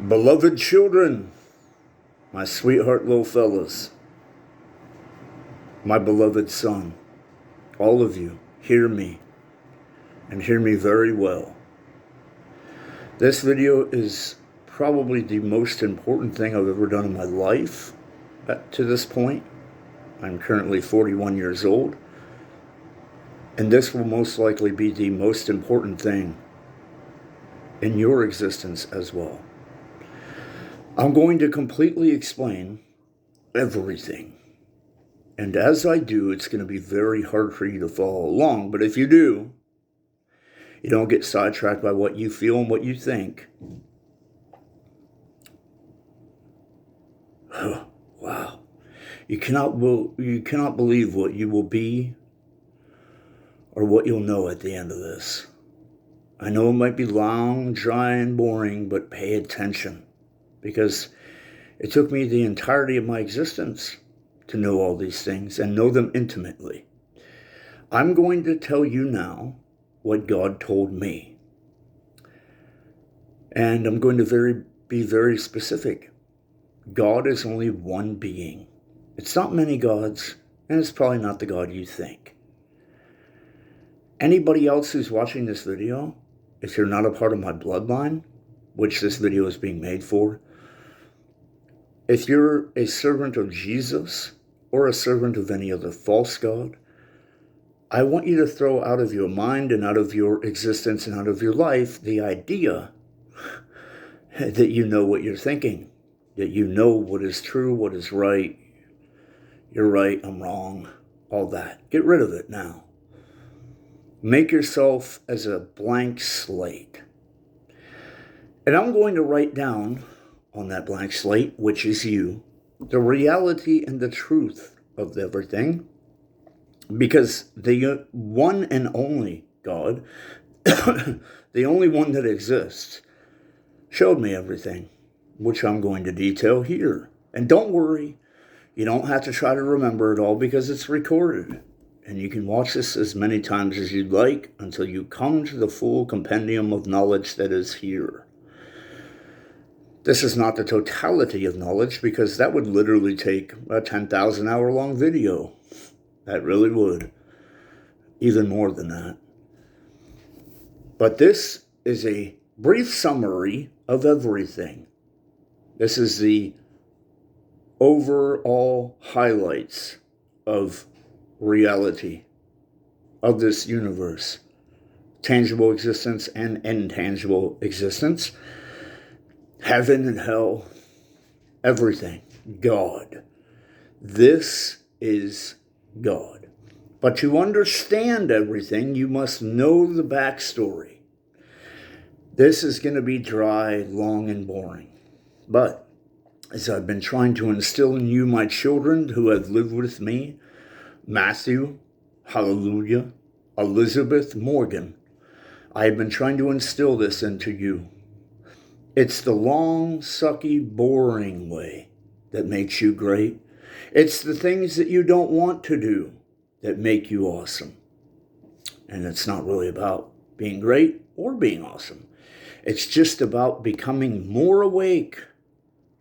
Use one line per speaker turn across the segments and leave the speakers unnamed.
Beloved children, my sweetheart little fellas, my beloved son, all of you, hear me, and hear me very well. This video is probably the most important thing I've ever done in my life to this point. I'm currently 41 years old, and this will most likely be the most important thing in your existence as well. I'm going to completely explain everything. And as I do, it's going to be very hard for you to follow along. But if you do, you don't get sidetracked by what you feel and what you think. Wow. You cannot believe what you will be or what you'll know at the end of this. I know it might be long, dry, and boring, but pay attention. Because it took me the entirety of my existence to know all these things and know them intimately. I'm going to tell you now what God told me. And I'm going to be very specific. God is only one being. It's not many gods, and it's probably not the God you think. Anybody else who's watching this video, if you're not a part of my bloodline, which this video is being made for, if you're a servant of Jesus or a servant of any other false god, I want you to throw out of your mind and out of your existence and out of your life the idea that you know what you're thinking, that you know what is true, what is right. You're right, I'm wrong, all that. Get rid of it now. Make yourself as a blank slate. And I'm going to write down on that blank slate, which is you, the reality and the truth of everything, because the one and only God, the only one that exists, showed me everything, which I'm going to detail here. And don't worry, you don't have to try to remember it all because it's recorded. And you can watch this as many times as you'd like until you come to the full compendium of knowledge that is here. This is not the totality of knowledge because that would literally take a 10,000 hour long video. That really would. Even more than that. But this is a brief summary of everything. This is the overall highlights of reality of this universe. Tangible existence and intangible existence. Heaven and hell, everything, God. This is God. But to understand everything, you must know the backstory. This is going to be dry, long, and boring. But as I've been trying to instill in you, my children who have lived with me, Matthew, hallelujah, Elizabeth, Morgan, I have been trying to instill this into you. It's the long, sucky, boring way that makes you great. It's the things that you don't want to do that make you awesome. And it's not really about being great or being awesome. It's just about becoming more awake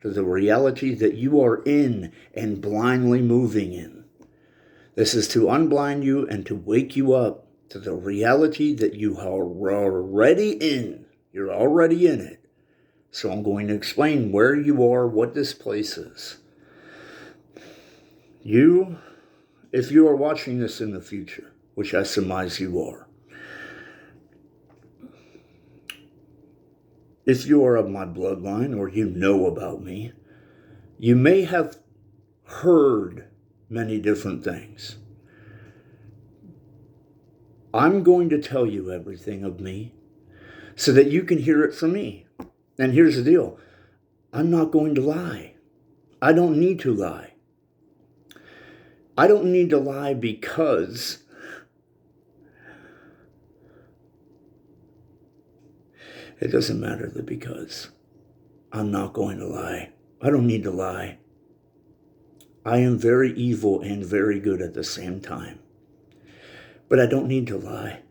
to the reality that you are in and blindly moving in. This is to unblind you and to wake you up to the reality that you are already in. You're already in it. So I'm going to explain where you are, what this place is. You, if you are watching this in the future, which I surmise you are, if you are of my bloodline or you know about me, you may have heard many different things. I'm going to tell you everything of me so that you can hear it from me. And here's the deal. I'm not going to lie. I don't need to lie. I don't need to lie because it doesn't matter the because. I'm not going to lie. I don't need to lie. I am very evil and very good at the same time. But I don't need to lie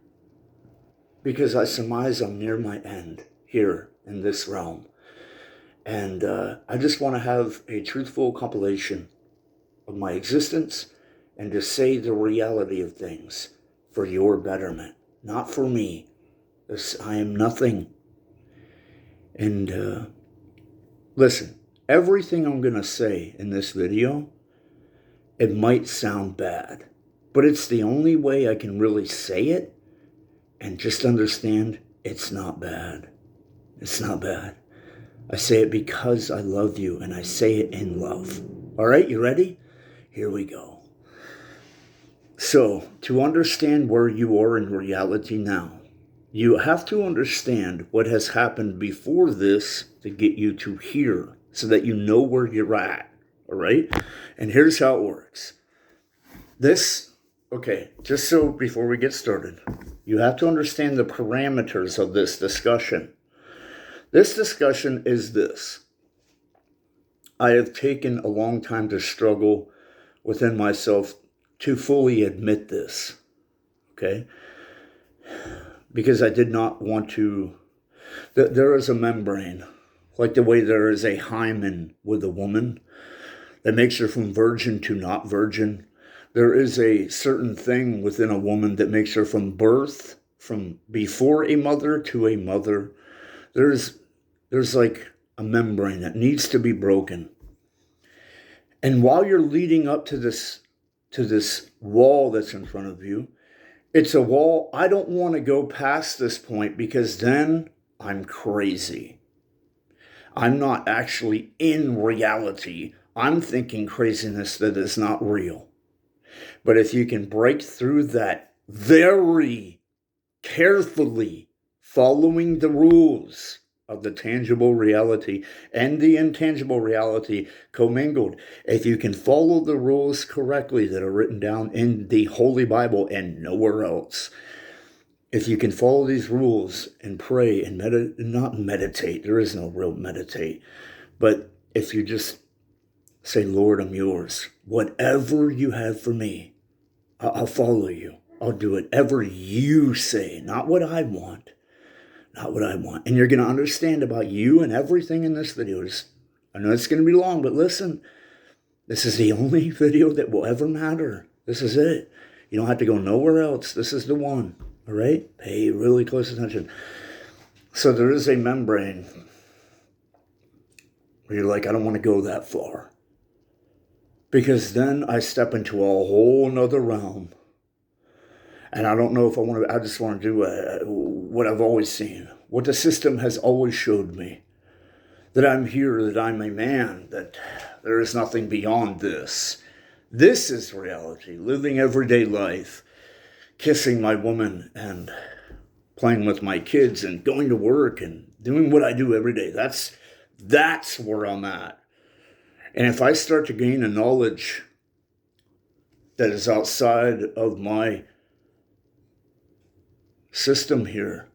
because I surmise I'm near my end here in this realm. And I just want to have a truthful compilation of my existence and to say the reality of things for your betterment, not for me. I am nothing. And listen, everything I'm going to say in this video, it might sound bad, but it's the only way I can really say it, and just understand it's not bad. It's not bad. I say it because I love you, and I say it in love. All right, you ready? Here we go. So, to understand where you are in reality now, you have to understand what has happened before this to get you to here, so that you know where you're at. All right? And here's how it works. Just so before we get started, you have to understand the parameters of this discussion. This discussion is this. I have taken a long time to struggle within myself to fully admit this, okay? Because I did not want to. There is a membrane, like the way there is a hymen with a woman that makes her from virgin to not virgin. There is a certain thing within a woman that makes her from birth, from before a mother to a mother. There's like a membrane that needs to be broken. And while you're leading up to this wall that's in front of you, it's a wall. I don't want to go past this point because then I'm crazy. I'm not actually in reality. I'm thinking craziness that is not real. But if you can break through that very carefully, following the rules of the tangible reality and the intangible reality commingled, if you can follow the rules correctly that are written down in the Holy Bible and nowhere else, if you can follow these rules and pray and not meditate, there is no real meditate, but if you just say, Lord, I'm yours. Whatever you have for me, I'll follow you. I'll do whatever you say, not what I want. Not what I want. And you're going to understand about you and everything in this video. I know it's going to be long, but listen. This is the only video that will ever matter. This is it. You don't have to go nowhere else. This is the one. All right? Pay really close attention. So there is a membrane where you're like, I don't want to go that far. Because then I step into a whole nother realm. And I don't know if I just want to do what I've always seen. What the system has always showed me. That I'm here, that I'm a man, that there is nothing beyond this. This is reality. Living everyday life. Kissing my woman and playing with my kids and going to work and doing what I do every day. That's where I'm at. And if I start to gain a knowledge that is outside of my system here,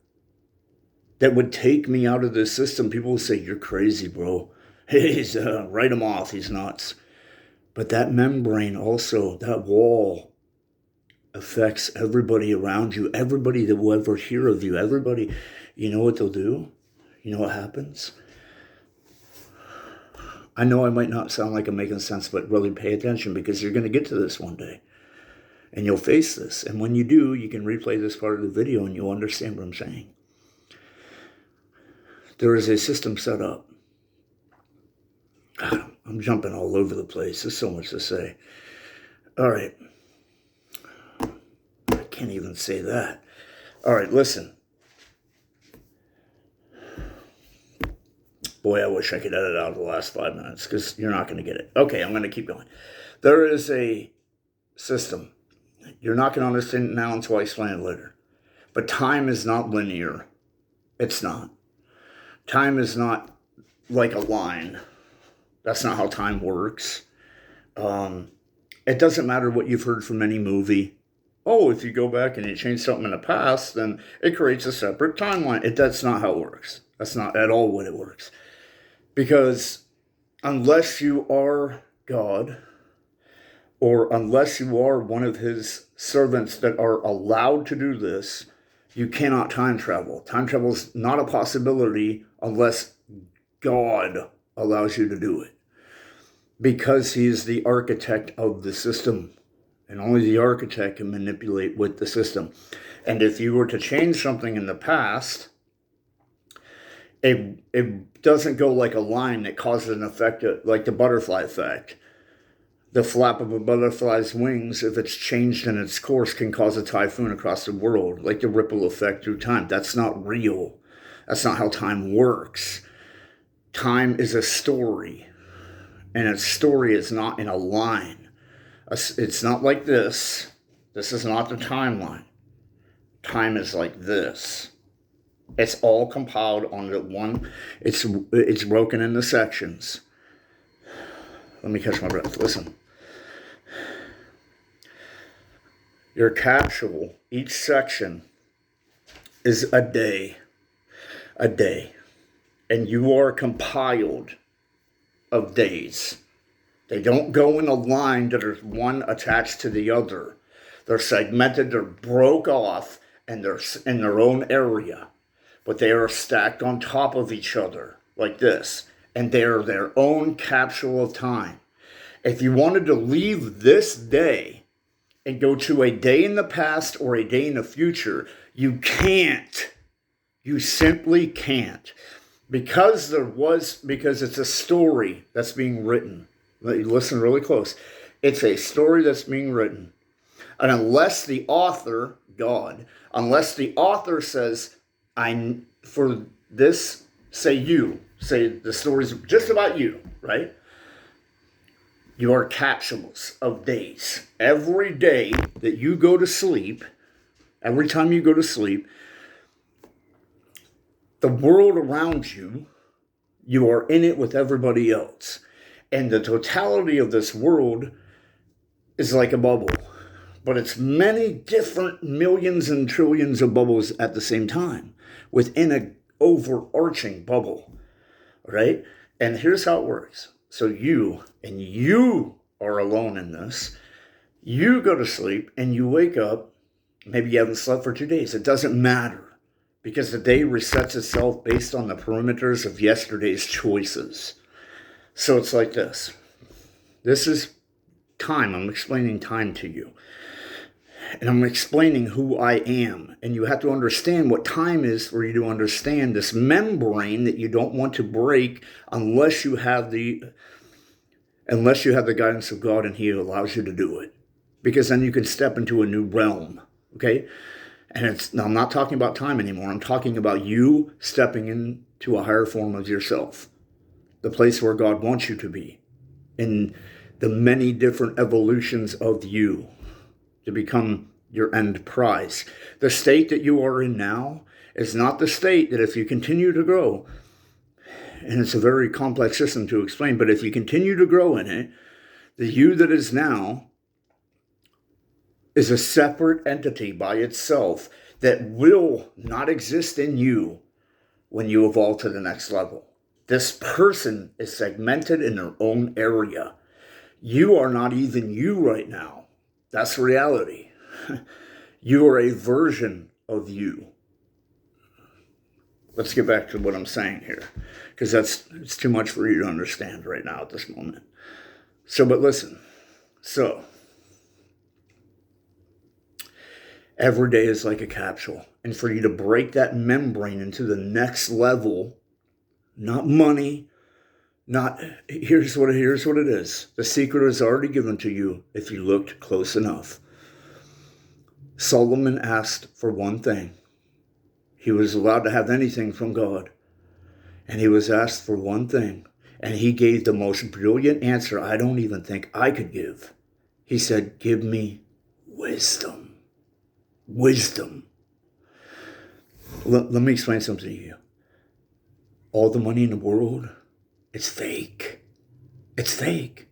that would take me out of this system, people will say, you're crazy, bro. He's, write him off, he's nuts. But that membrane also, that wall, affects everybody around you, everybody that will ever hear of you, everybody. You know what they'll do? You know what happens? I know I might not sound like I'm making sense, but really pay attention because you're going to get to this one day. And you'll face this. And when you do, you can replay this part of the video and you'll understand what I'm saying. There is a system set up. I'm jumping all over the place. There's so much to say. All right. I can't even say that. All right, listen. Boy, I wish I could edit out the last 5 minutes because you're not going to get it. Okay, I'm going to keep going. There is a system. You're not going to understand it now until I explain it later. But time is not linear. It's not. Time is not like a line. That's not how time works. It doesn't matter what you've heard from any movie. Oh, if you go back and you change something in the past, then it creates a separate timeline. That's not how it works. That's not at all what it works. Because unless you are God, or unless you are one of his servants that are allowed to do this, you cannot time travel. Time travel is not a possibility unless God allows you to do it. Because he is the architect of the system. And only the architect can manipulate with the system. And if you were to change something in the past, it doesn't go like a line that causes an effect, like the butterfly effect. The flap of a butterfly's wings, if it's changed in its course, can cause a typhoon across the world, like the ripple effect through time. That's not real. That's not how time works. Time is a story, and a story is not in a line. It's not like this. This is not the timeline. Time is like this. It's all compiled onto one. It's broken into sections. Let me catch my breath. Listen. Your capsule, each section, is a day. A day. And you are compiled of days. They don't go in a line that are one attached to the other. They're segmented, they're broke off, and they're in their own area. But they are stacked on top of each other, like this. And they are their own capsule of time. If you wanted to leave this day and go to a day in the past or a day in the future, you can't. You simply can't. Because it's a story that's being written. Listen really close. It's a story that's being written. And unless the author, God, unless the author says, for this, say the story's just about you, right? You are capsules of days. Every day that you go to sleep, every time you go to sleep, the world around you, you are in it with everybody else. And the totality of this world is like a bubble. But it's many different millions and trillions of bubbles at the same time within an overarching bubble, right? And here's how it works. So you are alone in this. You go to sleep and you wake up. Maybe you haven't slept for 2 days. It doesn't matter because the day resets itself based on the perimeters of yesterday's choices. So it's like this. This is time. I'm explaining time to you. And I'm explaining who I am. And you have to understand what time is for you to understand this membrane that you don't want to break unless you have the guidance of God and He allows you to do it. Because then you can step into a new realm. Okay? And I'm not talking about time anymore. I'm talking about you stepping into a higher form of yourself. The place where God wants you to be. In the many different evolutions of you. To become your end prize. The state that you are in now is not the state that if you continue to grow, and it's a very complex system to explain, but if you continue to grow in it, the you that is now is a separate entity by itself that will not exist in you when you evolve to the next level. This person is segmented in their own area. You are not even you right now. That's reality. You are a version of you. Let's get back to what I'm saying here, because it's too much for you to understand right now at this moment. But listen. So, every day is like a capsule. And for you to break that membrane into the next level, not money, here's what it is. The secret is already given to you if you looked close enough. Solomon asked for one thing. He was allowed to have anything from God. And he was asked for one thing. And he gave the most brilliant answer I don't even think I could give. He said, give me wisdom. Wisdom. Let me explain something to you. All the money in the world, it's fake. It's fake.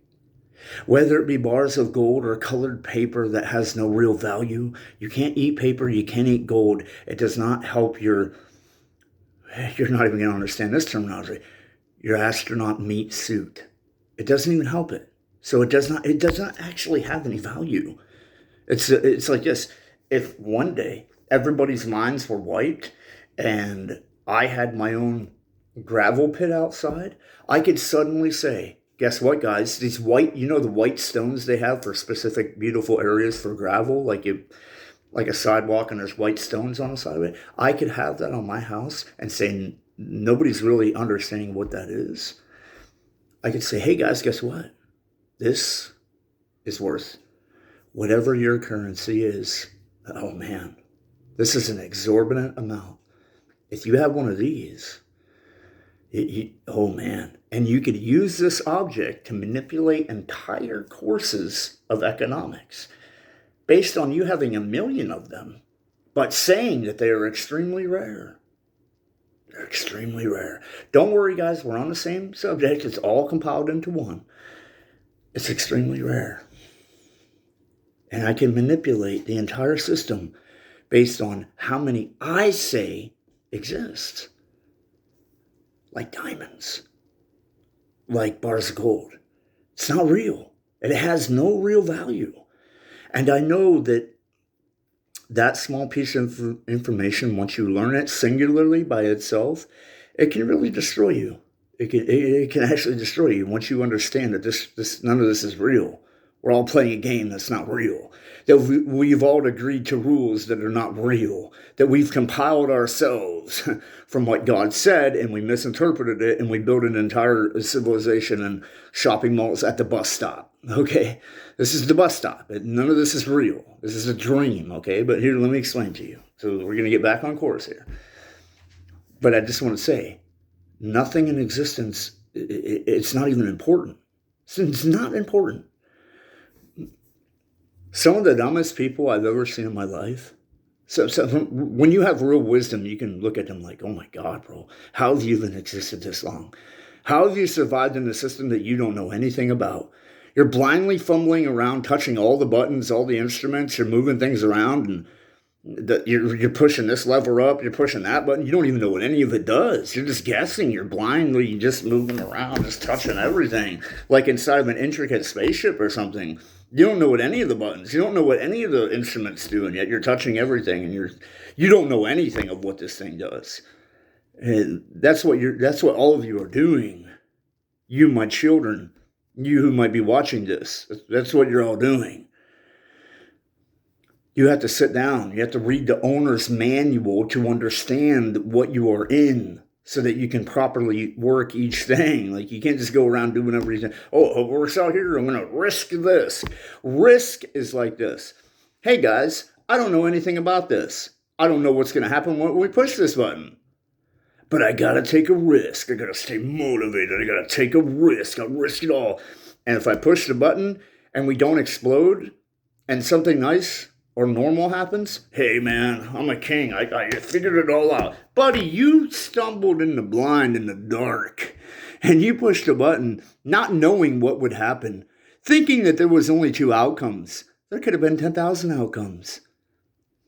Whether it be bars of gold or colored paper that has no real value, you can't eat paper, you can't eat gold. It does not help you're not even going to understand this terminology, your astronaut meat suit. It doesn't even help it. So it does not actually have any value. It's like this. If one day everybody's minds were wiped and I had my own gravel pit outside, I could suddenly say, guess what, guys? These white, the white stones they have for specific beautiful areas for gravel, like a sidewalk and there's white stones on the side of it. I could have that on my house and say, nobody's really understanding what that is. I could say, hey guys, guess what? This is worth whatever your currency is. Oh man, this is an exorbitant amount. If you have one of these, oh man, and you could use this object to manipulate entire courses of economics based on you having 1 million of them, but saying that they are extremely rare. They're extremely rare. Don't worry, guys, we're on the same subject. It's all compiled into one. It's extremely rare. And I can manipulate the entire system based on how many I say exist. Like diamonds. Like bars of gold. It's not real. It has no real value. And I know that that small piece of information, once you learn it singularly by itself, it can really destroy you. It can actually destroy you once you understand that this none of this is real. We're all playing a game that's not real. That we've all agreed to rules that are not real. That we've compiled ourselves from what God said and we misinterpreted it and we built an entire civilization and shopping malls at the bus stop. Okay? This is the bus stop. None of this is real. This is a dream, okay? But here, let me explain to you. So we're going to get back on course here. But I just want to say, nothing in existence, it's not even important. It's not important. Some of the dumbest people I've ever seen in my life. So when you have real wisdom, you can look at them like, oh my God, bro, how have you even existed this long? How have you survived in a system that you don't know anything about? You're blindly fumbling around, touching all the buttons, all the instruments. You're moving things around, and you're pushing this lever up. You're pushing that button. You don't even know what any of it does. You're just guessing. You're blindly just moving around, just touching everything, like inside of an intricate spaceship or something. You don't know what any of the buttons. You don't know what any of the instruments do, and yet you're touching everything, and you don't know anything of what this thing does. And that's what all of you are doing. You, my children. You who might be watching this, that's what you're all doing. You have to sit down. You have to read the owner's manual to understand what you are in so that you can properly work each thing. Like, you can't just go around doing everything. Oh, it works out here. I'm going to risk this. Risk is like this. Hey, guys, I don't know anything about this. I don't know what's going to happen when we push this button. But I gotta take a risk. I gotta stay motivated. I gotta take a risk. I'll risk it all. And if I push the button and we don't explode and something nice or normal happens, hey man, I'm a king. I figured it all out. Buddy, you stumbled in the blind in the dark and you pushed a button not knowing what would happen, thinking that there was only 2 outcomes. There could have been 10,000 outcomes.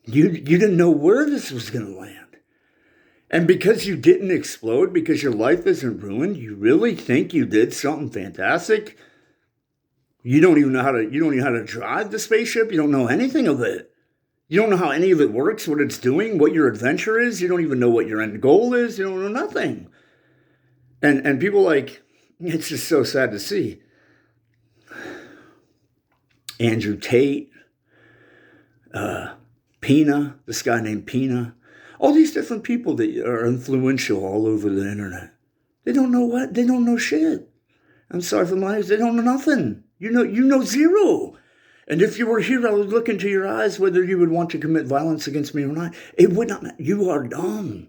You didn't know where this was gonna land. And because you didn't explode, because your life isn't ruined, you really think you did something fantastic? You don't even know how to drive the spaceship. You don't know anything of it. You don't know how any of it works, what it's doing, what your adventure is. You don't even know what your end goal is. You don't know nothing. And people it's just so sad to see. Andrew Tate, Pina, this guy named Pina. All these different people that are influential all over the internet. They don't know what? They don't know shit. I'm sorry for my eyes. They don't know nothing. You know zero. And if you were here, I would look into your eyes whether you would want to commit violence against me or not. It would not matter. You are dumb.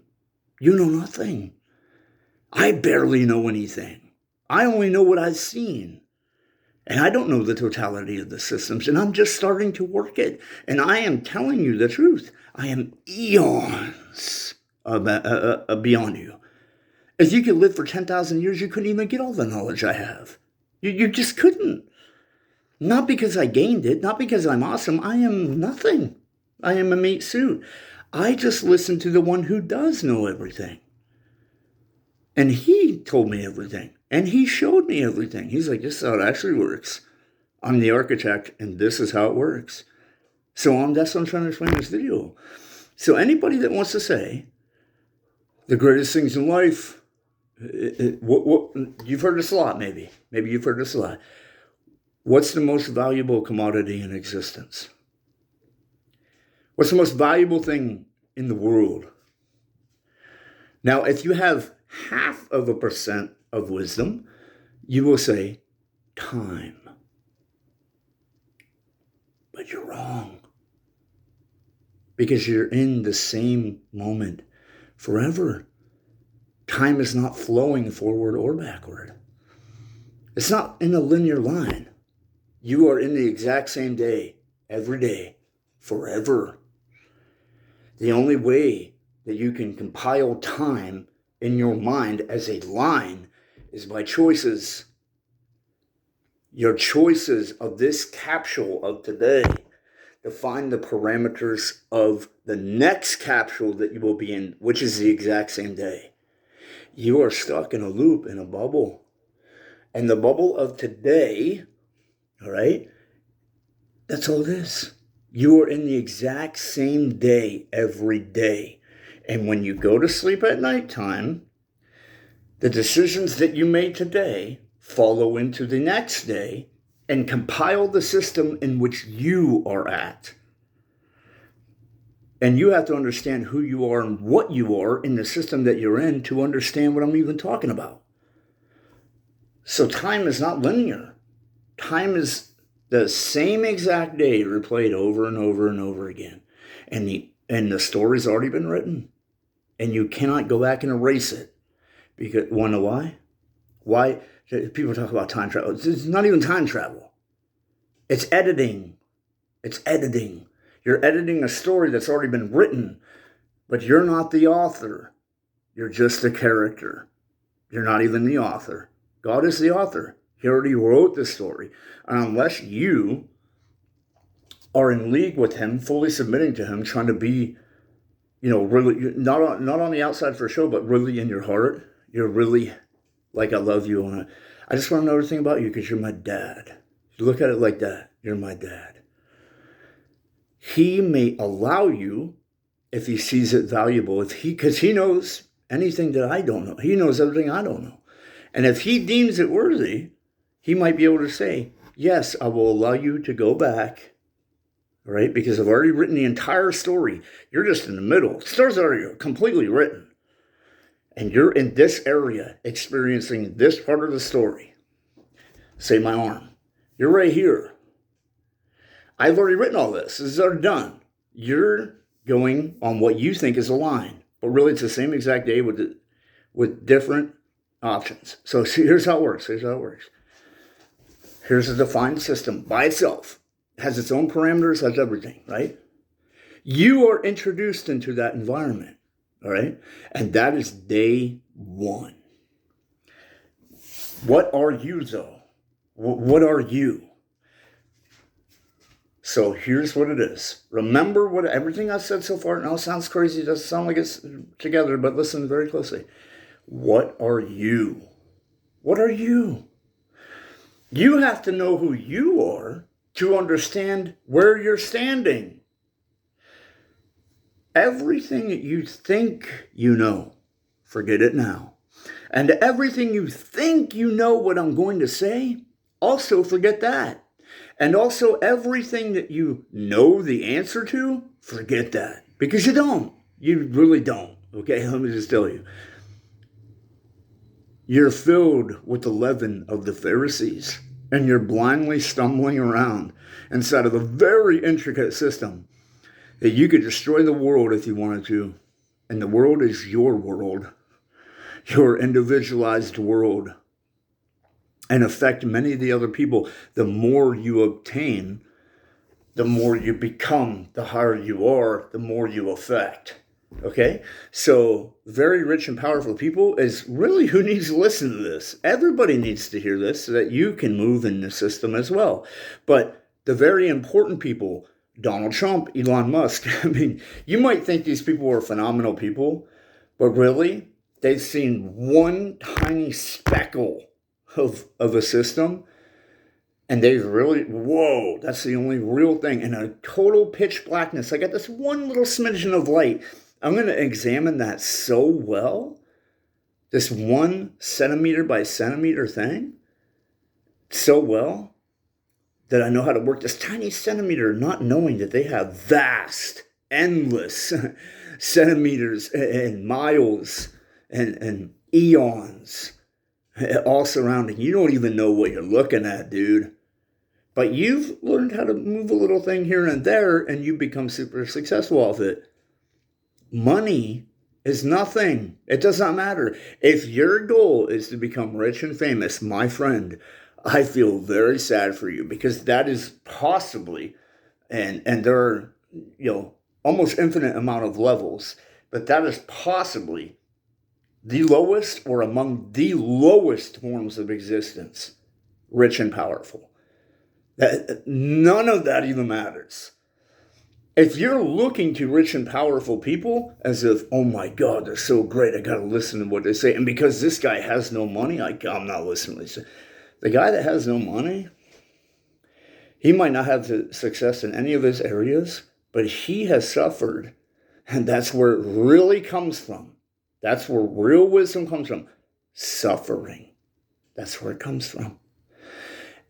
You know nothing. I barely know anything. I only know what I've seen. And I don't know the totality of the systems, and I'm just starting to work it. And I am telling you the truth. I am eons beyond you. If you could live for 10,000 years, you couldn't even get all the knowledge I have. You just couldn't. Not because I gained it, not because I'm awesome. I am nothing. I am a meat suit. I just listen to the one who does know everything. And he told me everything. And he showed me everything. He's like, this is how it actually works. I'm the architect, and this is how it works. So that's what I'm trying to explain in this video. So anybody that wants to say the greatest things in life You've heard this a lot, maybe. Maybe you've heard this a lot. What's the most valuable commodity in existence? What's the most valuable thing in the world? Now, if you have 0.5% of wisdom, you will say time. But you're wrong. Because you're in the same moment forever. Time is not flowing forward or backward. It's not in a linear line. You are in the exact same day, every day, forever. The only way that you can compile time in your mind as a line is by choices. Your choices of this capsule of today define the parameters of the next capsule that you will be in, which is the exact same day. You are stuck in a loop, in a bubble. And the bubble of today, all right, that's all it is. You are in the exact same day every day. And when you go to sleep at nighttime, the decisions that you made today follow into the next day and compile the system in which you are at. And you have to understand who you are and what you are in the system that you're in to understand what I'm even talking about. So time is not linear. Time is the same exact day replayed over and over and over again. And the story's already been written. And you cannot go back and erase it. Because, want to know why? Why? People talk about time travel. It's not even time travel. It's editing. It's editing. You're editing a story that's already been written, but you're not the author. You're just a character. You're not even the author. God is the author. He already wrote the story. And unless you are in league with him, fully submitting to him, trying to be, really, not on the outside for show, but really in your heart, you're really like, I love you. And I just want to know everything about you because you're my dad. You look at it like that. You're my dad. He may allow you if he sees it valuable, because he knows anything that I don't know. He knows everything I don't know. And if he deems it worthy, he might be able to say, yes, I will allow you to go back, right? Because I've already written the entire story. You're just in the middle. The story's already completely written. And you're in this area experiencing this part of the story. Say my arm. You're right here. I've already written all this. This is already done. You're going on what you think is a line. But really it's the same exact day with different options. So here's how it works. Here's a defined system by itself. It has its own parameters, has everything, right? You are introduced into that environment, all right? And that is day one. What are you, though? What are you? So here's what it is. Remember what everything I've said so far. Now it sounds crazy. It doesn't sound like it's together, but listen very closely. What are you? What are you? You have to know who you are to understand where you're standing. Everything that you think you know, forget it now. And everything you think you know what I'm going to say, also forget that. And also everything that you know the answer to, forget that. Because you don't. You really don't. Okay, let me just tell you. You're filled with the leaven of the Pharisees, and you're blindly stumbling around inside of a very intricate system that you could destroy the world if you wanted to. And the world is your world, your individualized world, and affect many of the other people. The more you obtain, the more you become, the higher you are, the more you affect. Okay? So very rich and powerful people is really who needs to listen to this. Everybody needs to hear this so that you can move in the system as well. But the very important people, Donald Trump, Elon Musk, I mean, you might think these people are phenomenal people, but really, they've seen one tiny speckle of a system, and they've really, whoa, that's the only real thing. In a total pitch blackness, I got this one little smidgen of light. I'm going to examine that so well this 1 centimeter by centimeter thing so well that I know how to work this tiny centimeter, not knowing that they have vast, endless centimeters and miles and eons all surrounding. You don't even know what you're looking at, dude. But you've learned how to move a little thing here and there, and you become super successful off it. Money is nothing. It does not matter. If your goal is to become rich and famous, my friend, I feel very sad for you, because that is possibly, and there are, almost infinite amount of levels, but that is possibly the lowest or among the lowest forms of existence, rich and powerful. None of that even matters. If you're looking to rich and powerful people as if, oh my God, they're so great, I got to listen to what they say, and because this guy has no money, I'm not listening to what they say. The guy that has no money, he might not have the success in any of his areas, but he has suffered, and that's where it really comes from. That's where real wisdom comes from. Suffering. That's where it comes from.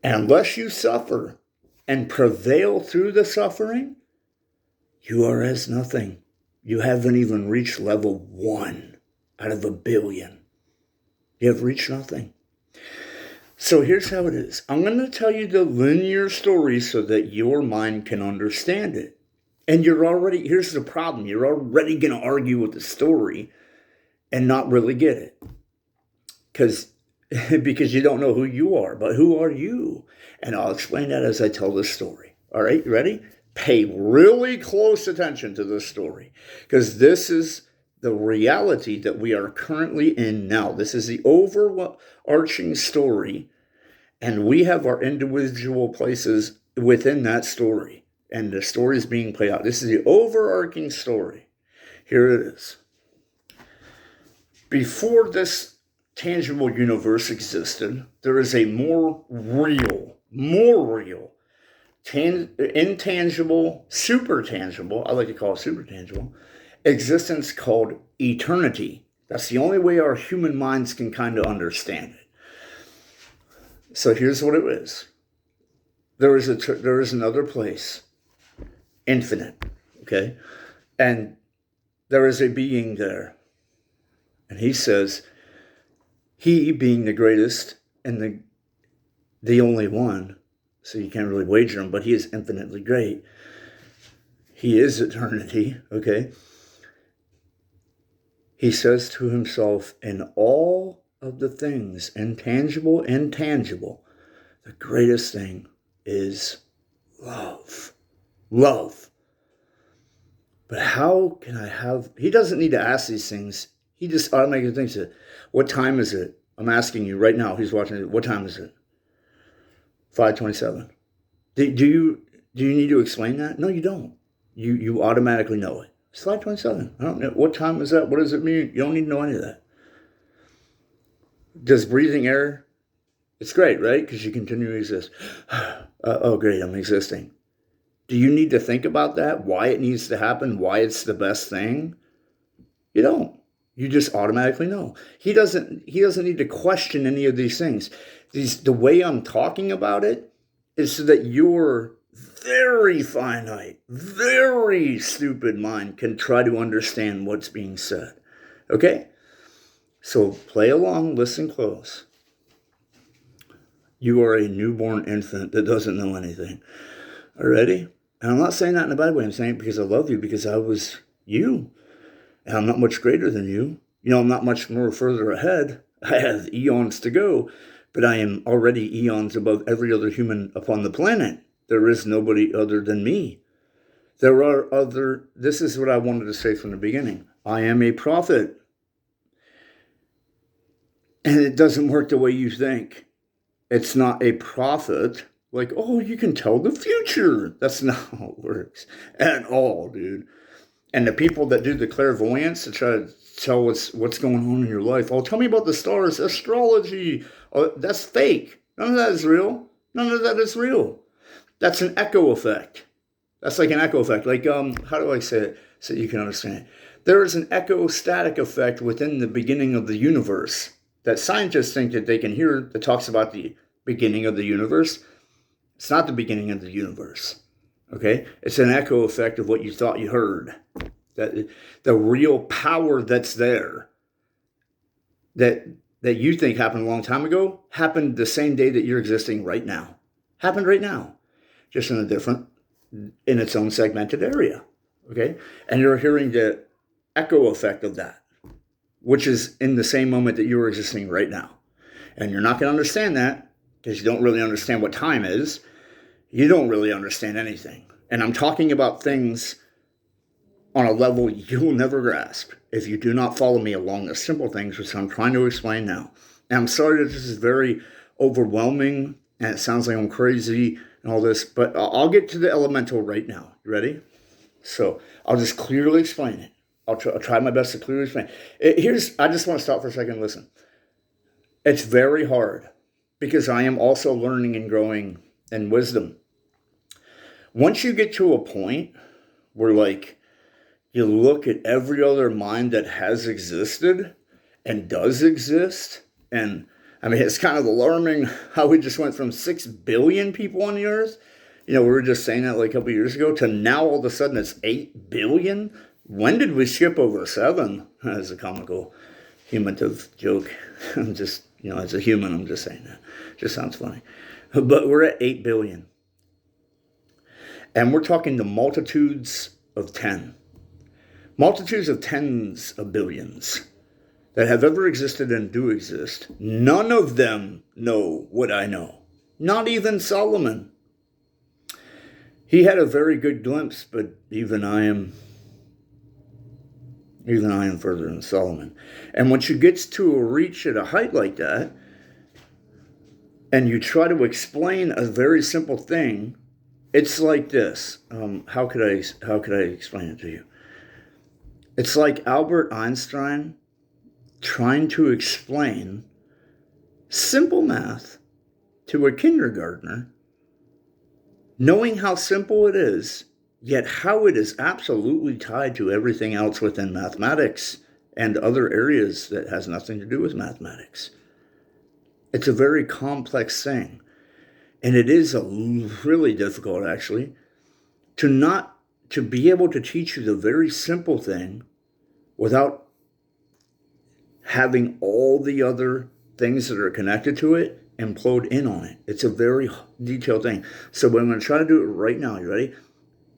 And unless you suffer and prevail through the suffering, you are as nothing. You haven't even reached level 1 out of 1,000,000,000. You have reached nothing. So here's how it is. I'm going to tell you the linear story so that your mind can understand it. And here's the problem. You're already going to argue with the story and not really get it. Because you don't know who you are. But who are you? And I'll explain that as I tell this story. All right, you ready? Pay really close attention to this story, because this is the reality that we are currently in now. This is the overarching story, and we have our individual places within that story, and the story is being played out. This is the overarching story. Here it is. Before this tangible universe existed, there is a more real, intangible, super tangible, I like to call it super tangible, existence called eternity. That's the only way our human minds can kind of understand it. So here's what it is. There is another place, infinite, okay? And there is a being there. And he says, he being the greatest and the only one, so you can't really wager him, but he is infinitely great. He is eternity, okay? He says to himself, in all of the things, intangible and tangible, the greatest thing is love. Love. But how can I have... He doesn't need to ask these things. He just automatically thinks it. What time is it? I'm asking you right now. He's watching it. What time is it? 5:27. Do you need to explain that? No, you don't. You automatically know it. It's 5:27. I don't know. What time is that? What does it mean? You don't need to know any of that. Does breathing air? It's great, right? Because you continue to exist. Oh, great, I'm existing. Do you need to think about that? Why it needs to happen? Why it's the best thing? You don't. You just automatically know. He doesn't need to question any of these things. The way I'm talking about it is so that your very finite, very stupid mind can try to understand what's being said. Okay? So play along, listen close. You are a newborn infant that doesn't know anything. Already? And I'm not saying that in a bad way. I'm saying it because I love you, because I was you. And I'm not much greater than you. I'm not much more further ahead. I have eons to go, but I am already eons above every other human upon the planet. There is nobody other than me. This is what I wanted to say from the beginning. I am a prophet. And it doesn't work the way you think. It's not a prophet. Like, oh, you can tell the future. That's not how it works at all, dude. And the people that do the clairvoyance to try to tell what's going on in your life. Oh, tell me about the stars, astrology. Oh, that's fake. None of that is real. None of that is real. That's an echo effect. That's like an echo effect. Like, how do I say it so you can understand it? There is an echostatic effect within the beginning of the universe that scientists think that they can hear that talks about the beginning of the universe. It's not the beginning of the universe, okay? It's an echo effect of what you thought you heard. That the real power that's there that you think happened a long time ago happened the same day that you're existing right now. Happened right now, just in its own segmented area, okay? And you're hearing the echo effect of that, which is in the same moment that you're existing right now. And you're not going to understand that because you don't really understand what time is. You don't really understand anything. And I'm talking about things on a level you will never grasp if you do not follow me along the simple things, which I'm trying to explain now. And I'm sorry that this is very overwhelming and it sounds like I'm crazy and all this, but I'll get to the elemental right now. You ready? So I'll just clearly explain it. I'll try my best to clearly explain it. I just want to stop for a second and listen. It's very hard because I am also learning and growing in wisdom. Once you get to a point where like you look at every other mind that has existed and does exist, and I mean, it's kind of alarming how we just went from 6 billion people on the earth. We were just saying that like a couple years ago to now all of a sudden it's 8 billion. When did we skip over 7? As a comical humative joke. I'm just, as a human, I'm just saying that. Just sounds funny. But we're at 8 billion. And we're talking the multitudes of 10. Multitudes of tens of billions that have ever existed and do exist. None of them know what I know. Not even Solomon. He had a very good glimpse, but even I am further than Solomon. And once you get to a reach at a height like that, and you try to explain a very simple thing, it's like this. How could I explain it to you? It's like Albert Einstein trying to explain simple math to a kindergartner, knowing how simple it is, yet how it is absolutely tied to everything else within mathematics and other areas that has nothing to do with mathematics. It's a very complex thing. And it is really difficult, actually, to be able to teach you the very simple thing without having all the other things that are connected to it implode in on it. It's a very detailed thing. So what I'm going to try to do it right now. You ready?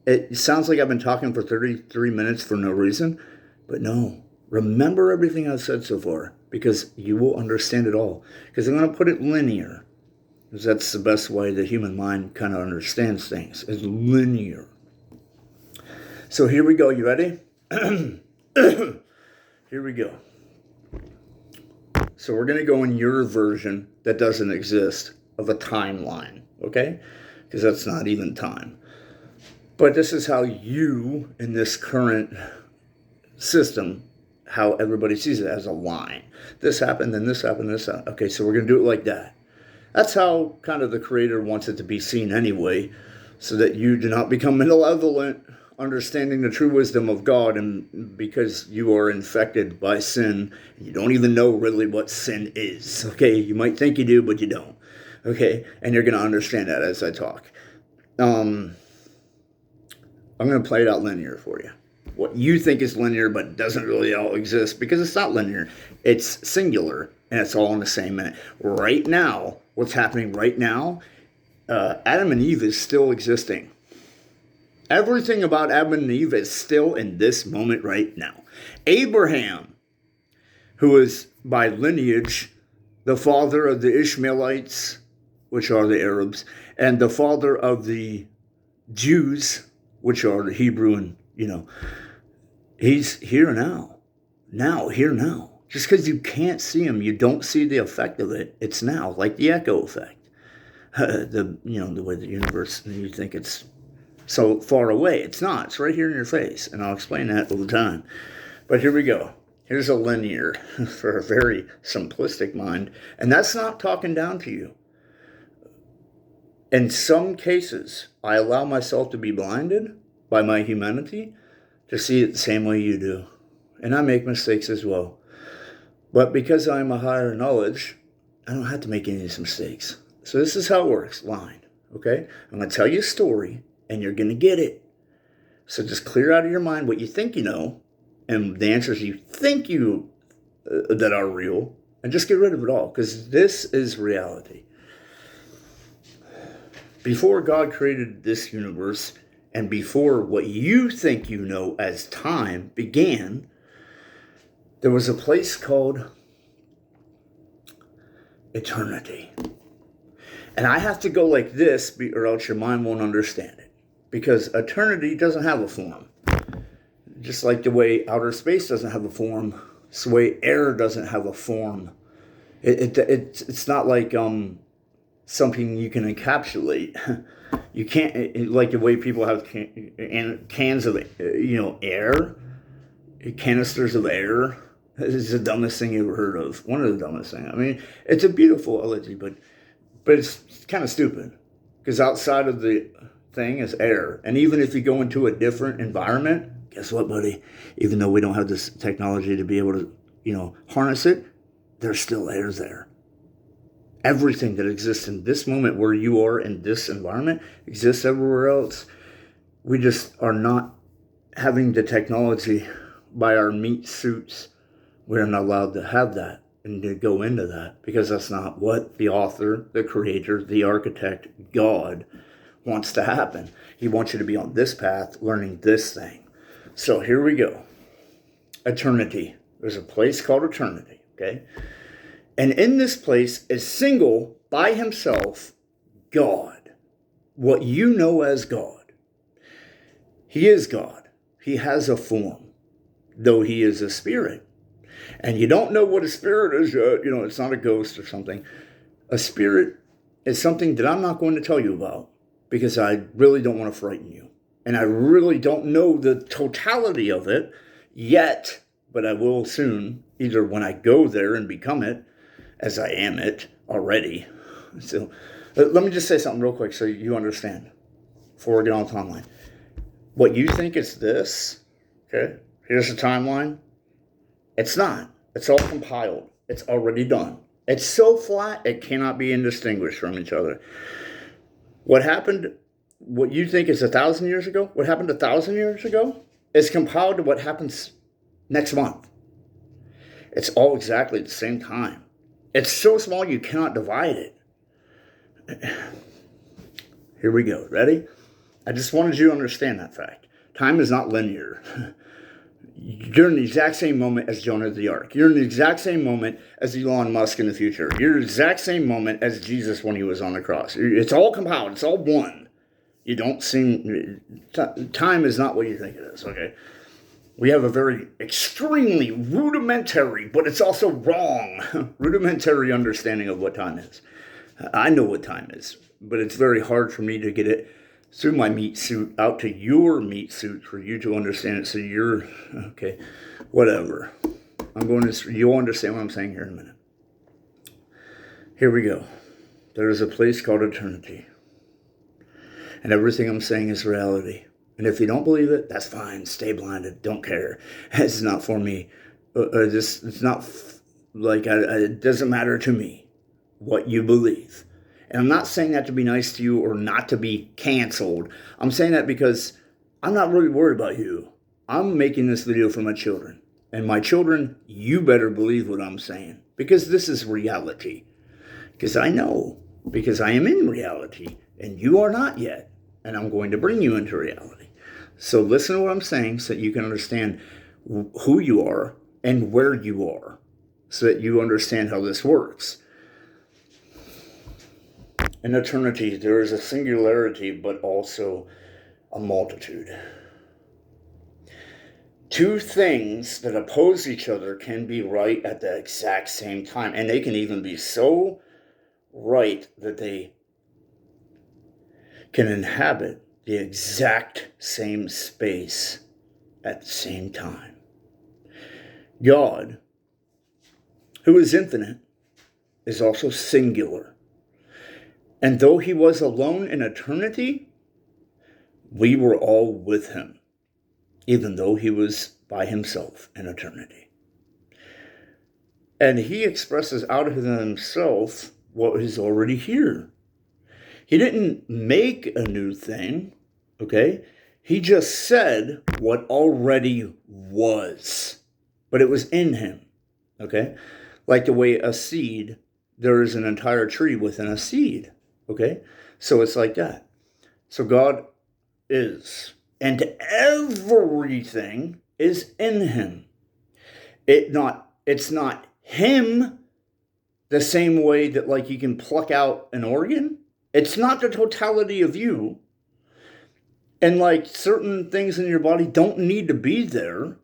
It sounds like I've been talking for 33 minutes for no reason, but no. Remember everything I've said so far because you will understand it all. Because I'm going to put it linear. Because that's the best way the human mind kind of understands things, is linear. So here we go. You ready? Here we go. So we're going to go in your version that doesn't exist of a timeline, okay? Because that's not even time. But this is how you, in this current system, how everybody sees it as a line. This happened, then this happened, this happened. Okay, so we're going to do it like that. That's how kind of the Creator wants it to be seen anyway, so that you do not become malevolent, understanding the true wisdom of God, and because you are infected by sin, you don't even know really what sin is, okay? You might think you do, but you don't, okay? And you're going to understand that as I talk. I'm going to play it out linear for you. What you think is linear, but doesn't really all exist, because it's not linear. It's singular, and it's all in the same minute. Right now, what's happening right now, Adam and Eve is still existing. Everything about Adam and Eve is still in this moment right now. Abraham, who is by lineage the father of the Ishmaelites, which are the Arabs, and the father of the Jews, which are the Hebrew, and, he's here now. Here now. Just because you can't see him, you don't see the effect of it. It's now, like the echo effect. The way the universe, you think it's so far away. It's not. It's right here in your face. And I'll explain that all the time. But here we go. Here's a linear for a very simplistic mind. And that's not talking down to you. In some cases, I allow myself to be blinded by my humanity to see it the same way you do. and I make mistakes as well. But because I'm a higher knowledge, I don't have to make any of these mistakes. So this is how it works, line, okay? I'm going to tell you a story, and you're going to get it. So just clear out of your mind what you think you know, and the answers you think you that are real, and just get rid of it all, because this is reality. Before God created this universe, and before what you think you know as time began, there was a place called eternity. And I have to go like this, or else your mind won't understand it. Because eternity doesn't have a form. Just like the way outer space doesn't have a form, it's the way air doesn't have a form. It's not like something you can encapsulate. You can't, like the way people have cans of air, canisters of air. It's the dumbest thing you ever heard of. One of the dumbest things. I mean, it's a beautiful elegy, but it's kind of stupid. Because outside of the thing is air. And even if you go into a different environment, guess what, buddy? Even though we don't have this technology to be able to, harness it, there's still air there. Everything that exists in this moment where you are in this environment exists everywhere else. We just are not having the technology by our meat suits. We're not allowed to have that and to go into that, because that's not what the author, the creator, the architect, God wants to happen. He wants you to be on this path, learning this thing. So here we go. Eternity. There's a place called eternity, okay? And in this place is single, by himself, God. What you know as God. He is God. He has a form, though he is a spirit. And you don't know what a spirit is yet. It's not a ghost or something. A spirit is something that I'm not going to tell you about, because I really don't want to frighten you. And I really don't know the totality of it yet, but I will soon, either when I go there and become it, as I am it already. So let me just say something real quick so you understand before we get on the timeline. What you think is this, okay, here's the timeline. It's not. It's all compiled. It's already done. It's so flat, it cannot be indistinguished from each other. What happened, what you think is 1,000 years ago, what happened 1,000 years ago, is compiled to what happens next month. It's all exactly the same time. It's so small you cannot divide it. Here we go. Ready? I just wanted you to understand that fact. Time is not linear. You're in the exact same moment as Jonah of the Ark. You're in the exact same moment as Elon Musk in the future. You're in the exact same moment as Jesus when he was on the cross. It's all compiled. It's all one. You don't seem... Time is not what you think it is, okay? We have a very extremely rudimentary, but it's also wrong, rudimentary understanding of what time is. I know what time is, but it's very hard for me to get it through my meat suit out to your meat suit for you to understand it. So you're, okay, whatever. You'll understand what I'm saying here in a minute. Here we go. There is a place called eternity. And everything I'm saying is reality. And if you don't believe it, that's fine. Stay blinded. Don't care. It's not for me. It's not like, it doesn't matter to me what you believe. And I'm not saying that to be nice to you or not to be canceled. I'm saying that because I'm not really worried about you. I'm making this video for my children. And my children, you better believe what I'm saying. Because this is reality. Because I know. Because I am in reality. And you are not yet. And I'm going to bring you into reality. So listen to what I'm saying so that you can understand who you are and where you are. So that you understand how this works. In eternity, there is a singularity, but also a multitude. Two things that oppose each other can be right at the exact same time. And they can even be so right that they can inhabit the exact same space at the same time. God, who is infinite, is also singular. And though he was alone in eternity, we were all with him, even though he was by himself in eternity. And he expresses out of himself what is already here. He didn't make a new thing, okay? He just said what already was, but it was in him, okay? Like the way a seed, there is an entire tree within a seed, okay? So it's like that. So God is, and everything is in him. It's not him the same way that like you can pluck out an organ. It's not the totality of you. And like certain things in your body don't need to be there,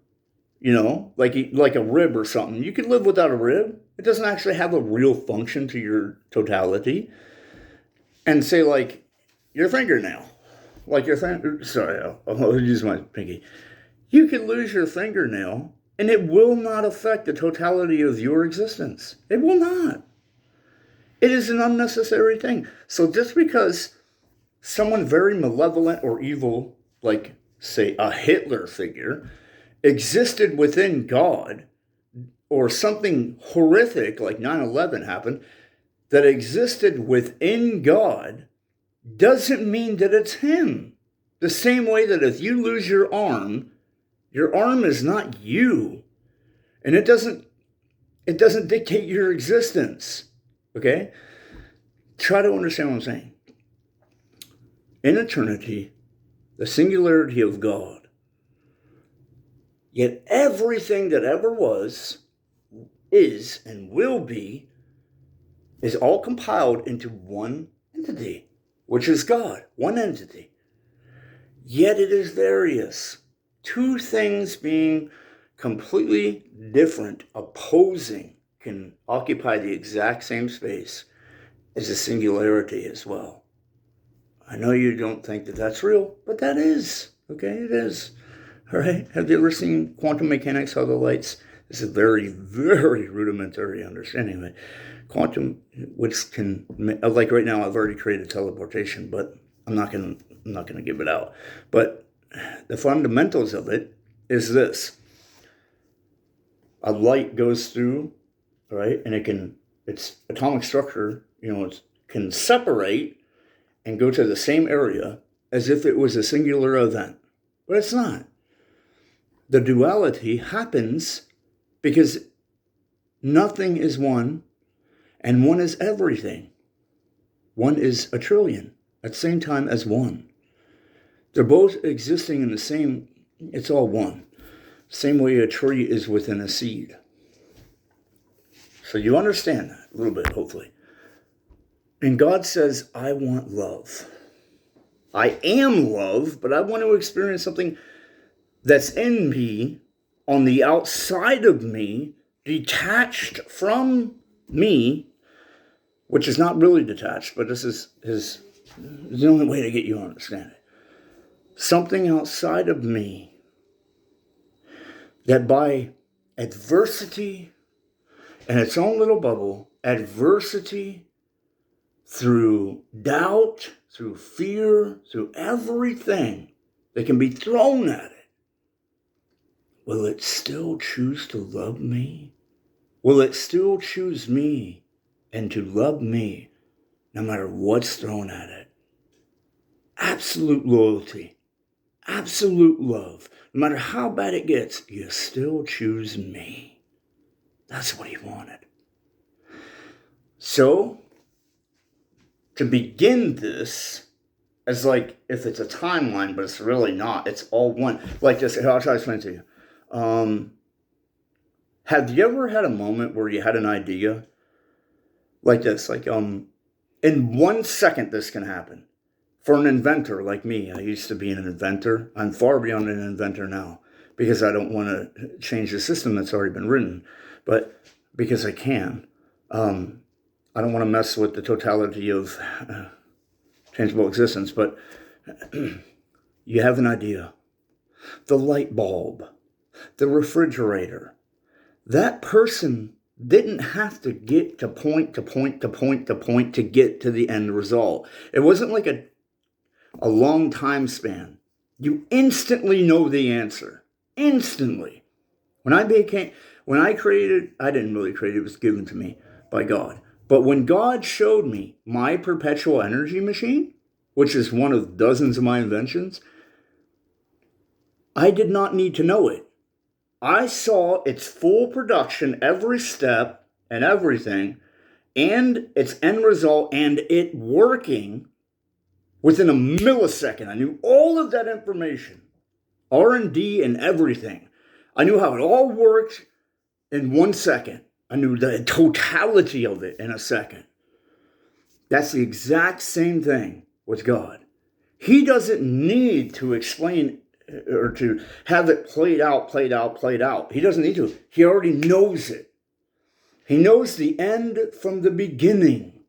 like a rib or something. You can live without a rib. It doesn't actually have a real function to your totality. And say like your fingernail, like I'll use my pinky. You can lose your fingernail and it will not affect the totality of your existence. It will not. It is an unnecessary thing. So just because someone very malevolent or evil, like, say, a Hitler figure, existed within God, or something horrific like 9/11 happened, that existed within God, doesn't mean that it's him. The same way that if you lose your arm is not you. And it doesn't dictate your existence. Okay? Try to understand what I'm saying. In eternity, the singularity of God, yet everything that ever was, is, and will be, is all compiled into one entity, which is God, one entity. Yet it is various. Two things being completely different, opposing, can occupy the exact same space as a singularity as well. I know you don't think that that's real, but that is. Okay, it is. All right. Have you ever seen quantum mechanics, how the lights? This is very, very rudimentary understanding of it. Quantum, which can, like right now, I've already created teleportation, but I'm not gonna give it out. But the fundamentals of it is this: a light goes through, right, and its atomic structure, it can separate and go to the same area as if it was a singular event, but it's not. The duality happens because nothing is one, and one is everything. One is a trillion at the same time as one. They're both existing in the same, it's all one. Same way a tree is within a seed. So you understand that a little bit, hopefully. And God says, I want love. I am love, but I want to experience something that's in me, on the outside of me, detached from me, which is not really detached, but this is the only way to get you to understand it. Something outside of me that by adversity and its own little bubble, adversity through doubt, through fear, through everything that can be thrown at it, will it still choose to love me? Will it still choose me and to love me no matter what's thrown at it? Absolute loyalty, absolute love. No matter how bad it gets, you still choose me. That's what he wanted. So, to begin this, as like if it's a timeline, but it's really not. It's all one. Like this, I'll try to explain it to you. Have you ever had a moment where you had an idea like this? Like, in 1 second this can happen. For an inventor like me, I used to be an inventor. I'm far beyond an inventor now because I don't want to change the system that's already been written. But because I can. I don't want to mess with the totality of tangible existence, but you have an idea. The light bulb, the refrigerator. That person didn't have to get to point to point to point to point to get to the end result. It wasn't like a long time span. You instantly know the answer. Instantly. When I created, I didn't really create it, it was given to me by God. But when God showed me my perpetual energy machine, which is one of dozens of my inventions, I did not need to know it. I saw its full production, every step and everything, and its end result, and it working within a millisecond. I knew all of that information, R&D and everything. I knew how it all worked in 1 second. I knew the totality of it in a second. That's the exact same thing with God. He doesn't need to explain or to have it played out. He doesn't need to. He already knows it. He knows the end from the beginning.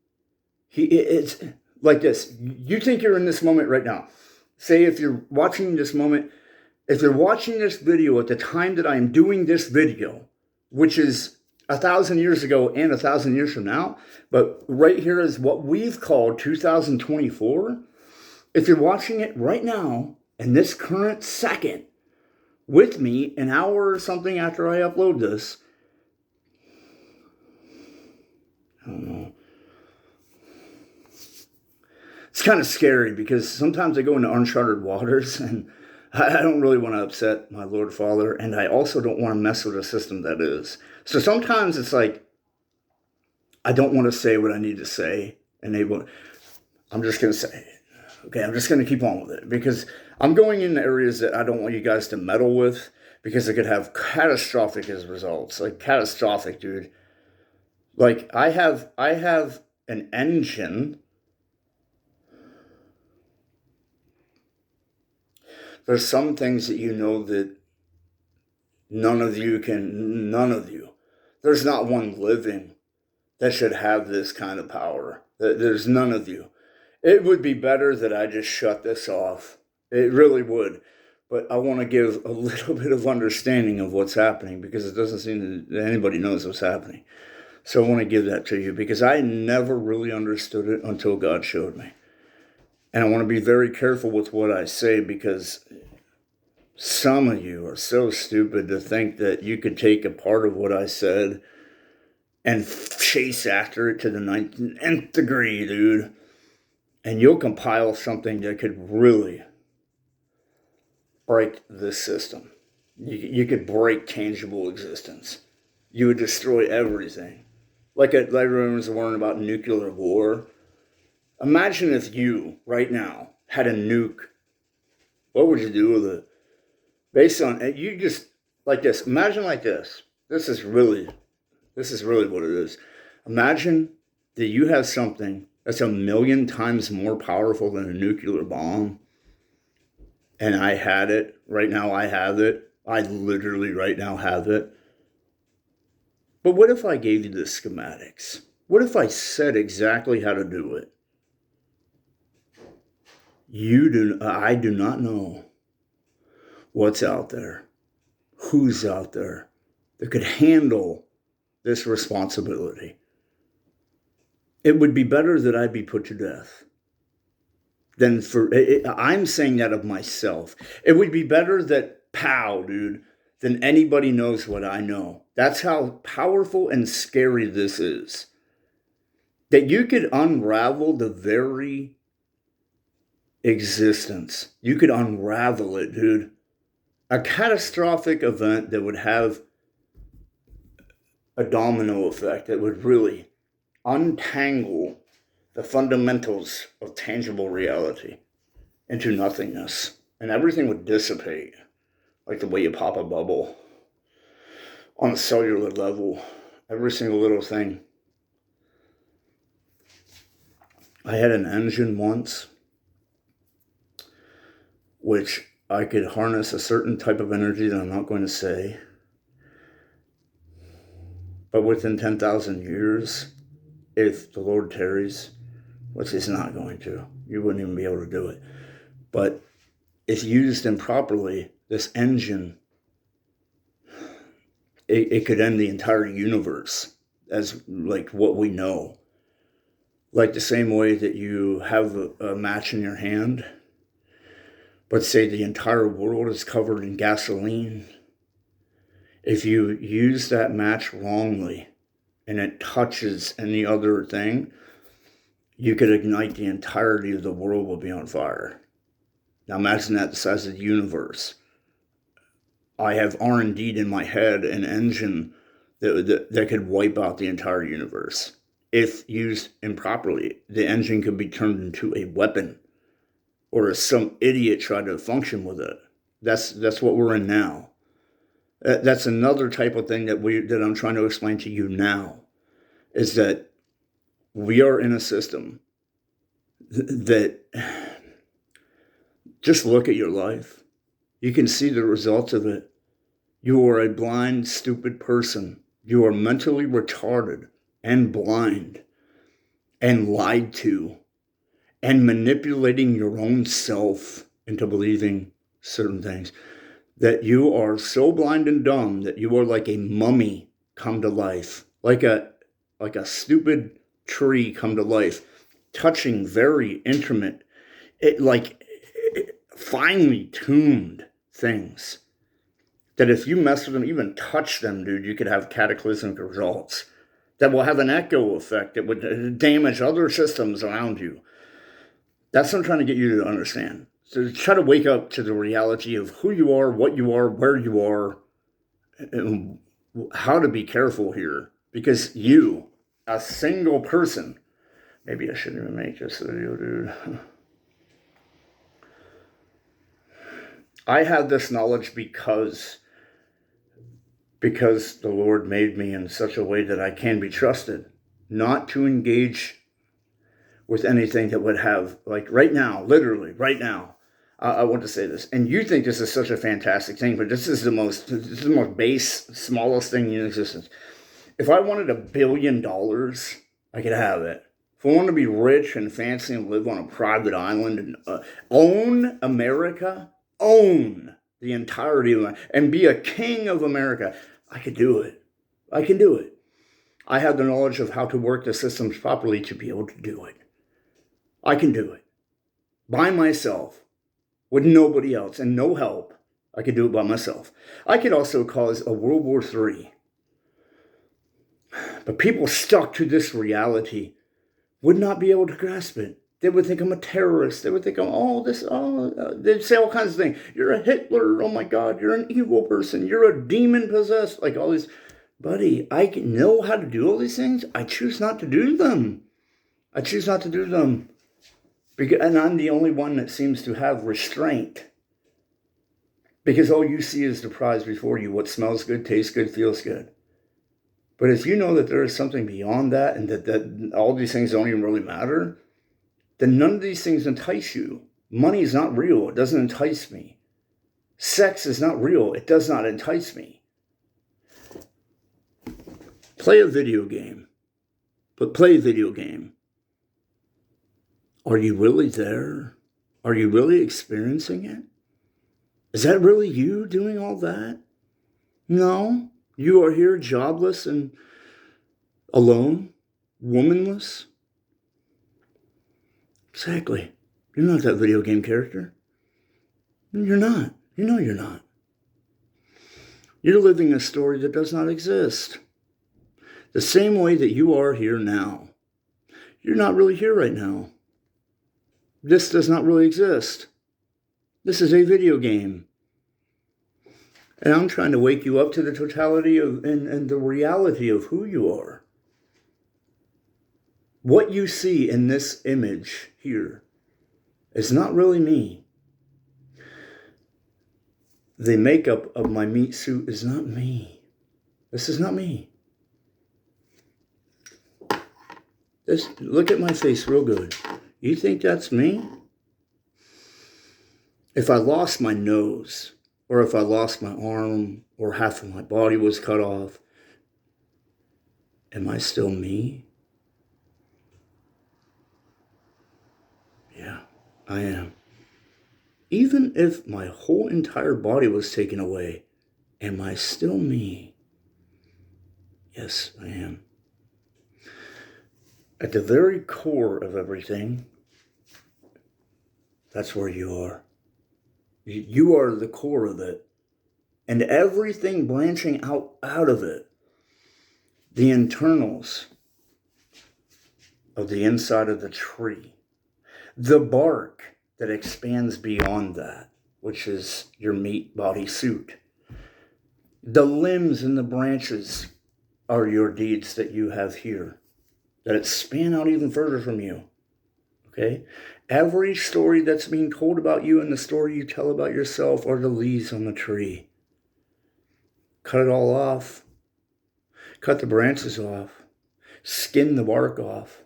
It's like this. You think you're in this moment right now. Say if you're watching this moment, if you're watching this video at the time that I am doing this video, which is 1,000 years ago and 1,000 years from now, but right here is what we've called 2024. If you're watching it right now, in this current second, with me, an hour or something after I upload this, I don't know. It's kind of scary because sometimes I go into uncharted waters and I don't really want to upset my Lord Father, and I also don't want to mess with the system that is. So sometimes it's like, I don't want to say what I need to say, and I'm just going to say it. Okay, I'm just going to keep on with it because I'm going into areas that I don't want you guys to meddle with because it could have catastrophic results. Like catastrophic, dude. Like I have an engine. There's some things that you know that none of you. There's not one living that should have this kind of power. There's none of you. It would be better that I just shut this off. It really would. But I want to give a little bit of understanding of what's happening because it doesn't seem that anybody knows what's happening. So I want to give that to you because I never really understood it until God showed me. And I want to be very careful with what I say because some of you are so stupid to think that you could take a part of what I said and chase after it to the nth degree, dude. And you'll compile something that could really break this system. You could break tangible existence. You would destroy everything. Like everyone was worrying about nuclear war. Imagine if you, right now, had a nuke. What would you do with it? Based on, you just, like this. Imagine like this. This is really what it is. Imagine that you have something that's 1,000,000 times more powerful than a nuclear bomb. And I had it. Right now I have it. I literally right now have it. But what if I gave you the schematics? What if I said exactly how to do it? I do not know what's out there, who's out there that could handle this responsibility. It would be better that I be put to death than I'm saying that of myself. It would be better that, dude, than anybody knows what I know. That's how powerful and scary this is. That you could unravel the very existence. You could unravel it, dude. A catastrophic event that would have a domino effect that would really untangle the fundamentals of tangible reality into nothingness. And everything would dissipate like the way you pop a bubble on a cellular level. Every single little thing. I had an engine once which I could harness a certain type of energy that I'm not going to say. But within 10,000 years, if the Lord tarries, which he's not going to, you wouldn't even be able to do it. But if used improperly, this engine, it could end the entire universe as like what we know. Like the same way that you have a match in your hand, but say the entire world is covered in gasoline If you use that match wrongly and it touches any other thing, you could ignite the entirety of the world will be on fire. Now imagine that the size of the universe. I have R&D'd in my head an engine that could wipe out the entire universe. If used improperly, the engine could be turned into a weapon, or some idiot tried to function with it. That's what we're in now. That's another type of thing that I'm trying to explain to you now, is that we are in a system that, just look at your life. You can see the results of it. You are a blind, stupid person. You are mentally retarded and blind and lied to and manipulating your own self into believing certain things. That you are so blind and dumb that you are like a mummy come to life, like a stupid tree come to life, touching very intimate, finely tuned things. That if you mess with them, even touch them, dude, you could have cataclysmic results that will have an echo effect that would damage other systems around you. That's what I'm trying to get you to understand. So try to wake up to the reality of who you are, what you are, where you are, and how to be careful here. Because you, a single person, maybe I shouldn't even make this video, dude. I have this knowledge because the Lord made me in such a way that I can be trusted, not to engage with anything that would have, like right now, literally right now, I want to say this, and you think this is such a fantastic thing, but this is the most base, smallest thing in existence. If I wanted $1 billion, I could have it. If I want to be rich and fancy and live on a private island and own America, own the entirety of America, and be a king of America, I could do it. I can do it. I have the knowledge of how to work the systems properly to be able to do it. I can do it. By myself. With nobody else and no help. I could do it by myself. I could also cause a World War III. But people stuck to this reality would not be able to grasp it. They would think I'm a terrorist. They would think they'd say all kinds of things. You're a Hitler. Oh my God, you're an evil person. You're a demon possessed. Like all these. Buddy, I know how to do all these things. I choose not to do them. I choose not to do them. And I'm the only one that seems to have restraint. Because all you see is the prize before you. What smells good, tastes good, feels good. But if you know that there is something beyond that and that all these things don't even really matter, then none of these things entice you. Money is not real. It doesn't entice me. Sex is not real. It does not entice me. Play a video game. But play a video game. Are you really there? Are you really experiencing it? Is that really you doing all that? No. You are here jobless and alone, womanless. Exactly. You're not that video game character. You're not. You know you're not. You're living a story that does not exist. The same way that you are here now. You're not really here right now. This does not really exist. This is a video game. And I'm trying to wake you up to the totality of and the reality of who you are. What you see in this image here is not really me. The makeup of my meat suit is not me. This is not me. Look at my face real good. You think that's me? If I lost my nose, or if I lost my arm, or half of my body was cut off, am I still me? Yeah, I am. Even if my whole entire body was taken away, am I still me? Yes, I am. At the very core of everything, that's where you are. You are the core of it. and everything branching out of it, the internals of the inside of the tree, the bark that expands beyond that, which is your meat body suit, the limbs and the branches are your deeds that you have here, that expand out even further from you. Okay? Every story that's being told about you and the story you tell about yourself are the leaves on the tree. Cut it all off. Cut the branches off. Skin the bark off,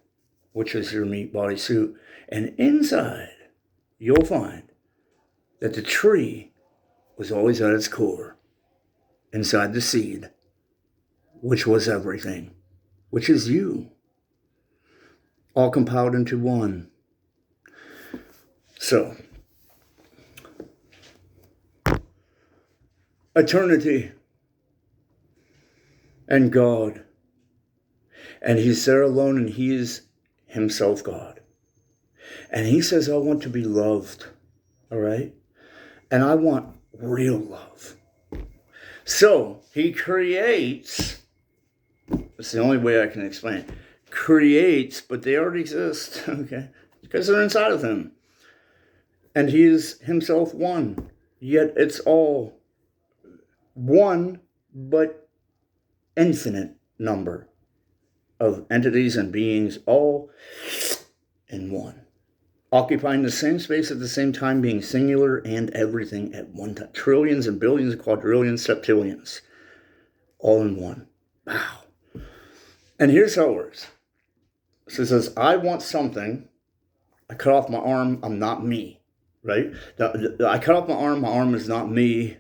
which is your meat body suit. And inside, you'll find that the tree was always at its core. Inside the seed, which was everything, which is you. All compiled into one. So, eternity and God. And he's there alone, and he is himself God. And he says, I want to be loved. All right? And I want real love. So, he creates, it's the only way I can explain it, creates, but they already exist, okay? Because they're inside of him. And he is himself one. Yet it's all one, but infinite number of entities and beings, all in one. Occupying the same space at the same time, being singular and everything at one time. Trillions and billions, quadrillions, septillions. All in one. Wow. And here's how it works. So it says, I want something. I cut off my arm. I'm not me. Right? I cut off my arm is not me.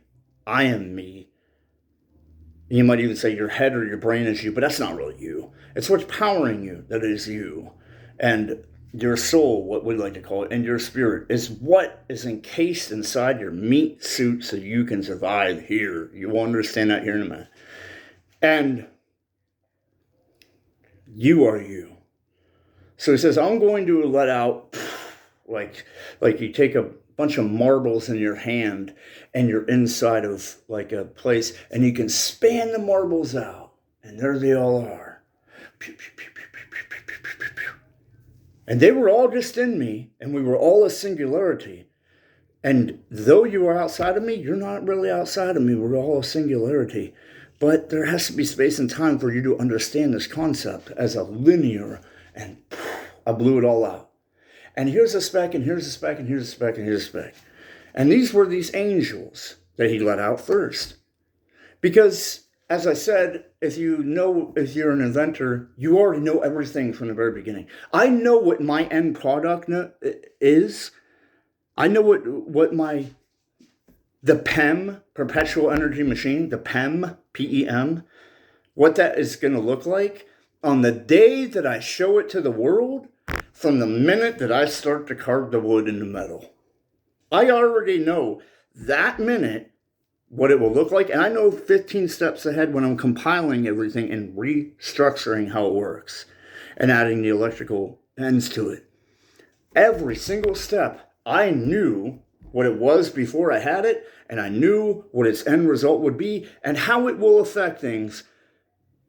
I am me. You might even say your head or your brain is you, but that's not really you. It's what's powering you that is you. And your soul, what we like to call it, and your spirit is what is encased inside your meat suit so you can survive here. You will understand that here in a minute. And you are you. So he says, I'm going to let out, like you take a bunch of marbles in your hand and you're inside of like a place and you can span the marbles out. And there they all are. Pew, pew, pew, pew, pew, pew, pew, pew, pew, pew. And they were all just in me, and we were all a singularity. And though you are outside of me, you're not really outside of me. We're all a singularity. But there has to be space and time for you to understand this concept as a linear, and I blew it all out. And here's a speck, and here's a speck, and here's a speck, and here's a speck. And these were these angels that he let out first. Because, as I said, if you're an inventor, you already know everything from the very beginning. I know what my end product is. I know what the PEM, perpetual energy machine, the PEM, P-E-M, what that is going to look like on the day that I show it to the world, from the minute that I start to carve the wood into metal. I already know that minute what it will look like, and I know 15 steps ahead when I'm compiling everything and restructuring how it works and adding the electrical ends to it. Every single step, I knew what it was before I had it, and I knew what its end result would be and how it will affect things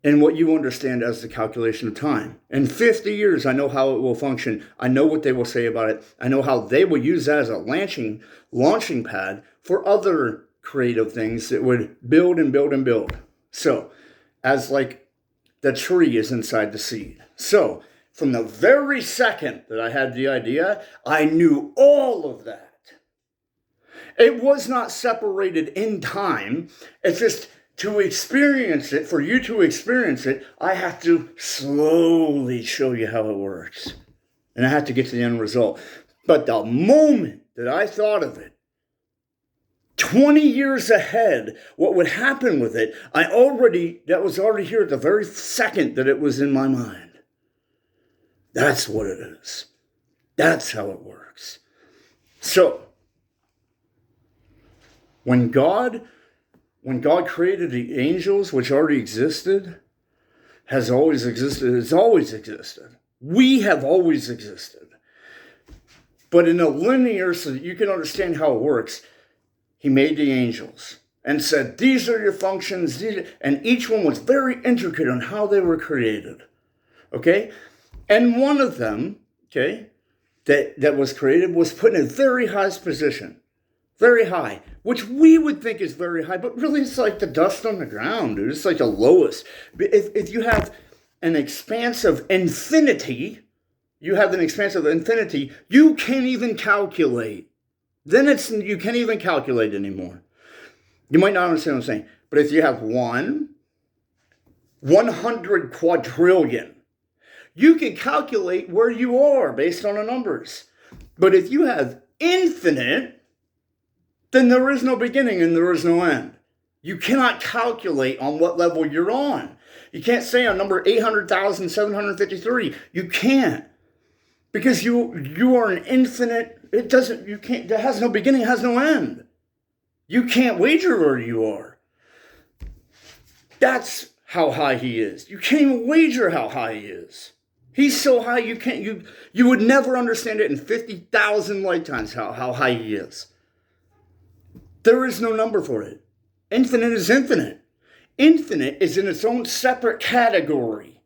in what you understand as the calculation of time. In 50 years, I know how it will function. I know what they will say about it. I know how they will use that as a launching pad for other creative things that would build and build and build. So, as like the tree is inside the seed. So, from the very second that I had the idea, I knew all of that. It was not separated in time. It's just to experience it, for you to experience it, I have to slowly show you how it works. And I have to get to the end result. But the moment that I thought of it, 20 years ahead, what would happen with it, that was already here at the very second that it was in my mind. That's what it is. That's how it works. So, when God created the angels, which already existed, has always existed, it's always existed. We have always existed. But in a linear, so that you can understand how it works, he made the angels. and said, these are your functions, and each one was very intricate on how they were created. Okay? And one of them, okay, that was created was put in a very high position. Very high, which we would think is very high, but really it's like the dust on the ground, dude. It's like the lowest. If you have an expanse of infinity, you can't even calculate. Then you can't even calculate anymore. You might not understand what I'm saying, but if you have 100 quadrillion, you can calculate where you are based on the numbers. But if you have infinite, then there is no beginning and there is no end. You cannot calculate on what level you're on. You can't say on number 800,753. You can't. Because you are an infinite, that has no beginning, has no end. You can't wager where you are. That's how high he is. You can't even wager how high he is. He's so high you would never understand it in 50,000 lifetimes how high he is. There is no number for it. Infinite is infinite. Infinite is in its own separate category.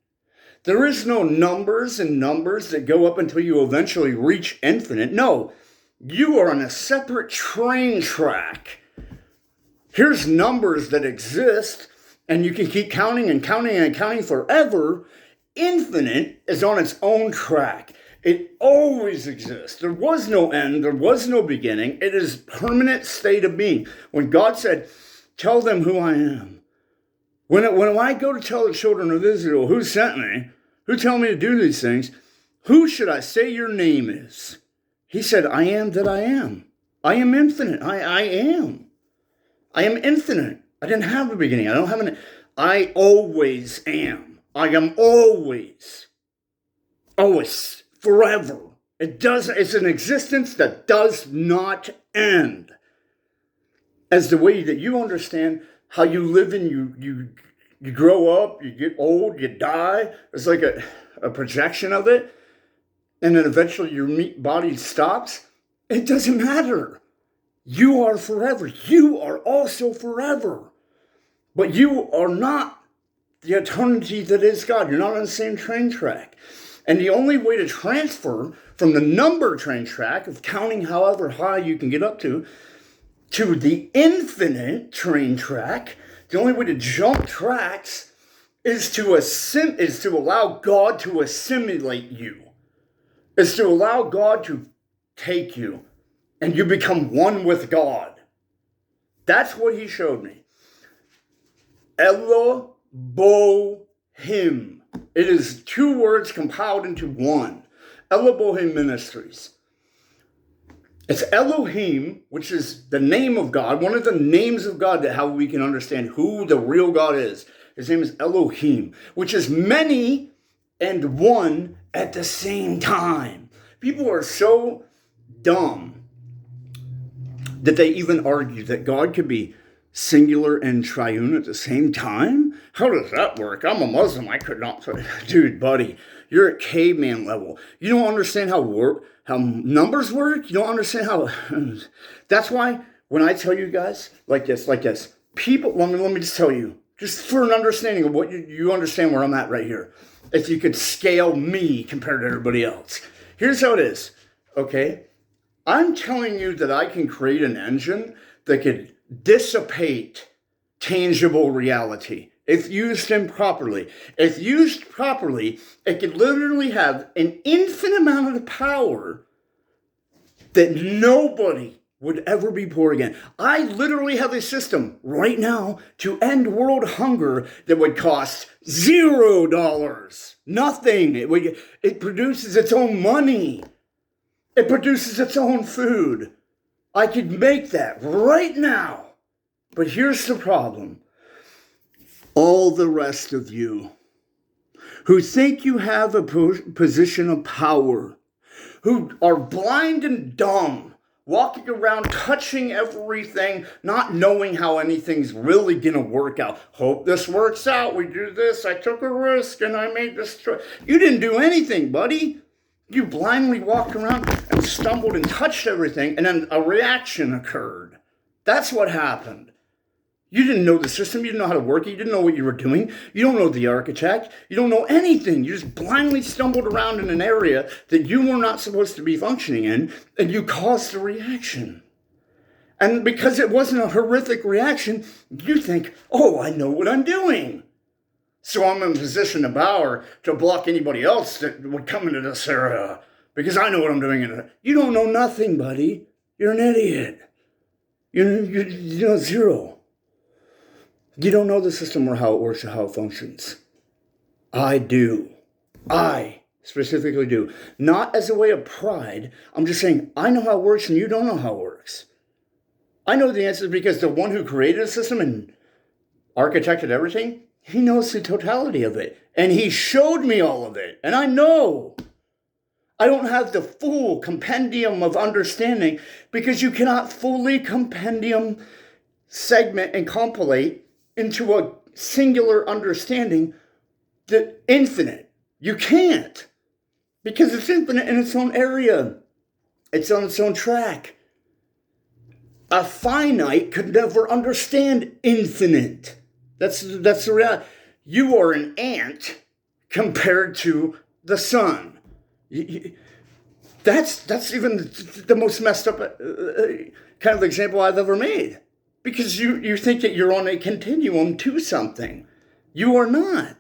There is no numbers and numbers that go up until you eventually reach infinite. No, you are on a separate train track. Here's numbers that exist, and you can keep counting and counting and counting forever. Infinite is on its own track. It always exists. There was no end. There was no beginning. It is permanent state of being. When God said, tell them who I am. When I go to tell the children of Israel who sent me, who tell me to do these things, who should I say your name is? He said, I am that I am. I am infinite. I am. I am infinite. I didn't have a beginning. I always am. I am always. Always. Forever. It's an existence that does not end. As the way that you understand how you live and you grow up, you get old, you die. It's like a projection of it. And then eventually your body stops. It doesn't matter. You are forever. You are also forever. But you are not the eternity that is God. You're not on the same train track. And the only way to transfer from the number train track of counting however high you can get up to the infinite train track, the only way to jump tracks is to allow God to assimilate you. Is to allow God to take you and you become one with God. That's what he showed me. ELO-bo-HIM. It is two words compiled into one. ELO-bo-HIM Ministries. It's Elohim, which is the name of God, one of the names of God, that how we can understand who the real God is. His name is Elohim, which is many and one at the same time. People are so dumb that they even argue that God could be singular and triune at the same time? How does that work? I'm a Muslim. I could not. Dude, buddy, you're at caveman level. You don't understand how numbers work? You don't understand how... That's why when I tell you guys like this, people, let me just tell you, just for an understanding of what you understand where I'm at right here. If you could scale me compared to everybody else. Here's how it is, okay? I'm telling you that I can create an engine that could dissipate tangible reality if used improperly. If used properly, it could literally have an infinite amount of power that nobody would ever be poor again. I literally have a system right now to end world hunger that would cost $0. Nothing. It produces its own money. It produces its own food. I could make that right now. But here's the problem. All the rest of you who think you have a position of power, who are blind and dumb, walking around touching everything, not knowing how anything's really going to work out. Hope this works out. We do this. I took a risk and I made this choice. You didn't do anything, buddy. You blindly walked around and stumbled and touched everything, and then a reaction occurred. That's what happened. You didn't know the system. You didn't know how to work it. You didn't know what you were doing. You don't know the architect. You don't know anything. You just blindly stumbled around in an area that you were not supposed to be functioning in, and you caused a reaction. And because it wasn't a horrific reaction, you think, oh, I know what I'm doing. So I'm in a position to bow or to block anybody else that would come into this area because I know what I'm doing. You don't know nothing, buddy. You're an idiot. You know zero. You don't know the system or how it works or how it functions. I do. I specifically do. Not as a way of pride. I'm just saying, I know how it works and you don't know how it works. I know the answer because the one who created the system and architected everything, he knows the totality of it. And he showed me all of it. And I know. I don't have the full compendium of understanding because you cannot fully compendium, segment, and compilate into a singular understanding the infinite. You can't. Because it's infinite in its own area. It's on its own track. A finite could never understand infinite. That's the reality. You are an ant compared to the sun. That's even the most messed up kind of example I've ever made. Because you think that you're on a continuum to something. You are not.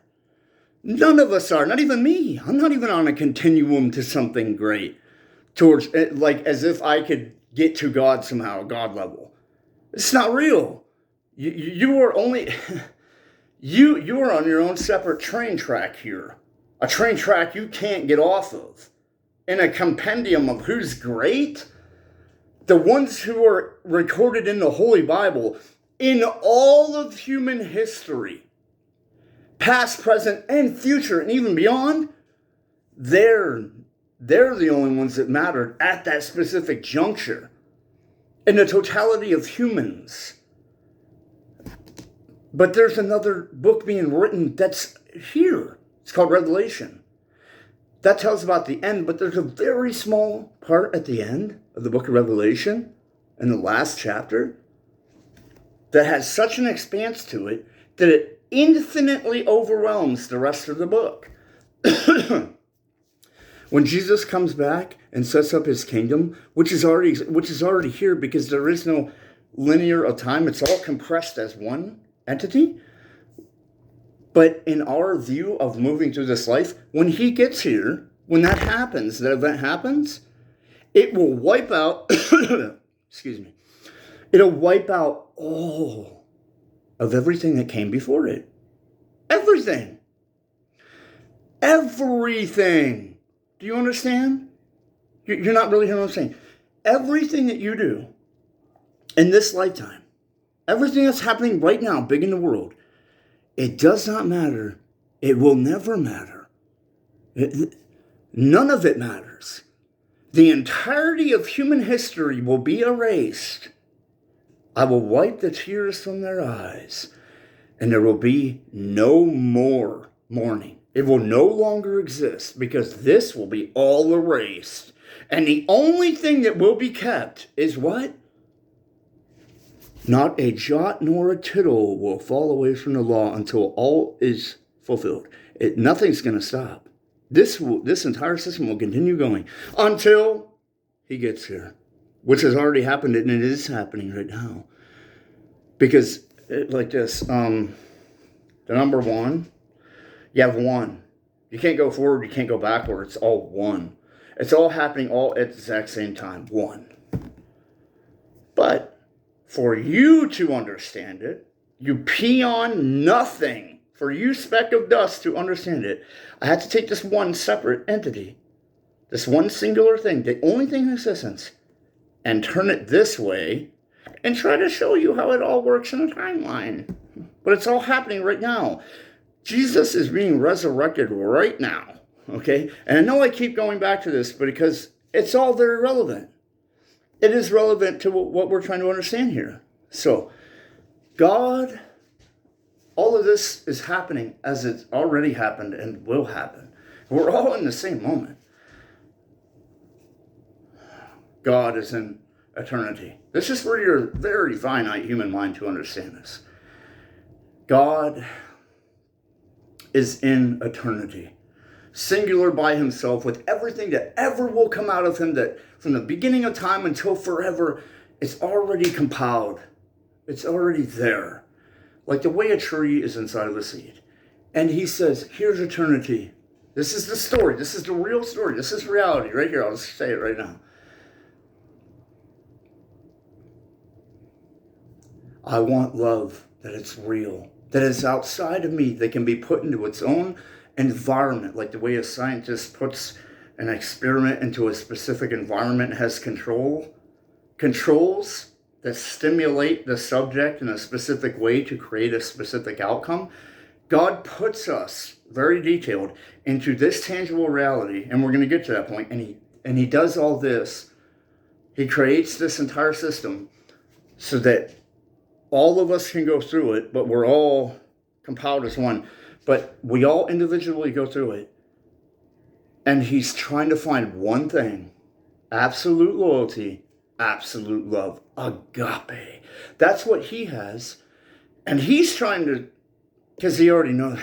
None of us are. Not even me. I'm not even on a continuum to something great. Towards, like, as if I could get to God somehow, God level. It's not real. You are only... You are on your own separate train track here. A train track you can't get off of. In a compendium of who's great... The ones who are recorded in the Holy Bible, in all of human history, past, present, and future, and even beyond, they're the only ones that mattered at that specific juncture. In the totality of humans. But there's another book being written that's here. It's called Revelation. That tells about the end, but there's a very small part at the end of the book of Revelation, in the last chapter, that has such an expanse to it that it infinitely overwhelms the rest of the book. When Jesus comes back and sets up his kingdom, which is already here because there is no linear of time, it's all compressed as one entity. But in our view of moving through this life, when he gets here, when that happens, that event happens, it will wipe out, excuse me, it'll wipe out all of everything that came before it. Everything. Everything. Do you understand? You're not really hearing what I'm saying. Everything that you do in this lifetime, everything that's happening right now, big in the world, it does not matter. It will never matter. None of it matters. The entirety of human history will be erased. I will wipe the tears from their eyes, and there will be no more mourning. It will no longer exist because this will be all erased. And the only thing that will be kept is what? Not a jot nor a tittle will fall away from the law until all is fulfilled. Nothing's going to stop. This entire system will continue going until he gets here, which has already happened and it is happening right now. Because like this, the number one, you have one. You can't go forward, you can't go backward. It's all one. It's all happening all at the exact same time. One. But for you to understand it, you pee on nothing. For you speck of dust to understand it, I had to take this one separate entity, this one singular thing, the only thing in existence, and turn it this way and try to show you how it all works in a timeline. But it's all happening right now. Jesus is being resurrected right now, okay? And I know I keep going back to this, but because it's all very relevant. It is relevant to what we're trying to understand here. So, God, all of this is happening as it's already happened and will happen. We're all in the same moment. God is in eternity. This is for your very finite human mind to understand this. God is in eternity, singular by himself, with everything that ever will come out of him, that from the beginning of time until forever, it's already compiled. It's already there. Like the way a tree is inside of a seed. And he says, here's eternity. This is the story. This is the real story. This is reality right here. I'll just say it right now. I want love, that it's real, that it's outside of me, that can be put into its own environment, like the way a scientist puts an experiment into a specific environment, has controls that stimulate the subject in a specific way to create a specific outcome. God puts us, very detailed, into this tangible reality, and we're going to get to that point, and he does all this. He creates this entire system so that all of us can go through it, but we're all compiled as one. But we all individually go through it. And he's trying to find one thing: absolute loyalty, absolute love, agape. That's what he has. And he's trying to, because he already knows.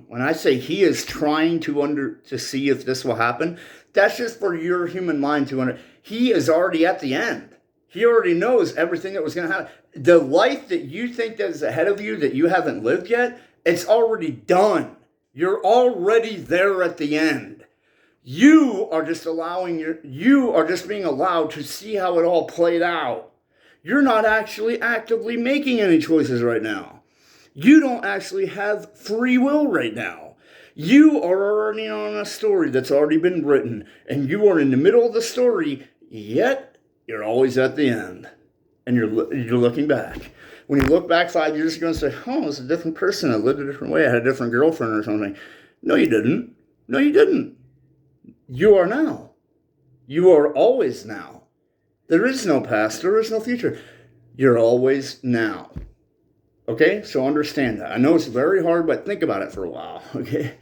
When I say he is trying to see if this will happen, that's just for your human mind to understand. He is already at the end. He already knows everything that was going to happen. The life that you think that is ahead of you that you haven't lived yet, it's already done. You're already there at the end. You are just being allowed to see how it all played out. You're not actually actively making any choices right now. You don't actually have free will right now. You are already on a story that's already been written, and you are in the middle of the story, yet you're always at the end, and you're looking back. When you look back 5 years ago and say, oh, it's a different person, I lived a different way, I had a different girlfriend or something. No, you didn't. No, you didn't. You are now. You are always now. There is no past, there is no future. You're always now. Okay, so understand that. I know it's very hard, but think about it for a while, okay?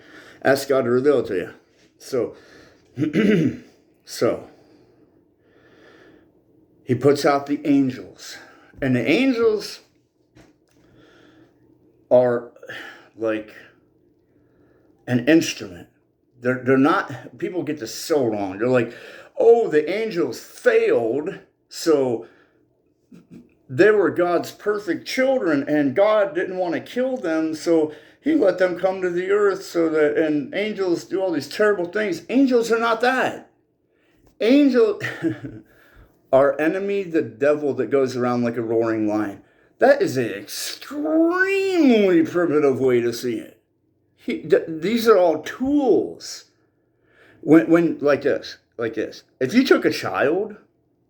Ask God to reveal it to you. So, he puts out the angels. And the angels are like an instrument. They're not, people get this so wrong. They're like, oh, the angels failed, so they were God's perfect children, and God didn't want to kill them, so he let them come to the earth and angels do all these terrible things. Angels are not that. Angels... Our enemy, the devil that goes around like a roaring lion. That is an extremely primitive way to see it. These are all tools. When like this. If you took a child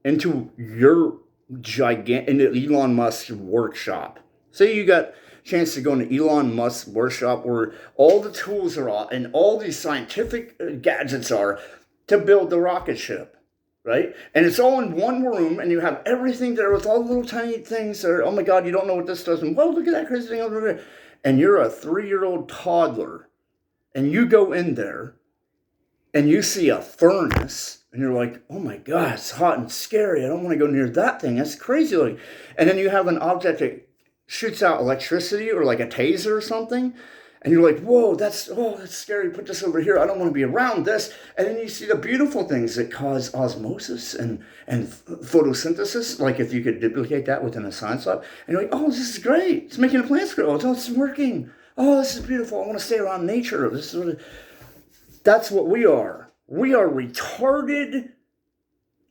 into your into Elon Musk's workshop, say you got a chance to go into Elon Musk's workshop where all the tools are and all these scientific gadgets are to build the rocket ship. Right? And it's all in one room, and you have everything there with all the little tiny things that are, oh my God, you don't know what this does. And, well, look at that crazy thing over there. And you're a 3-year-old toddler, and you go in there, and you see a furnace, and you're like, oh my God, it's hot and scary. I don't want to go near that thing. That's crazy. And then you have an object that shoots out electricity or like a taser or something. And you're like, whoa, that's scary. Put this over here. I don't want to be around this. And then you see the beautiful things that cause osmosis and photosynthesis. Like if you could duplicate that within a science lab. And you're like, oh, this is great. It's making the plants grow. Oh, it's working. Oh, this is beautiful. I want to stay around nature. That's what we are. We are retarded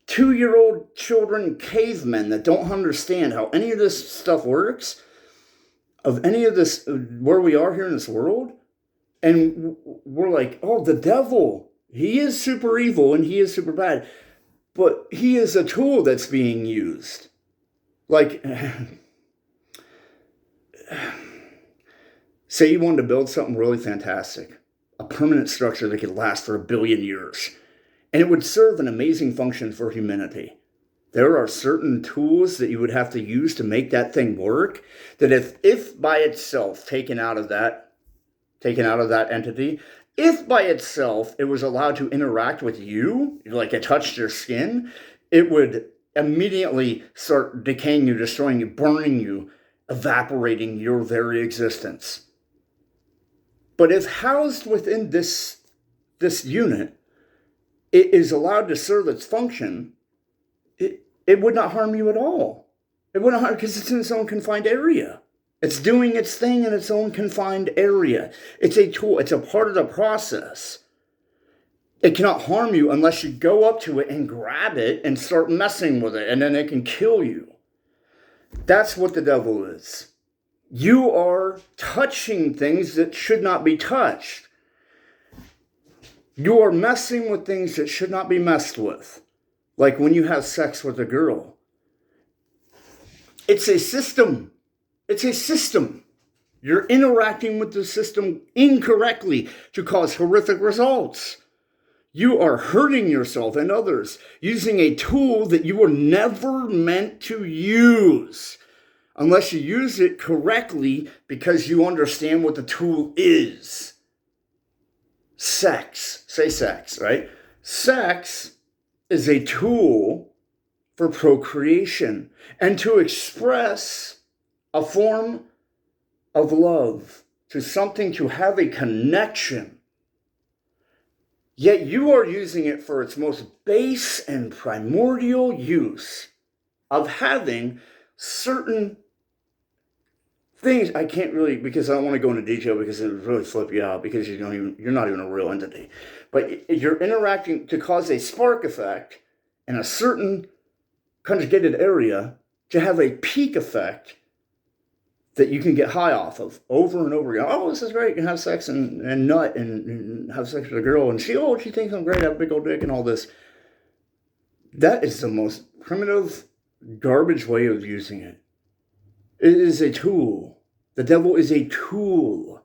2-year-old children, cavemen that don't understand how any of this stuff works. Of any of this, where we are here in this world, and we're like, oh, the devil, he is super evil and he is super bad, but he is a tool that's being used. Like, say you wanted to build something really fantastic, a permanent structure that could last for 1 billion years, and it would serve an amazing function for humanity. There are certain tools that you would have to use to make that thing work, that if by itself, taken out of that entity, if by itself it was allowed to interact with you, like it touched your skin, it would immediately start decaying you, destroying you, burning you, evaporating your very existence. But if housed within this unit, it is allowed to serve its function, it would not harm you at all. It wouldn't harm because it's in its own confined area. It's doing its thing in its own confined area. It's a tool. It's a part of the process. It cannot harm you unless you go up to it and grab it and start messing with it, and then it can kill you. That's what the devil is. You are touching things that should not be touched. You are messing with things that should not be messed with. Like when you have sex with a girl. It's a system. It's a system. You're interacting with the system incorrectly to cause horrific results. You are hurting yourself and others using a tool that you were never meant to use. Unless you use it correctly because you understand what the tool is. Sex. Say sex, right? Sex is a tool for procreation and to express a form of love to something, to have a connection. Yet you are using it for its most base and primordial use of having certain things. I can't really, because I don't want to go into detail because it would really flip you out because you're not even a real entity. But you're interacting to cause a spark effect in a certain conjugated area to have a peak effect that you can get high off of over and over again. Oh, this is great. You can have sex and nut and have sex with a girl and she thinks I'm great. I have a big old dick and all this. That is the most primitive, garbage way of using it. It is a tool. The devil is a tool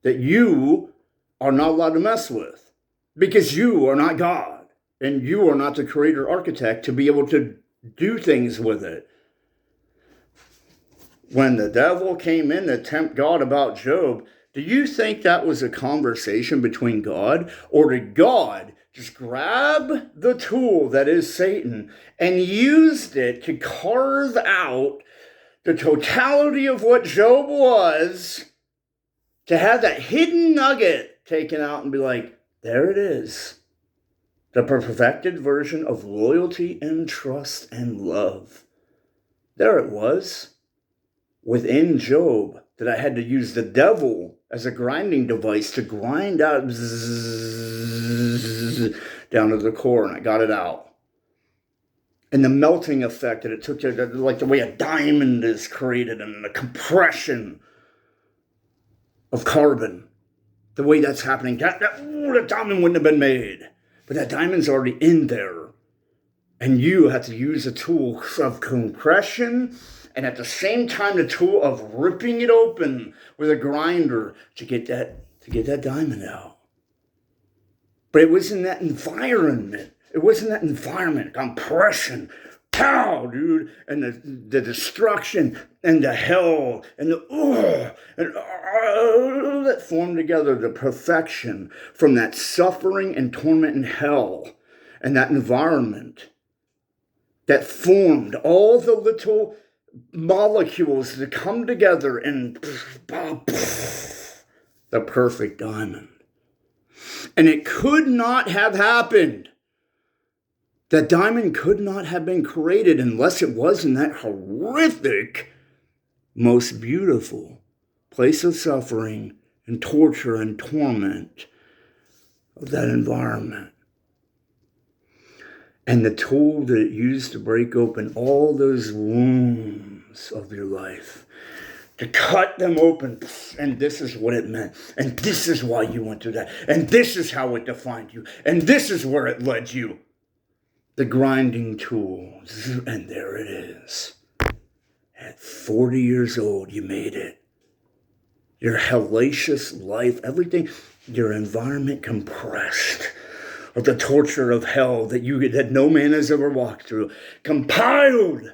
that you are not allowed to mess with because you are not God and you are not the creator architect to be able to do things with it. When the devil came in to tempt God about Job, do you think that was a conversation between God? Or did God just grab the tool that is Satan and used it to carve out the totality of what Job was, to have that hidden nugget taken out and be like, there it is. The perfected version of loyalty and trust and love. There it was. Within Job, that I had to use the devil as a grinding device to grind out down to the core, and I got it out. And the melting effect that it took, like the way a diamond is created and the compression of carbon, the way that's happening, the diamond wouldn't have been made. But that diamond's already in there. And you have to use a tool of compression and at the same time the tool of ripping it open with a grinder to get that diamond out. But it was in that environment. It was in that environment, compression, pow, dude, and the destruction and the hell and the that formed together, the perfection from that suffering and torment and hell and that environment that formed all the little molecules to come together and the perfect diamond. And it could not have happened. That diamond could not have been created unless it was in that horrific, most beautiful place of suffering and torture and torment of that environment. And the tool that it used to break open all those wounds of your life, to cut them open, and this is what it meant, and this is why you went through that, and this is how it defined you, and this is where it led you. The grinding tool, and there it is. At 40 years old, you made it. Your hellacious life, everything, your environment compressed of the torture of hell that no man has ever walked through, compiled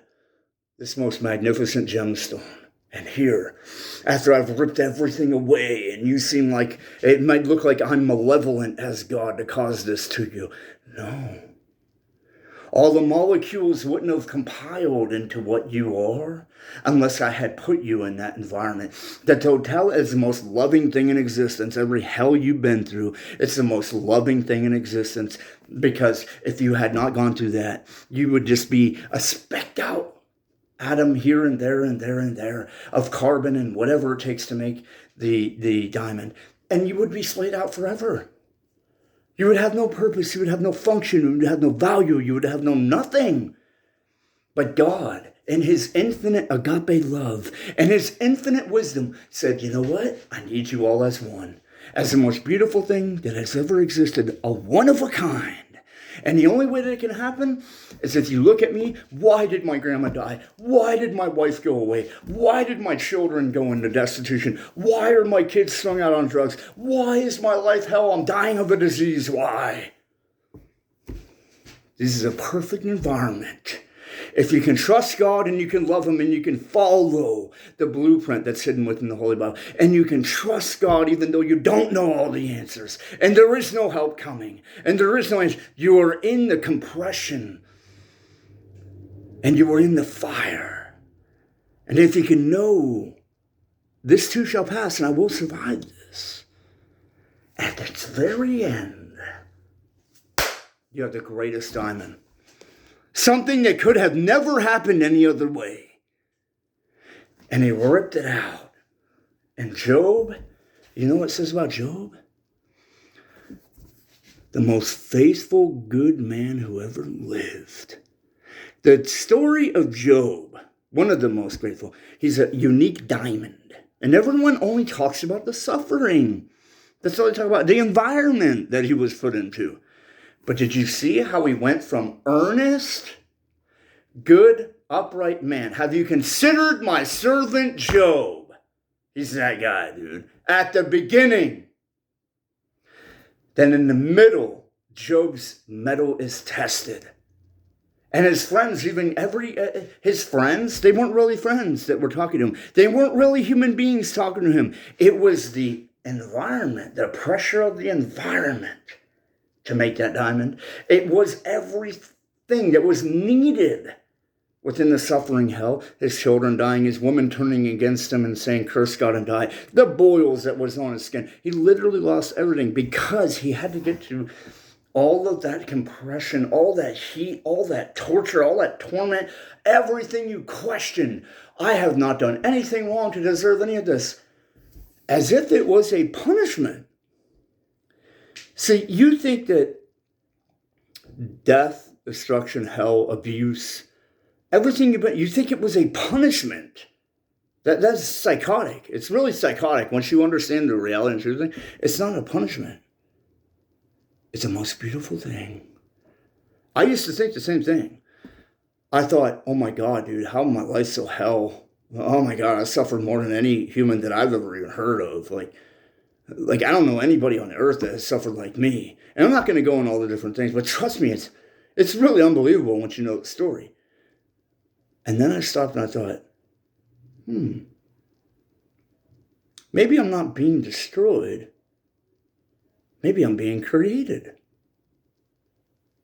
this most magnificent gemstone. And here, after I've ripped everything away, and you seem like, it might look like I'm malevolent as God to cause this to you. No. All the molecules wouldn't have compiled into what you are unless I had put you in that environment. The total is the most loving thing in existence. Every hell you've been through, it's the most loving thing in existence, because if you had not gone through that, you would just be a specked out atom here and there and there and there of carbon and whatever it takes to make the diamond. And you would be slayed out forever. You would have no purpose. You would have no function. You would have no value. You would have no nothing. But God, in his infinite agape love and his infinite wisdom, said, you know what? I need you all as one. As the most beautiful thing that has ever existed, a one of a kind. And the only way that it can happen is if you look at me. Why did my grandma die? Why did my wife go away? Why did my children go into destitution? Why are my kids strung out on drugs? Why is my life hell? I'm dying of a disease. Why? This is a perfect environment. If you can trust God and you can love him and you can follow the blueprint that's hidden within the Holy Bible, and you can trust God even though you don't know all the answers, and there is no help coming, and there is no answer, you are in the compression and you are in the fire. And if you can know this too shall pass and I will survive this, at its very end, you have the greatest diamond. Something that could have never happened any other way. And he ripped it out. And Job, you know what it says about Job? The most faithful, good man who ever lived. The story of Job, one of the most faithful, he's a unique diamond. And everyone only talks about the suffering. That's all they talk about, the environment that he was put into. But did you see how he went from earnest, good, upright man? Have you considered my servant Job? He's that guy, dude. At the beginning. Then in the middle, Job's mettle is tested. And his friends, even his friends, they weren't really friends that were talking to him. They weren't really human beings talking to him. It was the environment, the pressure of the environment to make that diamond. It was everything that was needed within the suffering hell. His children dying, his woman turning against him and saying, curse God and die. The boils that was on his skin. He literally lost everything because he had to get through all of that compression, all that heat, all that torture, all that torment, everything you question. I have not done anything wrong to deserve any of this. As if it was a punishment. See, you think that death, destruction, hell, abuse, everything you think it was a punishment. That's psychotic. It's really psychotic. Once you understand the reality and truth, it's not a punishment. It's the most beautiful thing. I used to think the same thing. I thought, oh my God, dude, how my life's so hell. Oh my God, I suffered more than any human that I've ever even heard of. Like I don't know anybody on the earth that has suffered like me. And I'm not going to go on all the different things, but trust me, it's really unbelievable once you know the story. And then I stopped and I thought, maybe I'm not being destroyed. Maybe I'm being created.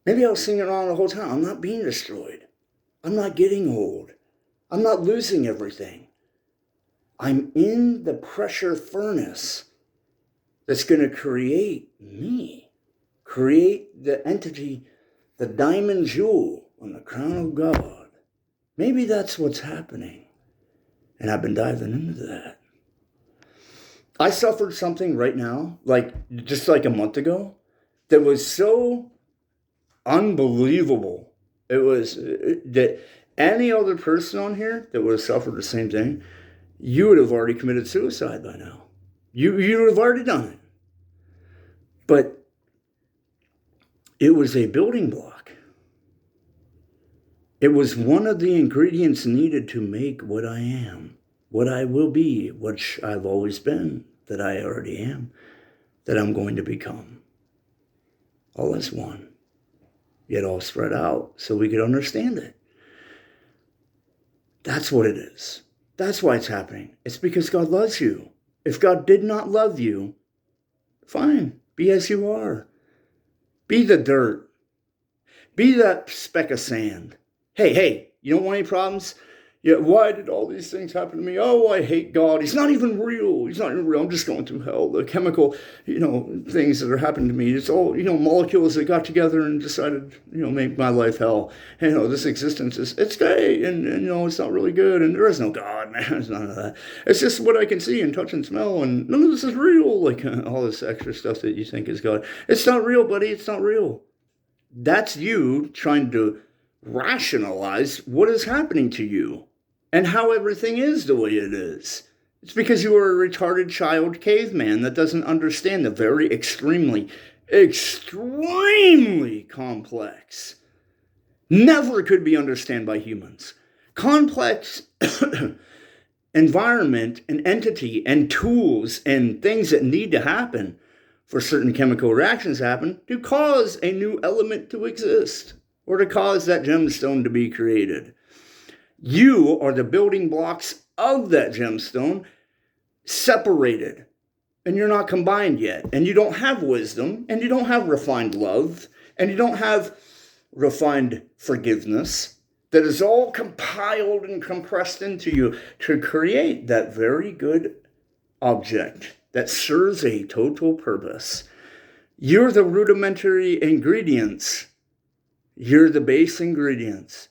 Maybe I was singing around the whole time. I'm not being destroyed. I'm not getting old. I'm not losing everything. I'm in the pressure furnace that's going to create me, create the entity, the diamond jewel on the crown of God. Maybe that's what's happening. And I've been diving into that. I suffered something right now, just like a month ago, that was so unbelievable. It was that any other person on here that would have suffered the same thing, you would have already committed suicide by now. You would have already done it. But it was a building block. It was one of the ingredients needed to make what I am, what I will be, which I've always been, that I already am, that I'm going to become. All as one, yet all spread out so we could understand it. That's what it is. That's why it's happening. It's because God loves you. If God did not love you, fine, be as you are. Be the dirt. Be that speck of sand. Hey, you don't want any problems? Yeah, why did all these things happen to me? Oh, I hate God. He's not even real. He's not even real. I'm just going through hell. The chemical, things that are happening to me. It's all, molecules that got together and decided, make my life hell. And, this existence it's gay and, it's not really good. And there is no God, man. It's none of that. It's just what I can see and touch and smell. And none of this is real. Like all this extra stuff that you think is God. It's not real, buddy. It's not real. That's you trying to rationalize what is happening to you and how everything is the way it is. It's because you are a retarded child caveman that doesn't understand the very extremely complex, never could be understood by humans, complex environment and entity and tools and things that need to happen for certain chemical reactions to happen to cause a new element to exist or to cause that gemstone to be created. You are the building blocks of that gemstone, separated, and you're not combined yet. And you don't have wisdom, and you don't have refined love, and you don't have refined forgiveness that is all compiled and compressed into you to create that very good object that serves a total purpose. You're the rudimentary ingredients. You're the base ingredients.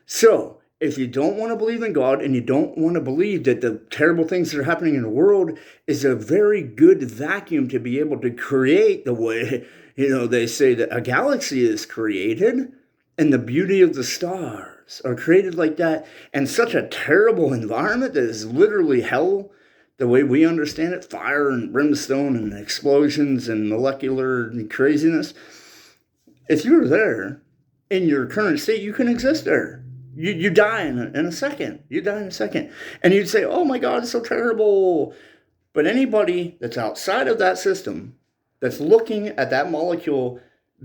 So, if you don't want to believe in God and you don't want to believe that the terrible things that are happening in the world is a very good vacuum to be able to create the way, they say that a galaxy is created and the beauty of the stars are created like that, and such a terrible environment that is literally hell, the way we understand it, fire and brimstone and explosions and molecular craziness. If you're there in your current state, you can exist there. You die in a second. You die in a second. And you'd say, oh my God, it's so terrible. But anybody that's outside of that system, that's looking at that molecule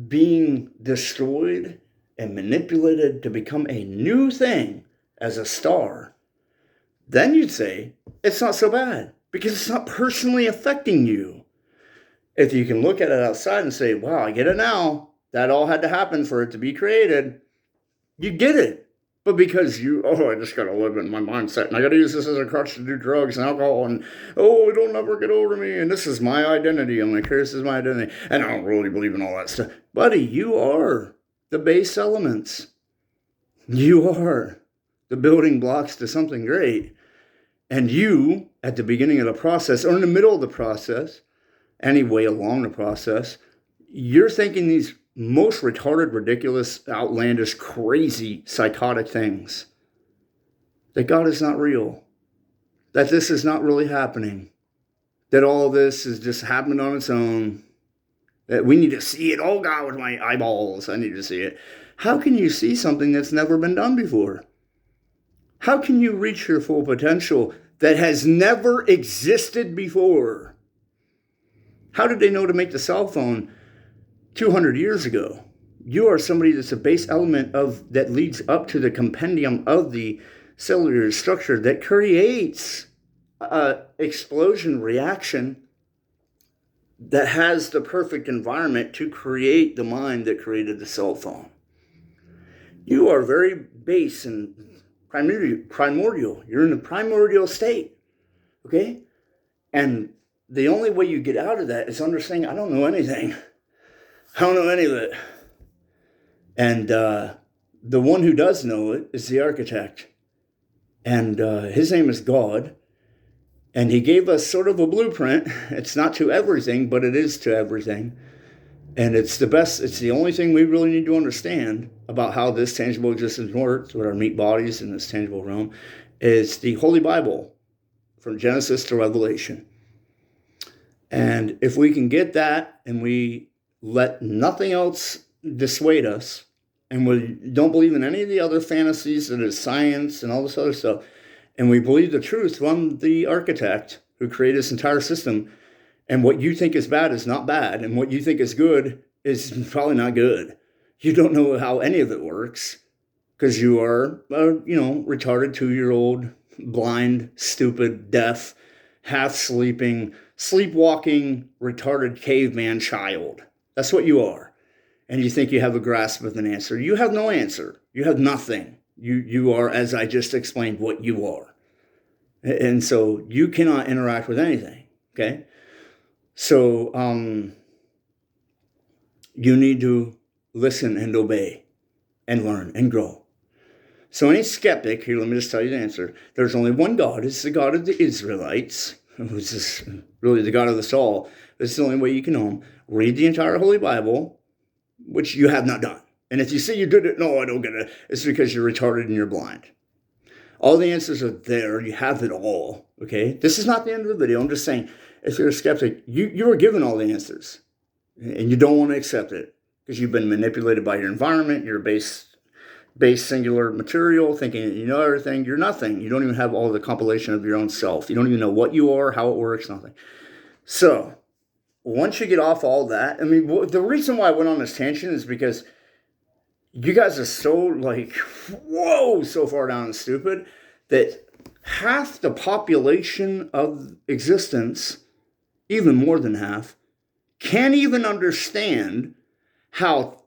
being destroyed and manipulated to become a new thing as a star, then you'd say, it's not so bad because it's not personally affecting you. If you can look at it outside and say, wow, I get it now. That all had to happen for it to be created. You get it. But because I just got to live in my mindset, and I got to use this as a crutch to do drugs and alcohol, and, it'll never get over me, and this is my identity, and like, this is my identity, and I don't really believe in all that stuff. Buddy, you are the base elements. You are the building blocks to something great. And you, at the beginning of the process, or in the middle of the process, anyway along the process, you're thinking these most retarded, ridiculous, outlandish, crazy, psychotic things. That God is not real. That this is not really happening. That all this is just happening on its own. That we need to see it. Oh God, with my eyeballs, I need to see it. How can you see something that's never been done before? How can you reach your full potential that has never existed before? How did they know to make the cell phone 200 years ago? You are somebody that's a base element that leads up to the compendium of the cellular structure that creates an explosion reaction that has the perfect environment to create the mind that created the cell phone. You are very base and primordial. You're in the primordial state, okay? And the only way you get out of that is understanding, I don't know anything. I don't know any of it. And the one who does know it is the architect. And his name is God. And he gave us sort of a blueprint. It's not to everything, but it is to everything. And it's the best, it's the only thing we really need to understand about how this tangible existence works with our meat bodies in this tangible realm is the Holy Bible from Genesis to Revelation. And if we can get that and we let nothing else dissuade us, and we don't believe in any of the other fantasies that is science and all this other stuff, and we believe the truth from the architect who created this entire system, and what you think is bad is not bad, and what you think is good is probably not good. You don't know how any of it works because you are a, retarded 2-year-old, blind, stupid, deaf, half-sleeping, sleepwalking, retarded caveman child. That's what you are. and you think you have a grasp of an answer. You have no answer. You have nothing. You are, as I just explained, what you are. And so you cannot interact with anything, okay? So you need to listen and obey and learn and grow. So any skeptic, here, let me just tell you the answer. There's only one God. It's the God of the Israelites, which is really the God of us all. It's the only way you can know him. Read the entire Holy Bible, which you have not done. And if you say you did it, no, I don't get it. It's because you're retarded and you're blind. All the answers are there. You have it all, okay? This is not the end of the video. I'm just saying, if you're a skeptic, you are given all the answers. And you don't want to accept it because you've been manipulated by your environment, your base singular material, thinking that you know everything. You're nothing. You don't even have all the compilation of your own self. You don't even know what you are, how it works, nothing. So once you get off all that, I mean, the reason why I went on this tangent is because you guys are so like, whoa, so far down and stupid that half the population of existence, even more than half, can't even understand how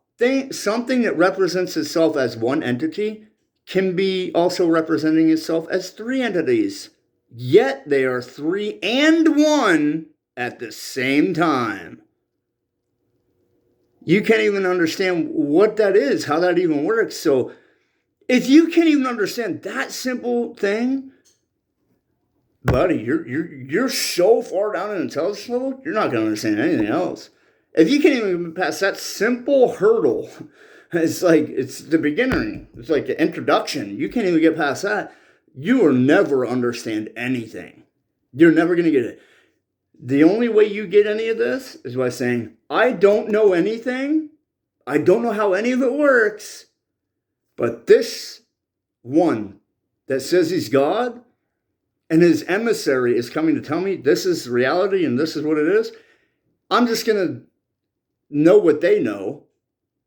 something that represents itself as one entity can be also representing itself as three entities. Yet they are three and one at the same time. You can't even understand what that is, how that even works. So if you can't even understand that simple thing, buddy, you're so far down in intelligence level, you're not going to understand anything else. If you can't even pass that simple hurdle, it's the beginning. It's like the introduction. You can't even get past that. You will never understand anything. You're never going to get it. The only way you get any of this is by saying, I don't know anything. I don't know how any of it works. But this one that says he's God and his emissary is coming to tell me this is reality and this is what it is, I'm just going to know what they know.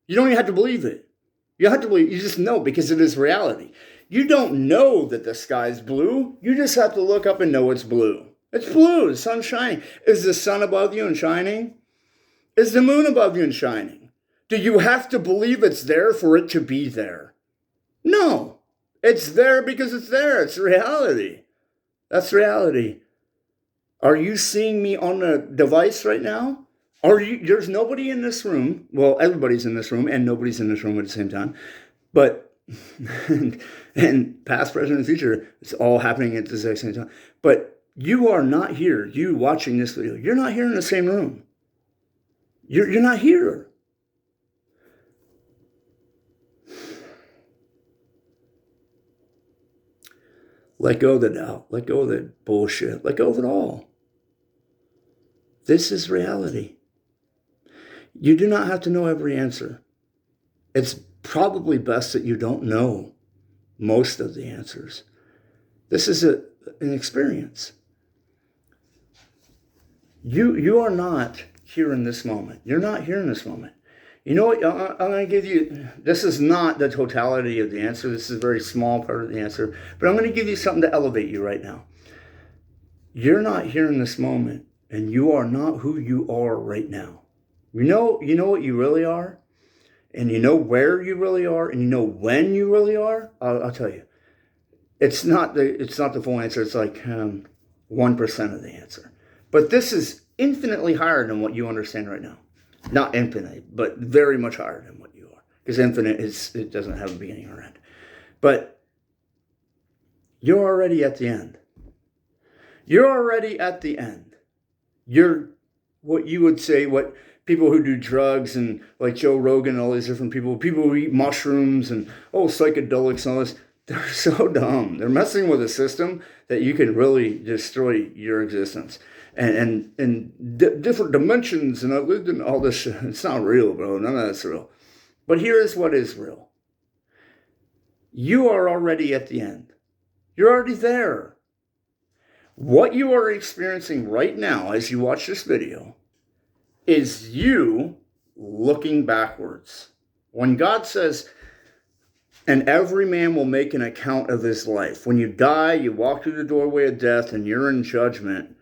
You don't even have to believe it. You don't have to believe it. You just know because it is reality. You don't know that the sky's blue. You just have to look up and know it's blue. It's blue. The sun's shining. Is the sun above you and shining? Is the moon above you and shining? Do you have to believe it's there for it to be there? No. It's there because it's there. It's reality. That's reality. Are you seeing me on a device right now? There's nobody in this room. Well, everybody's in this room and nobody's in this room at the same time. But, and past, present, and future, it's all happening at the exact same time. But you are not here. You watching this video, you're not here in the same room. You're not here. Let go of the doubt. Let go of the bullshit. Let go of it all. This is reality. You do not have to know every answer. It's probably best that you don't know most of the answers. This is an experience. You are not here in this moment. You're not here in this moment. You know what? I'm going to give you, this is not the totality of the answer. This is a very small part of the answer. But I'm going to give you something to elevate you right now. You're not here in this moment, and you are not who you are right now. You know what you really are, and you know where you really are, and you know when you really are. I'll tell you. It's not the full answer. It's like 1% of the answer. But this is infinitely higher than what you understand right now. Not infinite, but very much higher than what you are. Because infinite it doesn't have a beginning or end. But you're already at the end. You're already at the end. You're what you would say, what people who do drugs and like Joe Rogan and all these different people who eat mushrooms and psychedelics and all this, they're so dumb. They're messing with a system that you can really destroy your existence. And different dimensions, and I lived in all this shit. It's not real, bro. None of that's real. But here is what is real. You are already at the end. You're already there. What you are experiencing right now as you watch this video is you looking backwards. When God says, and every man will make an account of his life. When you die, you walk through the doorway of death and you're in judgment.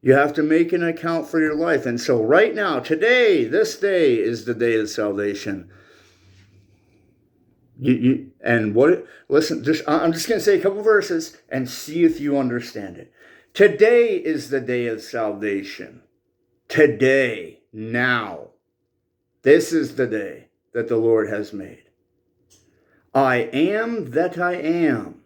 You have to make an account for your life. And so right now, today, this day is the day of salvation. Listen, I'm just going to say a couple verses and see if you understand it. Today is the day of salvation. Today, now. This is the day that the Lord has made. I am that I am.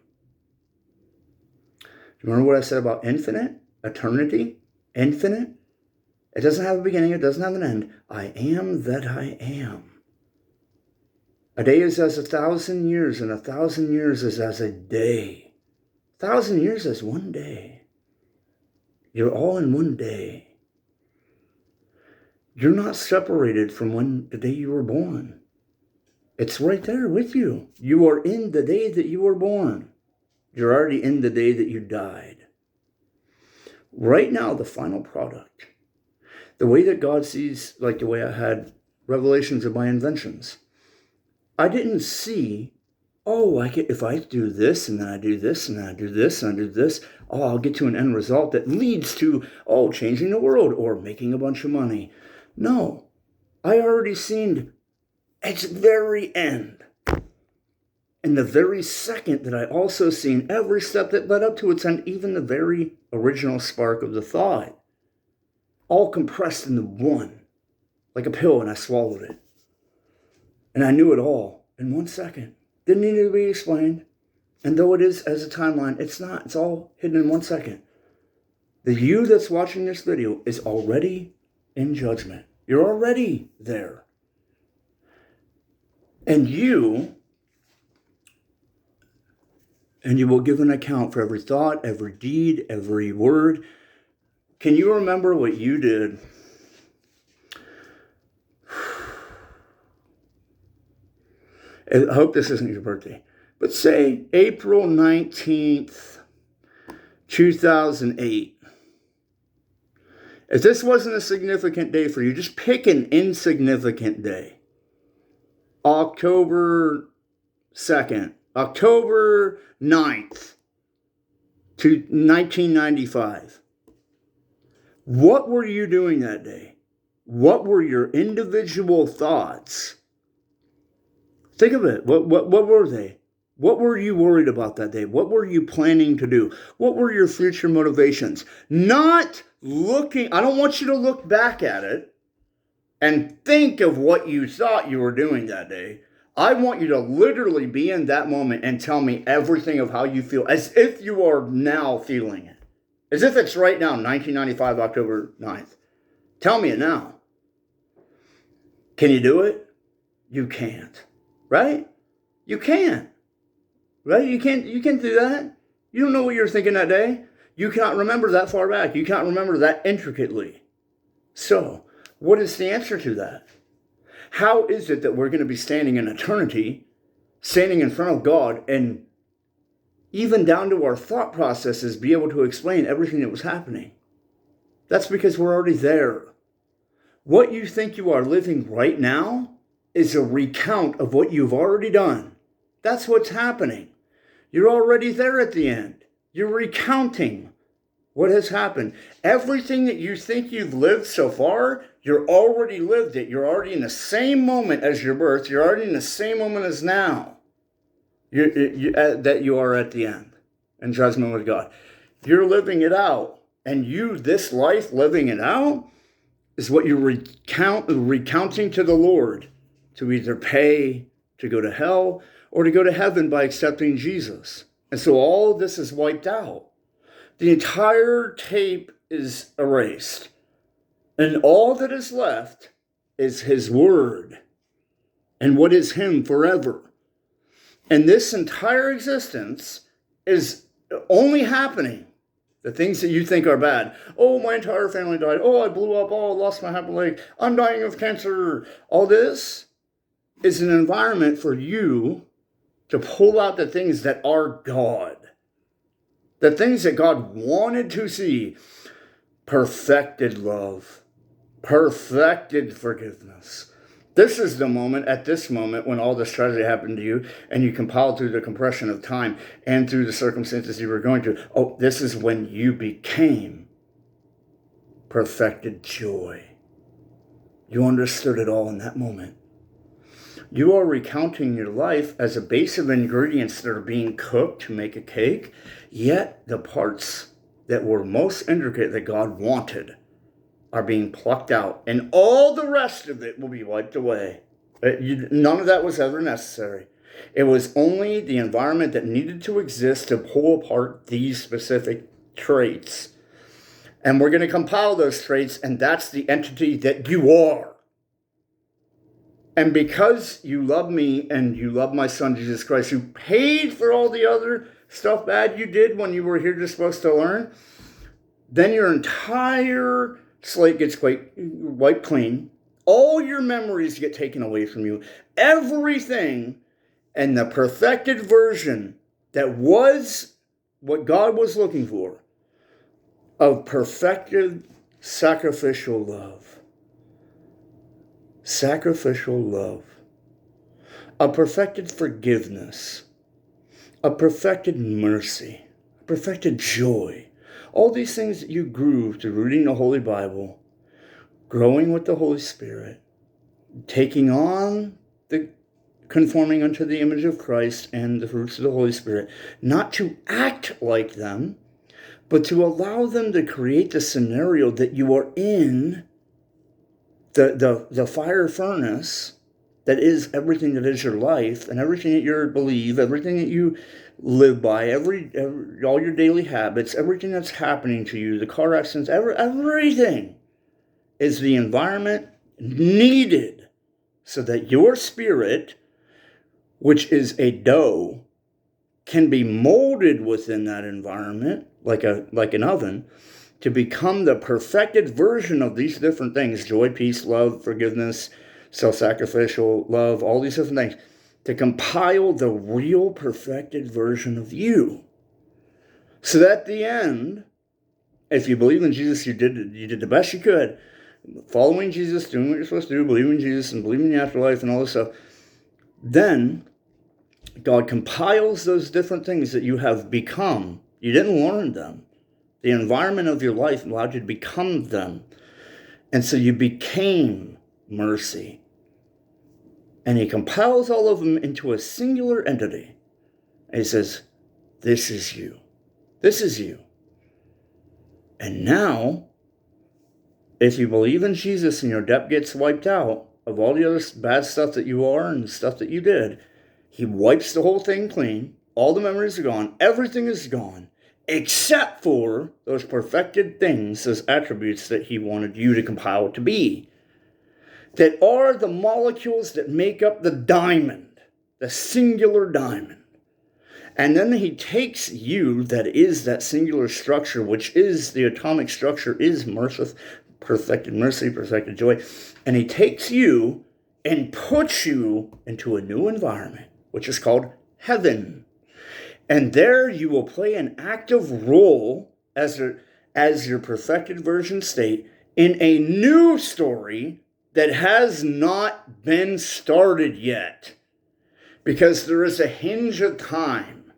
Remember what I said about infinite? Eternity? Infinite? It doesn't have a beginning. It doesn't have an end. I am that I am. A day is as 1,000 years, and 1,000 years is as a day. 1,000 years is one day. You're all in one day. You're not separated from the day you were born. It's right there with you. You are in the day that you were born. You're already in the day that you died. Right now, the final product, the way that God sees, like the way I had revelations of my inventions, I didn't see, if I do this, and then I do this, and then I do this, and I do this, I'll get to an end result that leads to, changing the world or making a bunch of money. No, I already seen its very end. And the very second that I also seen every step that led up to its end, even the very original spark of the thought, all compressed into one, like a pill, and I swallowed it. And I knew it all in 1 second. Didn't need to be explained. And though it is as a timeline, it's not. It's all hidden in 1 second. The you that's watching this video is already in judgment. You're already there. And you will give an account for every thought, every deed, every word. Can you remember what you did? I hope this isn't your birthday, but say April 19th, 2008. If this wasn't a significant day for you, just pick an insignificant day. October 2nd, October 9th, to 1995. What were you doing that day? What were your individual thoughts? Think of it. What were they? What were you worried about that day? What were you planning to do? What were your future motivations? Not looking, I don't want you to look back at it and think of what you thought you were doing that day. I want you to literally be in that moment and tell me everything of how you feel, as if you are now feeling it. As if it's right now, 1995, October 9th. Tell me it now. Can you do it? You can't. Right? You can't. Right? You can't do that. You don't know what you're thinking that day. You cannot remember that far back. You cannot remember that intricately. So, what is the answer to that? How is it that we're going to be standing in eternity, standing in front of God, and even down to our thought processes, be able to explain everything that was happening? That's because we're already there. What you think you are living right now is a recount of what you've already done. That's what's happening. You're already there at the end. You're recounting what has happened. Everything that you think you've lived so far, you're already lived it. You're already in the same moment as your birth. You're already in the same moment as now. That you are at the end in judgment with God. You're living it out. And this life living it out is what you're recounting to the Lord to either pay to go to hell or to go to heaven by accepting Jesus. And so all of this is wiped out. The entire tape is erased. And all that is left is his word. And what is him forever. And this entire existence is only happening. The things that you think are bad. Oh, my entire family died. Oh, I blew up. Oh, I lost my half leg. I'm dying of cancer. All this is an environment for you to pull out the things that are God. The things that God wanted to see. Perfected love. Perfected forgiveness. This is the moment, at this moment, when all this tragedy happened to you, and you compiled through the compression of time and through the circumstances you were going through. Oh, this is when you became perfected joy. You understood it all in that moment. You are recounting your life as a base of ingredients that are being cooked to make a cake, yet the parts that were most intricate that God wanted are being plucked out, and all the rest of it will be wiped away. None of that was ever necessary. It was only the environment that needed to exist to pull apart these specific traits. And we're going to compile those traits, and that's the entity that you are. And because you love me and you love my son, Jesus Christ, who paid for all the other stuff bad you did when you were here just supposed to learn, then your entire slate gets wiped clean. All your memories get taken away from you. Everything and the perfected version that was what God was looking for of perfected sacrificial love. Sacrificial love, a perfected forgiveness, a perfected mercy, a perfected joy. All these things that you grew through reading the Holy Bible, growing with the Holy Spirit, taking on the conforming unto the image of Christ and the fruits of the Holy Spirit, not to act like them, but to allow them to create the scenario that you are in the fire furnace that is everything that is your life and everything that you believe, everything that you live by, all your daily habits, everything that's happening to you, the car accidents, everything is the environment needed so that your spirit, which is a dough, can be molded within that environment like an oven, to become the perfected version of these different things: joy, peace, love, forgiveness, self-sacrificial love, all these different things, to compile the real perfected version of you. So that at the end, if you believe in Jesus, you did the best you could, following Jesus, doing what you're supposed to do, believing in Jesus and believing in the afterlife and all this stuff, then God compiles those different things that you have become. You didn't learn them. The environment of your life allowed you to become them. And so you became mercy. And he compiles all of them into a singular entity. And he says, this is you. This is you. And now, if you believe in Jesus and your debt gets wiped out of all the other bad stuff that you are and stuff that you did, he wipes the whole thing clean. All the memories are gone. Everything is gone. Except for those perfected things, those attributes that he wanted you to compile to be, that are the molecules that make up the diamond, the singular diamond. And then he takes you, that is that singular structure, which is the atomic structure, is perfected mercy, perfected joy, and he takes you and puts you into a new environment, which is called heaven. And there you will play an active role as your perfected version state in a new story that has not been started yet. Because there is a hinge of time.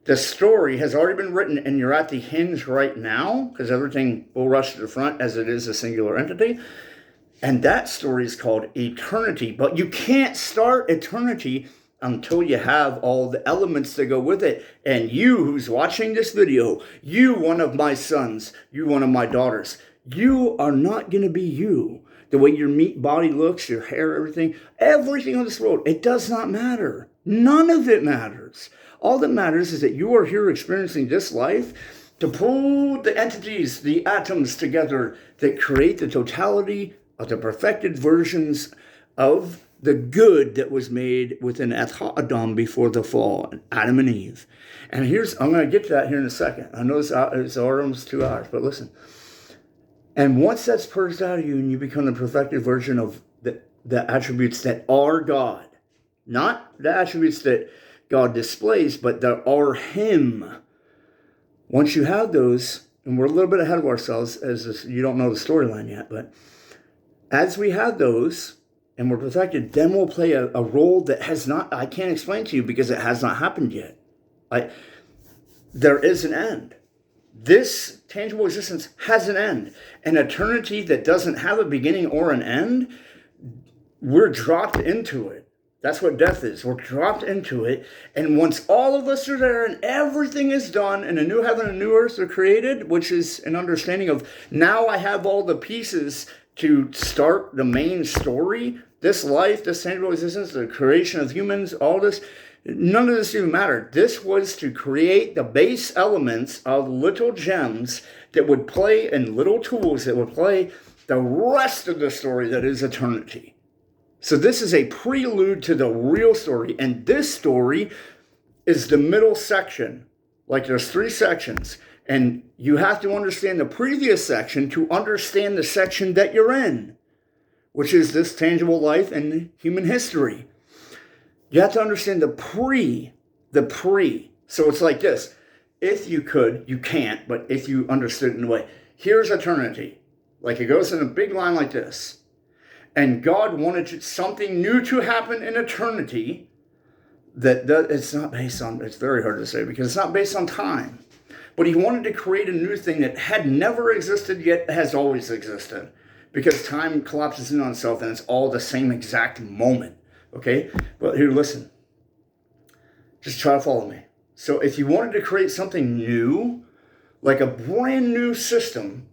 The story has already been written and you're at the hinge right now, because everything will rush to the front as it is a singular entity. And that story is called eternity. But you can't start eternity until you have all the elements that go with it. And you who's watching this video, you one of my sons, you one of my daughters, you are not going to be you. The way your meat body looks, your hair, everything on this world, it does not matter. None of it matters. All that matters is that you are here experiencing this life to pull the entities, the atoms together that create the totality of the perfected versions of the good that was made within Adam before the fall, Adam and Eve. And I'm going to get to that here in a second. I know it's almost 2 hours, but listen. And once that's purged out of you and you become the perfected version of the attributes that are God, not the attributes that God displays, but that are him. Once you have those, and we're a little bit ahead of ourselves, you don't know the storyline yet, but as we have those, and we're perfected, then we'll play a role that I can't explain to you because it has not happened yet. There is an end. This tangible existence has an end. An eternity that doesn't have a beginning or an end, we're dropped into it. That's what death is. We're dropped into it. And once all of us are there and everything is done and a new heaven and a new earth are created, which is an understanding of now I have all the pieces to start the main story, this life, this tangible existence, the creation of humans, all this, none of this even mattered. This was to create the base elements of little gems that would play, and little tools that would play the rest of the story that is eternity. So this is a prelude to the real story. And this story is the middle section. Like there's 3 sections. And you have to understand the previous section to understand the section that you're in, which is this tangible life and human history. You have to understand the pre. So it's like this. If you could, you can't, but if you understood it in a way, here's eternity. Like it goes in a big line like this. And God wanted something new to happen in eternity that it's not based on, it's very hard to say because it's not based on time. But he wanted to create a new thing that had never existed yet has always existed. Because time collapses in on itself and it's all the same exact moment. Okay? But here, listen. Just try to follow me. So if you wanted to create something new, like a brand new system,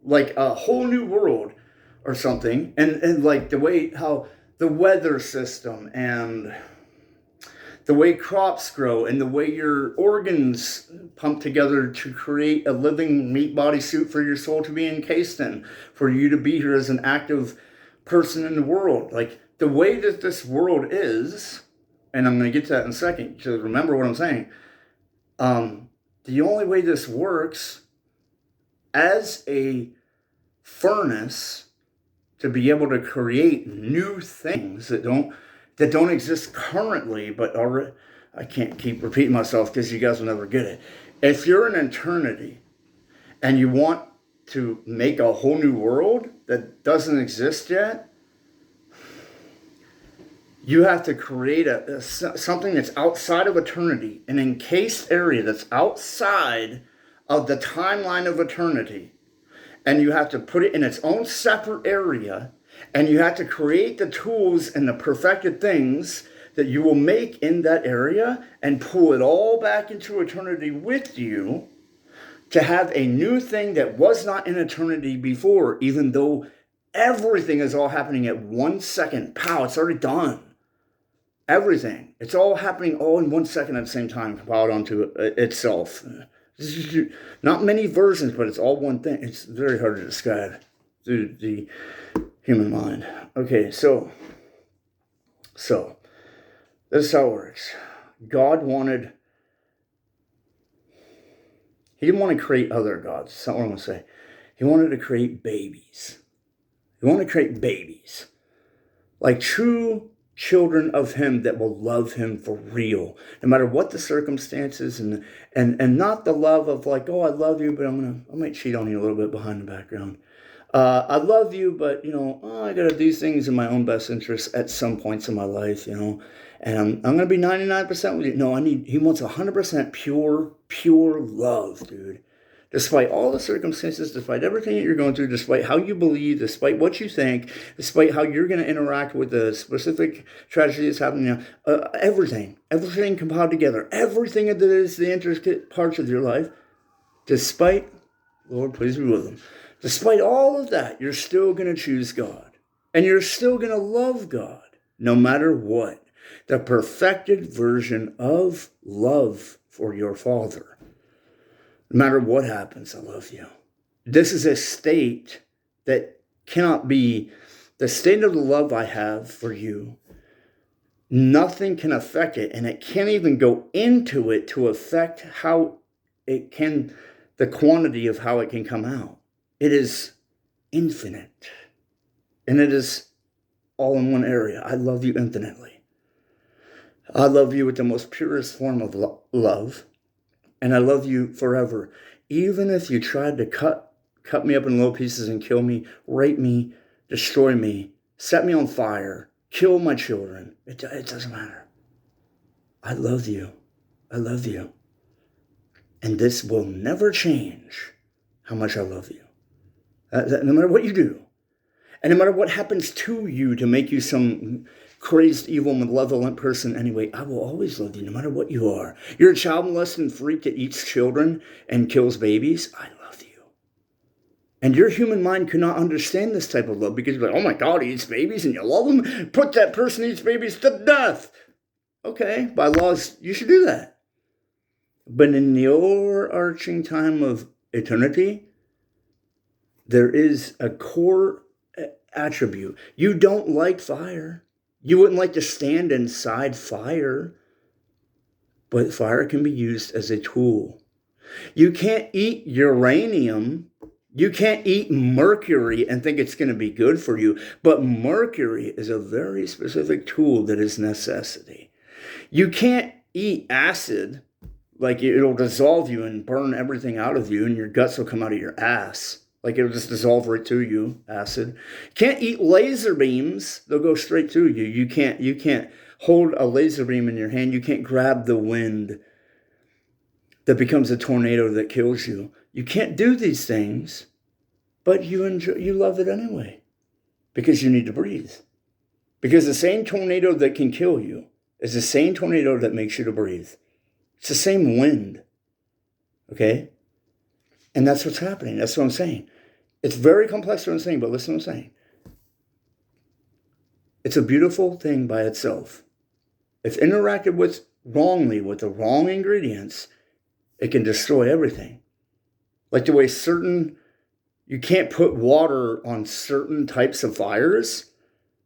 like a whole new world or something, and like the way how the weather system and the way crops grow and the way your organs pump together to create a living meat body suit for your soul to be encased in, for you to be here as an active person in the world. Like the way that this world is, and I'm going to get to that in a second, to remember what I'm saying. The only way this works as a furnace to be able to create new things that don't exist currently, but already, I can't keep repeating myself because you guys will never get it. If you're in eternity and you want to make a whole new world that doesn't exist yet, you have to create something that's outside of eternity, an encased area that's outside of the timeline of eternity. And you have to put it in its own separate area, and you have to create the tools and the perfected things that you will make in that area and pull it all back into eternity with you to have a new thing that was not in eternity before, even though everything is all happening at 1 second. Pow, it's already done. Everything. It's all happening all in 1 second at the same time, compiled onto itself. Not many versions, but it's all one thing. It's very hard to describe through the human mind. Okay, so this is how it works. God wanted, he didn't want to create other gods. That's not what I'm going to say. He wanted to create babies. He wanted to create babies. Like true children of him that will love him for real, no matter what the circumstances, and not the love of like, oh, I love you, but I might cheat on you a little bit behind the background. I love you, but I gotta do things in my own best interest at some points in my life, and I'm gonna be 99% with you. No, he wants 100% pure love, dude. Despite all the circumstances, despite everything that you're going through, despite how you believe, despite what you think, despite how you're going to interact with the specific tragedy that's happening now, everything compiled together, everything that is the intricate parts of your life, despite, Lord, please be with them, despite all of that, you're still going to choose God. And you're still going to love God, no matter what. The perfected version of love for your Father. No matter what happens, I love you. This is a state that cannot be the state of the love I have for you. Nothing can affect it, and it can't even go into it to affect how it can, the quantity of how it can come out. It is infinite, and it is all in one area. I love you infinitely. I love you with the most purest form of love. And I love you forever. Even if you tried to cut me up in little pieces and kill me, rape me, destroy me, set me on fire, kill my children, it doesn't matter. I love you. I love you. And this will never change how much I love you. No matter what you do. And no matter what happens to you to make you some crazed, evil, malevolent person anyway, I will always love you no matter what you are. You're a child molesting freak that eats children and kills babies. I love you. And your human mind could not understand this type of love because you're like, oh my God, he eats babies and you love him? Put that person who eats babies to death. Okay, by laws, you should do that. But in the overarching time of eternity, there is a core attribute. You don't like fire. You wouldn't like to stand inside fire. But fire can be used as a tool. You can't eat uranium. You can't eat mercury and think it's going to be good for you. But mercury is a very specific tool that is necessity. You can't eat acid, like it'll dissolve you and burn everything out of you and your guts will come out of your ass. Like it'll just dissolve right to you, acid. Can't eat laser beams. They'll go straight to you. You can't hold a laser beam in your hand. You can't grab the wind that becomes a tornado that kills you. You can't do these things, but you love it anyway because you need to breathe. Because the same tornado that can kill you is the same tornado that makes you to breathe. It's the same wind. Okay? And that's what's happening. That's what I'm saying. It's very complex what I'm saying, but listen to what I'm saying. It's a beautiful thing by itself. If interacted with wrongly, with the wrong ingredients, it can destroy everything. Like the way you can't put water on certain types of fires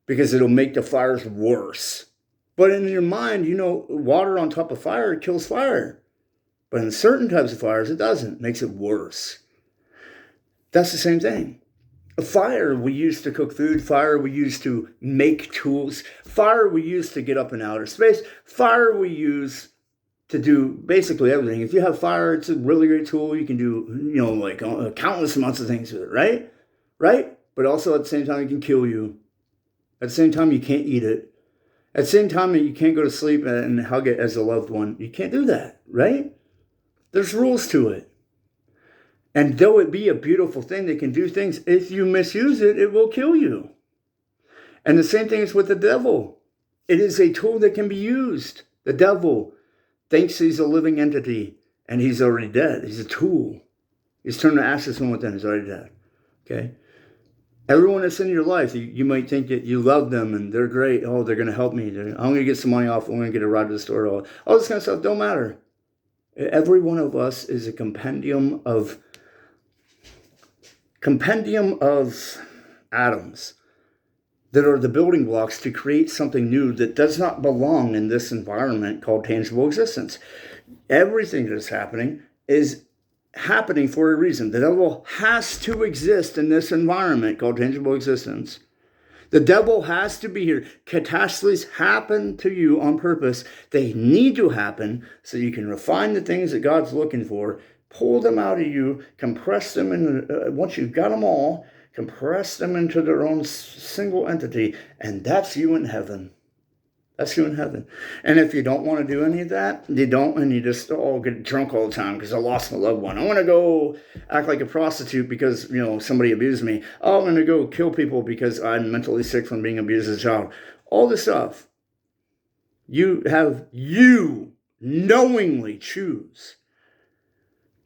because it'll make the fires worse. But in your mind, water on top of fire kills fire. But in certain types of fires, it doesn't. It makes it worse. That's the same thing. Fire we use to cook food. Fire we use to make tools. Fire we use to get up in outer space. Fire we use to do basically everything. If you have fire, it's a really great tool. You can do, countless amounts of things with it, right? Right? But also at the same time, it can kill you. At the same time, you can't eat it. At the same time, you can't go to sleep and hug it as a loved one. You can't do that, right? There's rules to it. And though it be a beautiful thing that can do things, if you misuse it, it will kill you. And the same thing is with the devil. It is a tool that can be used. The devil thinks he's a living entity and he's already dead. He's a tool. He's turned to ashes from within. He's already dead. Okay? Everyone that's in your life, you might think that you love them and they're great. Oh, they're going to help me. I'm going to get some money off. I'm going to get a ride to the store. All this kind of stuff don't matter. Every one of us is a compendium of atoms that are the building blocks to create something new that does not belong in this environment called tangible existence. Everything that is happening for a reason. The devil has to exist in this environment called tangible existence. The devil has to be here. Catastrophes happen to you on purpose. They need to happen so you can refine the things that God's looking for, pull them out of you, compress them in. Once you've got them all, compress them into their own single entity, and that's you in heaven. That's you in heaven. And if you don't want to do any of that, you don't, and you just get drunk all the time because I lost my loved one. I want to go act like a prostitute because somebody abused me. Oh, I'm going to go kill people because I'm mentally sick from being abused as a child. All this stuff. You knowingly choose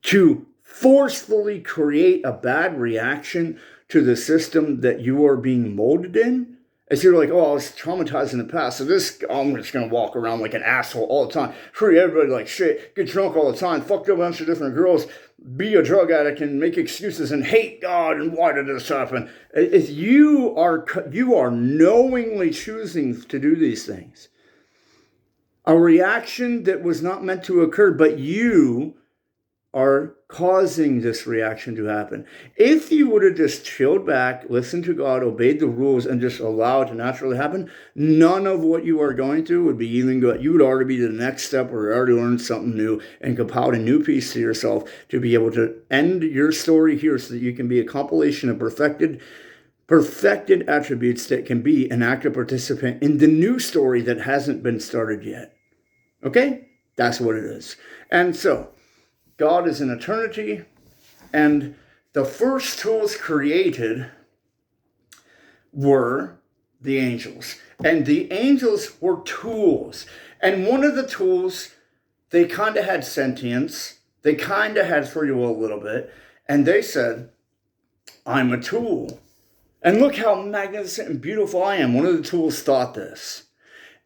to forcefully create a bad reaction to the system that you are being molded in. As you're like, I was traumatized in the past, so I'm just going to walk around like an asshole all the time, treat everybody like shit, get drunk all the time, fuck a bunch of different girls, be a drug addict and make excuses and hate God and why did this happen? If you are knowingly choosing to do these things, a reaction that was not meant to occur, but you are causing this reaction to happen. If you would have just chilled back, listened to God, obeyed the rules, and just allowed it to naturally happen, none of what you are going through would be even good. You would already be the next step where you already learned something new and compiled a new piece to yourself to be able to end your story here so that you can be a compilation of perfected attributes that can be an active participant in the new story that hasn't been started yet. Okay? That's what it is. And so, God is in eternity, and the first tools created were the angels. And the angels were tools. And one of the tools, they kind of had sentience. They kind of had free will a little bit. And they said, I'm a tool. And look how magnificent and beautiful I am. One of the tools thought this.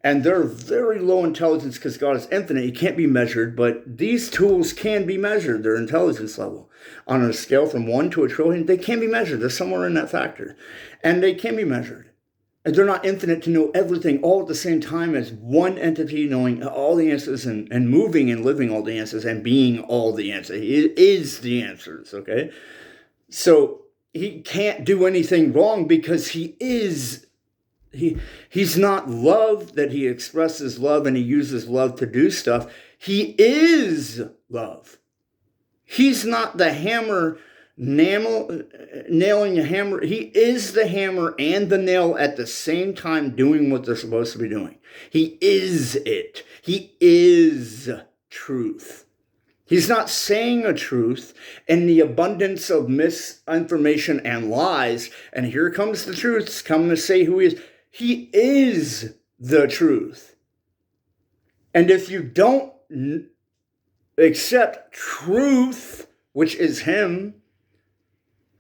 And they're very low intelligence because God is infinite. He can't be measured, but these tools can be measured, their intelligence level. On a scale from 1 to a trillion, they can be measured. They're somewhere in that factor. And they can be measured. And they're not infinite to know everything all at the same time as one entity knowing all the answers and moving and living all the answers and being all the answers. He is the answers, okay? So he can't do anything wrong because he is. He's not love that he expresses love and he uses love to do stuff. He is love. He's not the hammer nailing a hammer. He is the hammer and the nail at the same time doing what they're supposed to be doing. He is it. He is truth. He's not saying a truth in the abundance of misinformation and lies. And here comes the truth. It's coming to say who he is. He is the truth. And if you don't accept truth, which is him,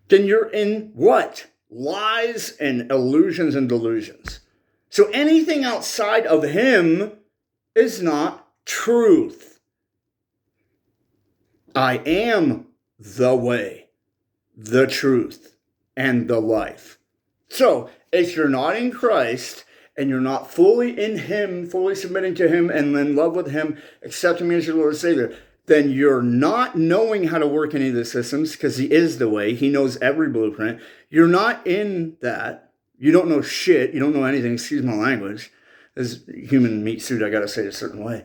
then you're in what? Lies and illusions and delusions. So anything outside of him is not truth. I am the way, the truth, and the life. So if you're not in Christ and you're not fully in him, fully submitting to him and in love with him, accepting him as your Lord and Savior, then you're not knowing how to work any of the systems because he is the way. He knows every blueprint. You're not in that. You don't know shit. You don't know anything. Excuse my language. As human meat suit, I got to say it a certain way.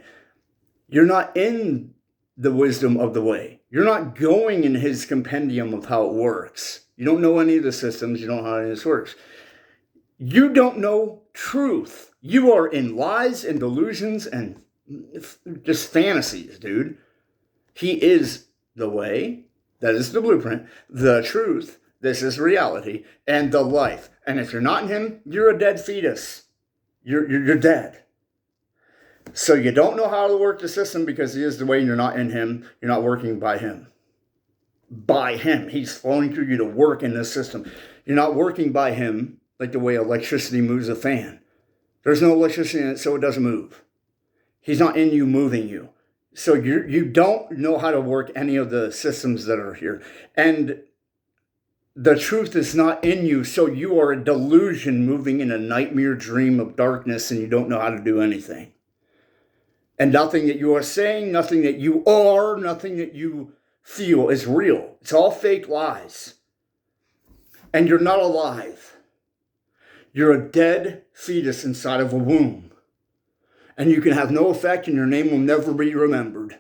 You're not in the wisdom of the way. You're not going in his compendium of how it works. You don't know any of the systems. You don't know how any of this works. You don't know truth. You are in lies and delusions and just fantasies, dude. He is the way, that is the blueprint, the truth, this is reality, and the life. And if you're not in him, you're a dead fetus. You're dead. So you don't know how to work the system because he is the way and you're not in him. You're not working by him. By him. He's flowing through you to work in this system. You're not working by him like the way electricity moves a fan. There's no electricity in it, so it doesn't move. He's not in you, moving you. So you don't know how to work any of the systems that are here. And the truth is not in you, so you are a delusion moving in a nightmare dream of darkness and you don't know how to do anything. And nothing that you are saying, nothing that you are, nothing that you feel is real. It's all fake lies. And you're not alive. You're a dead fetus inside of a womb. And you can have no effect and your name will never be remembered.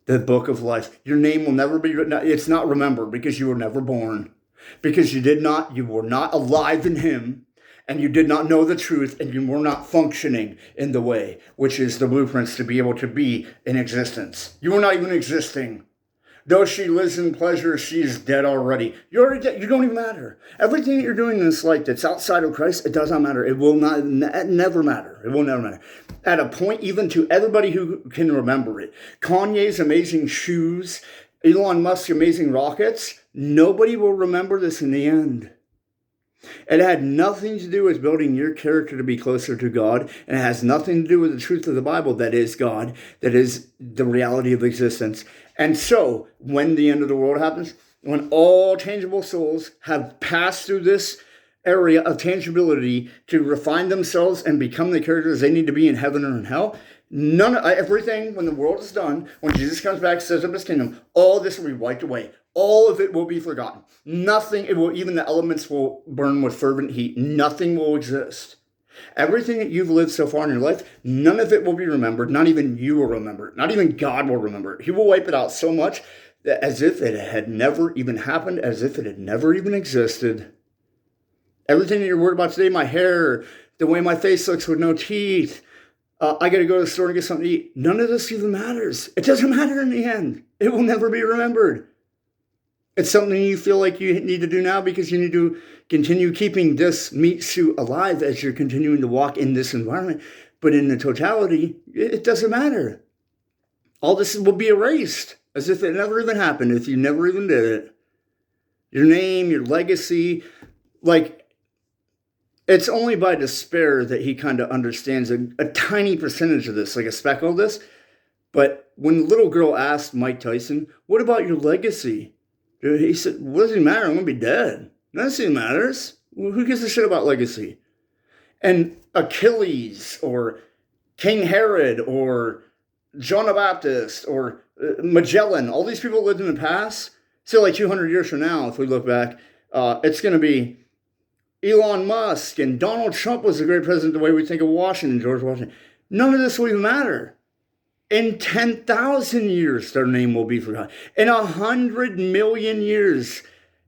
The book of life. Your name will never be written. It's not remembered because you were never born. Because you were not alive in him. And you did not know the truth. And you were not functioning in the way. Which is the blueprints to be able to be in existence. You were not even existing. Though she lives in pleasure, she is dead already. You're already dead. You don't even matter. Everything that you're doing in this life that's outside of Christ, it does not matter. It will not, never matter. It will never matter. At a point, even to everybody who can remember it. Kanye's amazing shoes, Elon Musk's amazing rockets, nobody will remember this in the end. It had nothing to do with building your character to be closer to God. And it has nothing to do with the truth of the Bible that is God, that is the reality of existence. And so, when the end of the world happens, when all changeable souls have passed through this area of tangibility to refine themselves and become the characters they need to be in heaven or in hell, everything, when the world is done, when Jesus comes back, sets up his kingdom, all this will be wiped away. All of it will be forgotten. Nothing, even the elements will burn with fervent heat. Nothing will exist. Everything that you've lived so far in your life, none of it will be remembered. Not even you will remember it. Not even God will remember it. He will wipe it out so much that as if it had never even happened, as if it had never even existed. Everything that you're worried about today, my hair, the way my face looks with no teeth, I got to go to the store and get something to eat. None of this even matters. It doesn't matter in the end. It will never be remembered. It's something you feel like you need to do now because you need to continue keeping this meat suit alive as you're continuing to walk in this environment. But in the totality, it doesn't matter. All this will be erased as if it never even happened, if you never even did it. Your name, your legacy, like, it's only by despair that he kind of understands a tiny percentage of this, like a speckle of this. But when the little girl asked Mike Tyson, what about your legacy? He said, what does it matter? I'm going to be dead. Nothing matters. Who gives a shit about legacy? And Achilles or King Herod or John the Baptist or Magellan, all these people lived in the past. So like 200 years from now, if we look back, it's going to be Elon Musk and Donald Trump was a great president the way we think of Washington, George Washington. None of this will even matter. In 10,000 years, their name will be forgotten. In 100 million years,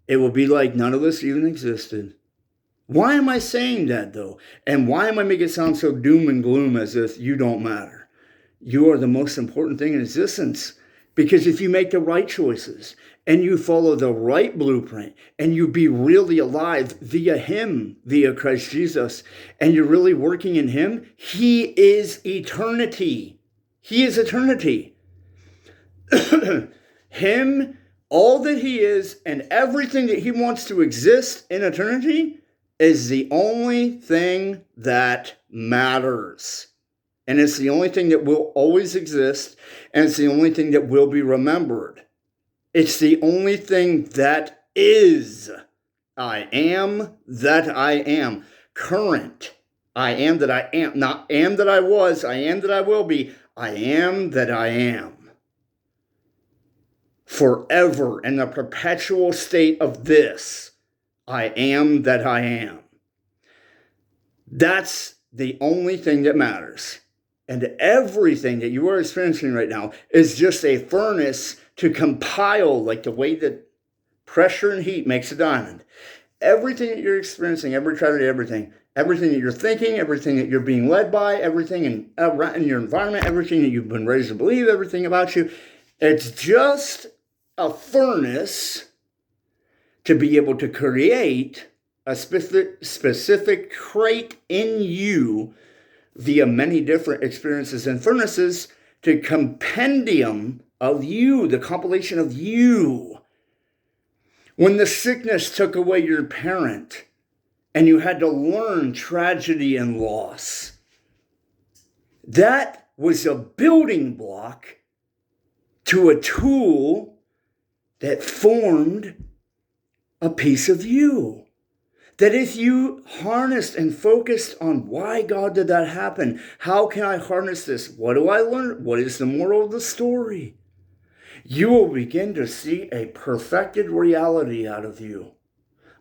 it will be like none of this even existed. Why am I saying that, though? And why am I making it sound so doom and gloom as if you don't matter? You are the most important thing in existence. Because if you make the right choices and you follow the right blueprint and you be really alive via him, via Christ Jesus, and you're really working in him, he is eternity. He is eternity. Him, all that he is, and everything that he wants to exist in eternity is the only thing that matters. And it's the only thing that will always exist, and it's the only thing that will be remembered. It's the only thing that is. I am that I am. Current. I am that I am. Not am that I was. I am that I will be. I am that I am. Forever in the perpetual state of this. I am that I am. That's the only thing that matters. And everything that you are experiencing right now is just a furnace to compile, like the way that pressure and heat makes a diamond. Everything that you're experiencing, every tragedy, everything that you're thinking, everything that you're being led by, everything in your environment, everything that you've been raised to believe, everything about you, it's just a furnace to be able to create a specific trait in you via many different experiences and furnaces to compendium of you, the compilation of you. When the sickness took away your parent and you had to learn tragedy and loss, that was a building block to a tool that formed a piece of you. That if you harnessed and focused on why God did that happen, how can I harness this? What do I learn? What is the moral of the story? You will begin to see a perfected reality out of you.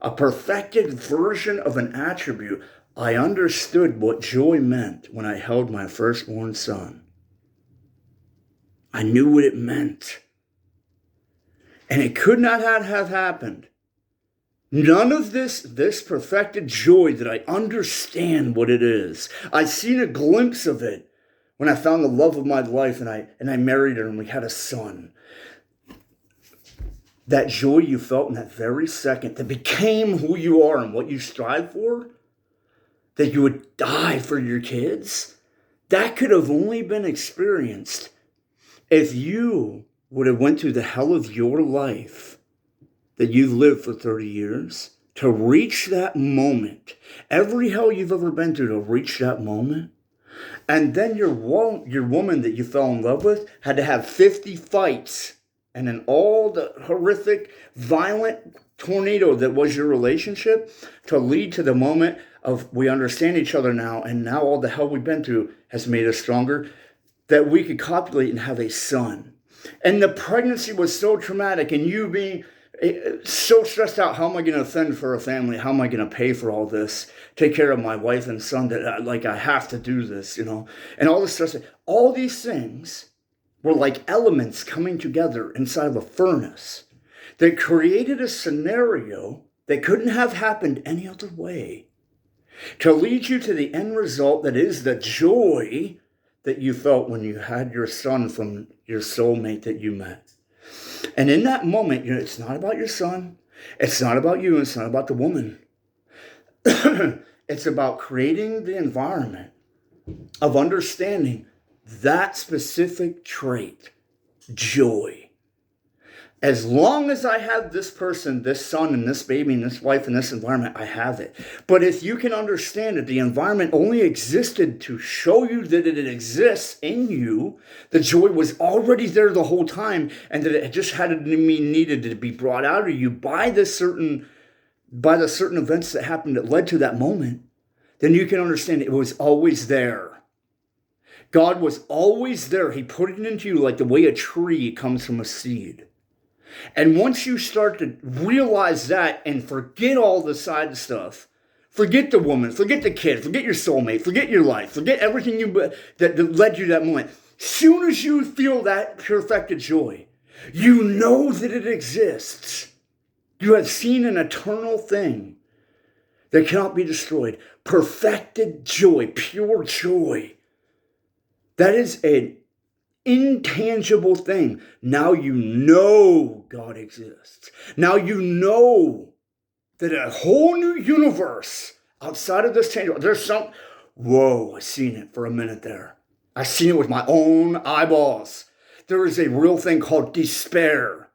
A perfected version of an attribute. I understood what joy meant when I held my firstborn son. I knew what it meant. And it could not have happened. None of this perfected joy that I understand what it is. I seen a glimpse of it when I found the love of my life and I married her and we had a son. That joy you felt in that very second that became who you are and what you strive for, that you would die for your kids, that could have only been experienced if you would have went through the hell of your life that you've lived for 30 years to reach that moment. Every hell you've ever been through to reach that moment. And then your woman that you fell in love with had to have 50 fights. And then all the horrific, violent tornado that was your relationship to lead to the moment of we understand each other now. And now all the hell we've been through has made us stronger. That we could copulate and have a son. And the pregnancy was so traumatic and you being so stressed out. How am I going to fend for a family? How am I going to pay for all this? Take care of my wife and son that I have to do this, and all this stress. All these things were like elements coming together inside of a furnace that created a scenario that couldn't have happened any other way to lead you to the end result that is the joy that you felt when you had your son from your soulmate that you met. And in that moment, it's not about your son. It's not about you. It's not about the woman. It's about creating the environment of understanding that specific trait, joy. As long as I have this person, this son, and this baby, and this wife, and this environment, I have it. But if you can understand that the environment only existed to show you that it exists in you, the joy was already there the whole time, and that it just had to be needed to be brought out of you by the certain events that happened that led to that moment, then you can understand it was always there. God was always there. He put it into you like the way a tree comes from a seed. And once you start to realize that and forget all the side stuff, forget the woman, forget the kid, forget your soulmate, forget your life, forget everything that led you to that moment. Soon as you feel that perfected joy, you know that it exists. You have seen an eternal thing that cannot be destroyed. Perfected joy, pure joy. That is an intangible thing. Now you know God exists. Now you know that a whole new universe outside of this tangible, there's some, whoa, I seen it for a minute there. I seen it with my own eyeballs. There is a real thing called despair.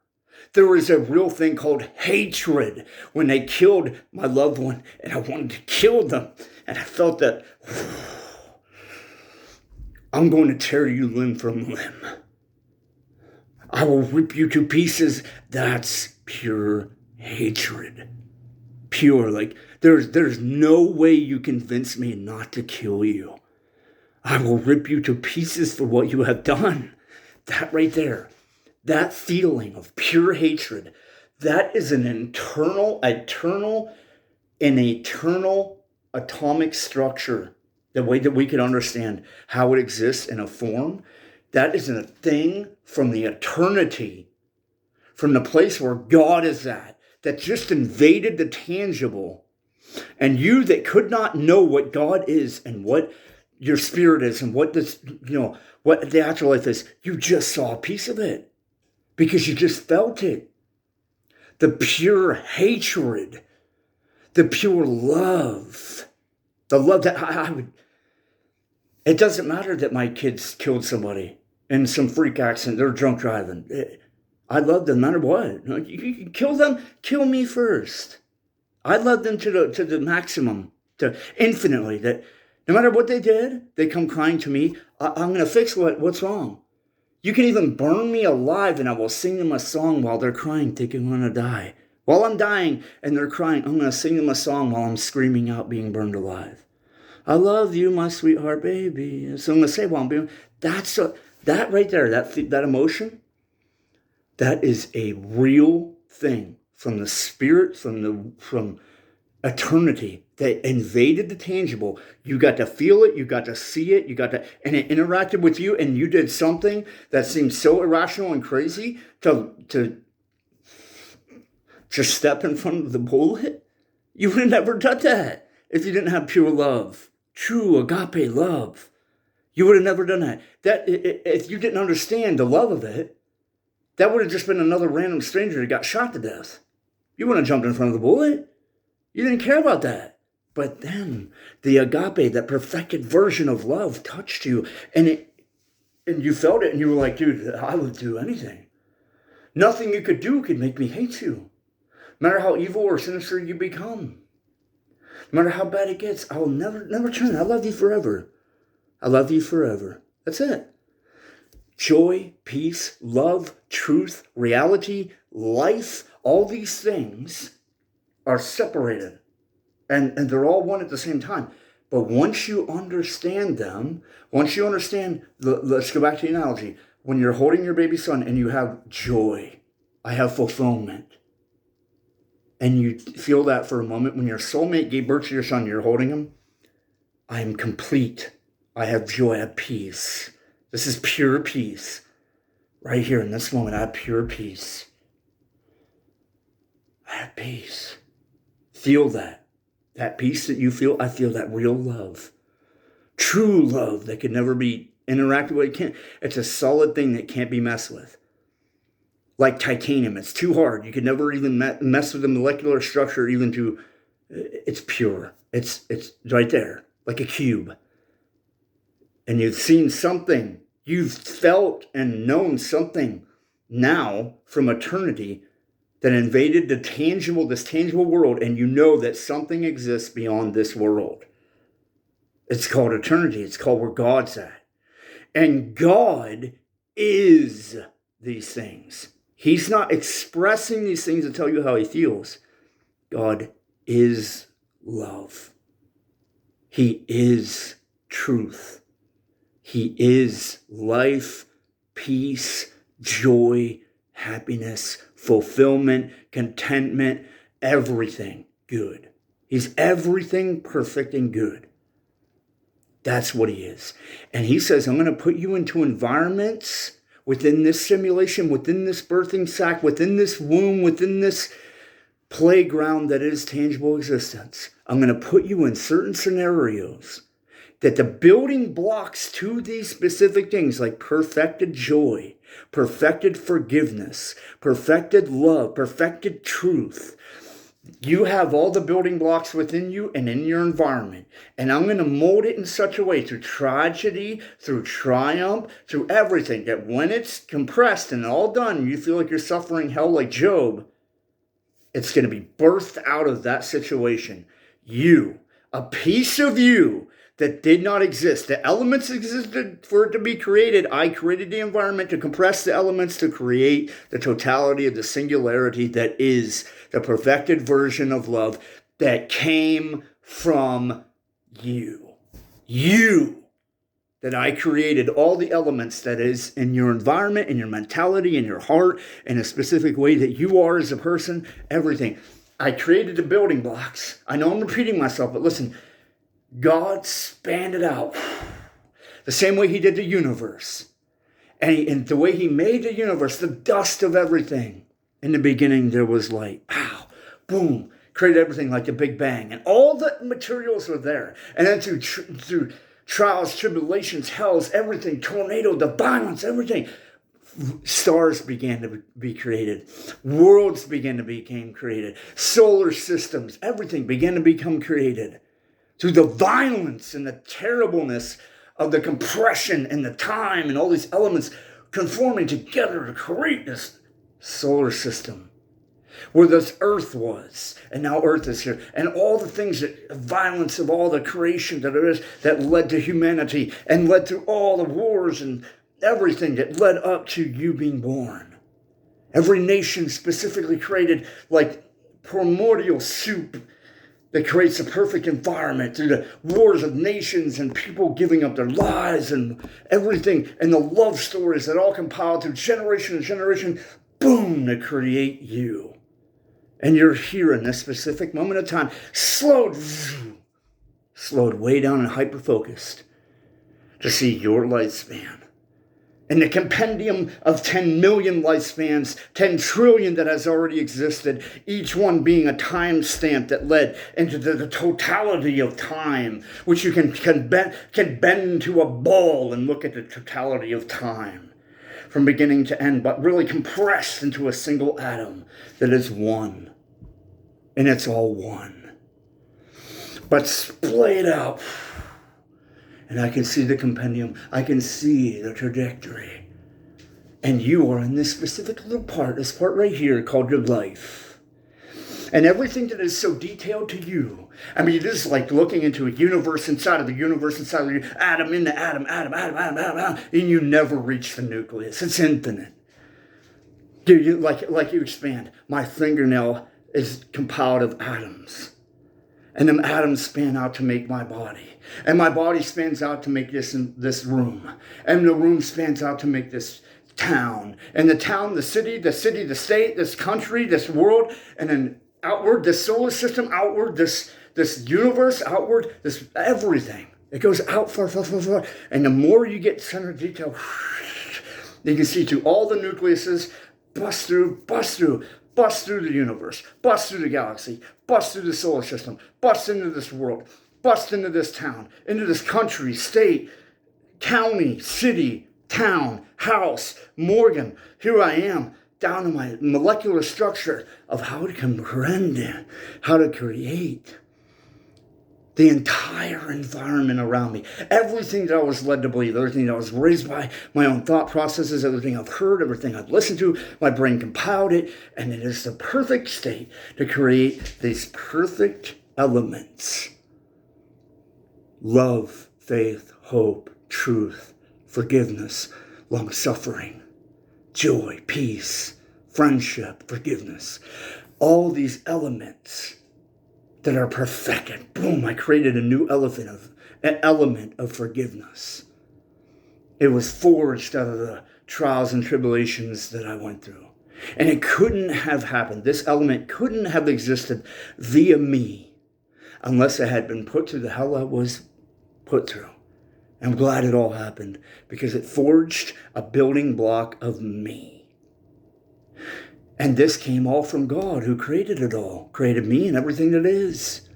There is a real thing called hatred. When they killed my loved one and I wanted to kill them, and I felt that, I'm going to tear you limb from limb. I will rip you to pieces. That's pure hatred. Pure, like there's no way you convince me not to kill you. I will rip you to pieces for what you have done. That right there, that feeling of pure hatred, that is an eternal atomic structure. The way that we can understand how it exists in a form, that is a thing from the eternity, from the place where God is at, that just invaded the tangible. And you that could not know what God is and what your spirit is and what this, what the afterlife is, you just saw a piece of it because you just felt it. The pure hatred, the pure love, the love that I would. It doesn't matter that my kids killed somebody in some freak accident. They're drunk driving. I love them no matter what. You can kill them. Kill me first. I love them to the maximum, to infinitely. That no matter what they did, they come crying to me. I'm going to fix what's wrong. You can even burn me alive, and I will sing them a song while they're crying, thinking I'm going to die. While I'm dying and they're crying, I'm going to sing them a song while I'm screaming out being burned alive. I love you, my sweetheart baby. So I'm going to say while I'm being, that right there, that emotion, that is a real thing from the spirit, from eternity that invaded the tangible. You got to feel it, you got to see it, and it interacted with you, and you did something that seemed so irrational and crazy to just step in front of the bullet. You would have never done that if you didn't have pure love. True agape love. You would have never done that. That if you didn't understand the love of it, that would have just been another random stranger that got shot to death. You wouldn't have jumped in front of the bullet. You didn't care about that. But then the agape, that perfected version of love, touched you, and you felt it, and you were like, dude, I would do anything. Nothing you could do could make me hate you. No matter how evil or sinister you become. No matter how bad it gets, I will never turn. I love you forever. I love you forever. That's it. Joy, peace, love, truth, reality, life, all these things are separated. And they're all one at the same time. But once you understand them, let's go back to the analogy. When you're holding your baby son and you have joy, I have fulfillment. And you feel that for a moment, when your soulmate gave birth to your son, you're holding him. I am complete. I have joy, I have peace. This is pure peace. Right here in this moment, I have pure peace. I have peace. Feel that. That peace that you feel, I feel that real love. True love that can never be interact with it can't. It's a solid thing that can't be messed with. Like titanium, it's too hard. You could never even mess with the molecular structure even to, it's pure. It's right there, like a cube. And you've seen something, you've felt and known something now from eternity that invaded this tangible world, and you know that something exists beyond this world. It's called eternity. It's called where God's at. And God is these things. He's not expressing these things to tell you how he feels. God is love. He is truth. He is life, peace, joy, happiness, fulfillment, contentment, everything good. He's everything perfect and good. That's what he is. And he says, I'm going to put you into environments within this simulation, within this birthing sac, within this womb, within this playground that is tangible existence. I'm going to put you in certain scenarios that the building blocks to these specific things, like perfected joy, perfected forgiveness, perfected love, perfected truth. You have all the building blocks within you and in your environment. And I'm going to mold it in such a way through tragedy, through triumph, through everything, that when it's compressed and all done, you feel like you're suffering hell like Job, it's going to be birthed out of that situation. You, a piece of you that did not exist. The elements existed for it to be created. I created the environment to compress the elements to create the totality of the singularity that is the perfected version of love that came from you. You. That I created all the elements that is in your environment, in your mentality, in your heart, in a specific way that you are as a person, everything. I created the building blocks. I know I'm repeating myself, but listen, God spanned it out the same way he did the universe. And the way he made the universe, the dust of everything. In the beginning, there was light. Pow, boom, created everything like the Big Bang. And all the materials were there. And then through trials, tribulations, hells, everything, tornado, the violence, everything, stars began to be created. Worlds began to become created. Solar systems, everything began to become created. Through the violence and the terribleness of the compression and the time and all these elements conforming together to create this solar system where this earth was, and now earth is here, and all the things that violence of all the creation that there is that led to humanity and led through all the wars and everything that led up to you being born. Every nation specifically created like primordial soup that creates a perfect environment through the wars of nations and people giving up their lives and everything, and the love stories that all compiled through generation and generation, boom, to create you. And you're here in this specific moment of time, slowed way down and hyper-focused to see your lifespan. And the compendium of 10 million lifespans, 10 trillion that has already existed, each one being a time stamp that led into the totality of time, which you can bend into a ball and look at the totality of time from beginning to end, but really compressed into a single atom that is one. And it's all one. But splayed out. And I can see the compendium. I can see the trajectory. And you are in this specific little part, this part right here called your life. And everything that is so detailed to you. I mean, it is like looking into a universe inside of the universe inside of you. Atom into atom, atom. And you never reach the nucleus. It's infinite. Like you expand. My fingernail is compiled of atoms. And them atoms span out to make my body. And my body spans out to make this room. And the room spans out to make this town. And the town, the city, the state, this country, this world. And then outward, this solar system, outward, this universe, outward, this everything. It goes out far. And the more you get center detail, you can see through all the nucleuses, bust through the universe, bust through the galaxy, bust through the solar system, bust into this world, bust into this town, into this country, state, county, city, town, house, Morgan. Here I am, down to my molecular structure of how to comprehend, how to create the entire environment around me. Everything that I was led to believe, everything that I was raised by, my own thought processes, everything I've heard, everything I've listened to, my brain compiled it, and it is the perfect state to create these perfect elements. Love, faith, hope, truth, forgiveness, long-suffering, joy, peace, friendship, forgiveness. All these elements that are perfected. Boom, I created an element of forgiveness. It was forged out of the trials and tribulations that I went through. And it couldn't have happened. This element couldn't have existed via me unless it had been put through the hell I was put through. And I'm glad it all happened because it forged a building block of me. And this came all from God, who created it all, created me and everything that is.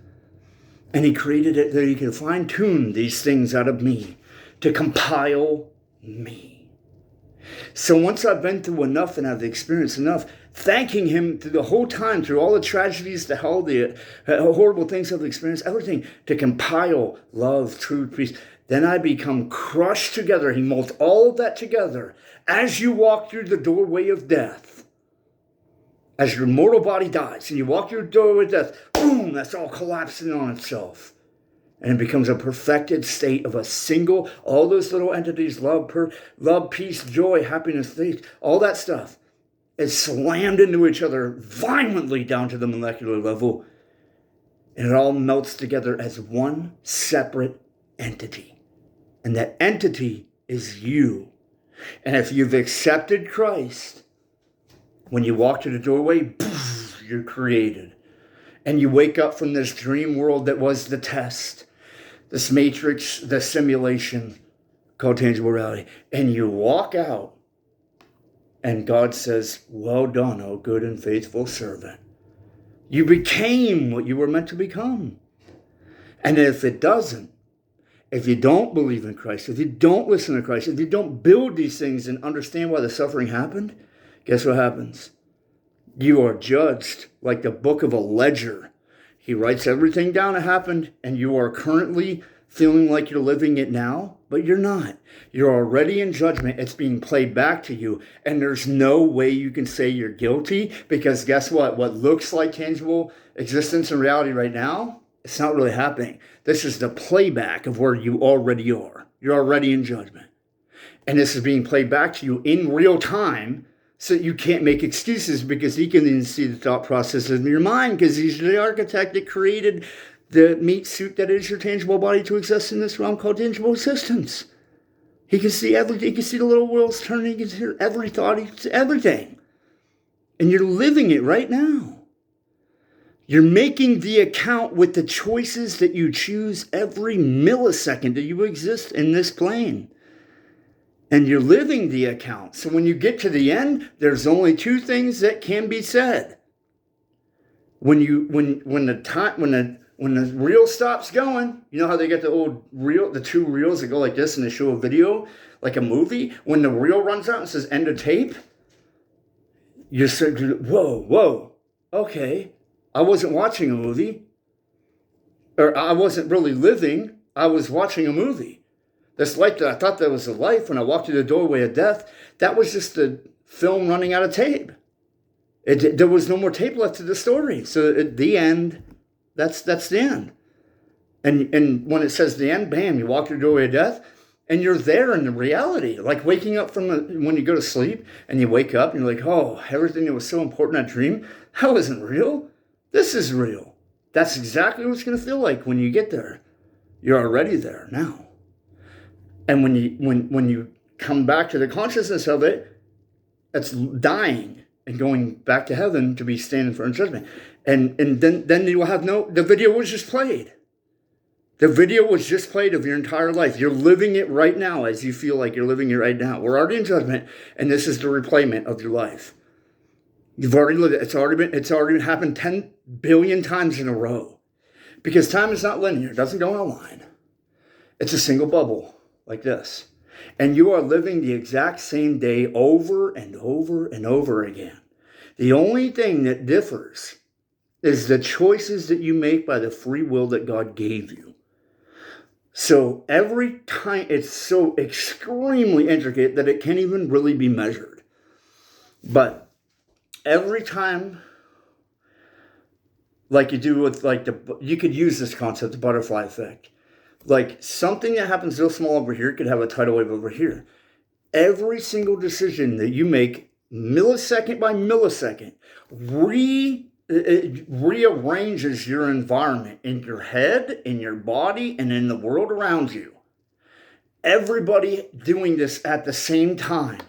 And he created it that he could fine-tune these things out of me to compile me. So once I've been through enough and I've experienced enough, thanking him through the whole time, through all the tragedies, the hell, the horrible things I've experienced, everything, to compile love, truth, peace, then I become crushed together. He molds all of that together as you walk through the doorway of death. As your mortal body dies and you walk through the doorway of death, boom, that's all collapsing on itself. And it becomes a perfected state of a single, all those little entities, love, peace, joy, happiness, faith, all that stuff is slammed into each other violently down to the molecular level. And it all melts together as one separate entity. And that entity is you. And if you've accepted Christ, when you walk to the doorway, poof, you're created. And you wake up from this dream world that was the test, this matrix, the simulation called tangible reality. And you walk out, and God says, well done, O good and faithful servant. You became what you were meant to become. And if it doesn't, if you don't believe in Christ, if you don't listen to Christ, if you don't build these things and understand why the suffering happened, guess what happens? You are judged like the book of a ledger. He writes everything down that happened, and you are currently feeling like you're living it now, but you're not. You're already in judgment. It's being played back to you, and there's no way you can say you're guilty, because guess what? What looks like tangible existence and reality right now, it's not really happening. This is the playback of where you already are. You're already in judgment. And this is being played back to you in real time, so you can't make excuses, because he can even see the thought process in your mind, because he's the architect that created the meat suit that is your tangible body to exist in this realm called tangible existence. He can see everything. He can see the little wheels turning. He can hear every thought. He can see everything. And you're living it right now. You're making the account with the choices that you choose every millisecond that you exist in this plane. And you're living the account. So when you get to the end, there's only two things that can be said. When the reel stops going, you know how they get the old reel, the two reels that go like this and they show a video, like a movie? When the reel runs out and says end of tape, you're saying, whoa, okay. I wasn't watching a movie. Or I wasn't really living. I was watching a movie. This life that I thought that was a life when I walked through the doorway of death, that was just the film running out of tape. There was no more tape left to the story. So at the end, that's the end. And when it says the end, bam, you walk through the doorway of death, and you're there in the reality. Like waking up when you go to sleep, and you wake up, and you're like, oh, everything that was so important in that dream, that wasn't real. This is real. That's exactly what it's going to feel like when you get there. You're already there now. And when you come back to the consciousness of it, it's dying and going back to heaven to be standing for judgment. And then you will have the video was just played. The video was just played of your entire life. You're living it right now as you feel like you're living it right now. We're already in judgment, and this is the replayment of your life. You've already lived it. It's already happened 10 billion times in a row. Because time is not linear. It doesn't go in a line. It's a single bubble. Like this. And you are living the exact same day over and over and over again. The only thing that differs is the choices that you make by the free will that God gave you. So every time, it's so extremely intricate that it can't even really be measured. But every time, like you do with you could use this concept, the butterfly effect. Like something that happens real small over here could have a tidal wave over here. Every single decision that you make, millisecond by millisecond, it rearranges your environment in your head, in your body, and in the world around you. Everybody doing this at the same time.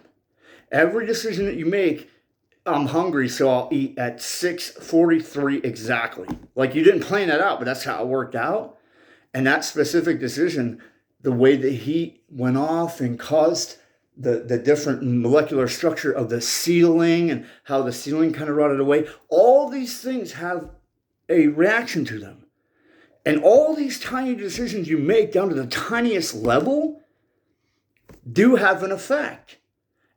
Every decision that you make, I'm hungry, so I'll eat at 6:43 exactly. Like you didn't plan that out, but that's how it worked out. And that specific decision, the way the heat went off and caused the different molecular structure of the ceiling and how the ceiling kind of rotted away. All these things have a reaction to them. And all these tiny decisions you make down to the tiniest level do have an effect.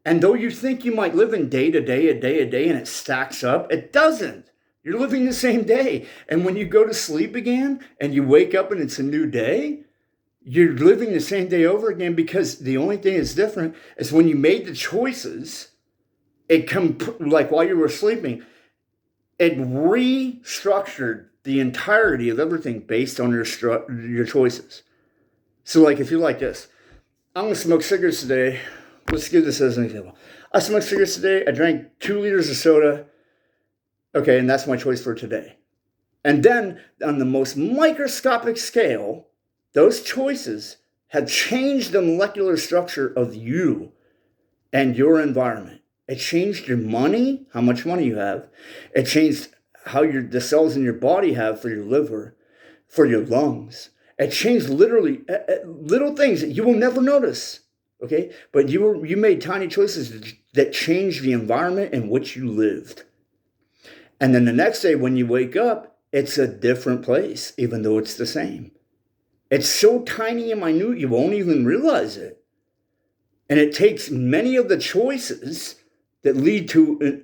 And though you think you might live in day to day, a day, and it stacks up, it doesn't. You're living the same day. And when you go to sleep again and you wake up and it's a new day, you're living the same day over again, because the only thing that's different is when you made the choices, like while you were sleeping, it restructured the entirety of everything based on your choices. So like if you're like this, I'm going to smoke cigarettes today. Let's give this as an example. I smoked cigarettes today. I drank 2 liters of soda. Okay, and that's my choice for today. And then on the most microscopic scale, those choices have changed the molecular structure of you and your environment. It changed your money, how much money you have. It changed how the cells in your body have for your liver, for your lungs. It changed literally little things that you will never notice, okay? But you made tiny choices that changed the environment in which you lived. And then the next day when you wake up, it's a different place, even though it's the same. It's so tiny and minute, you won't even realize it. And it takes many of the choices that lead to,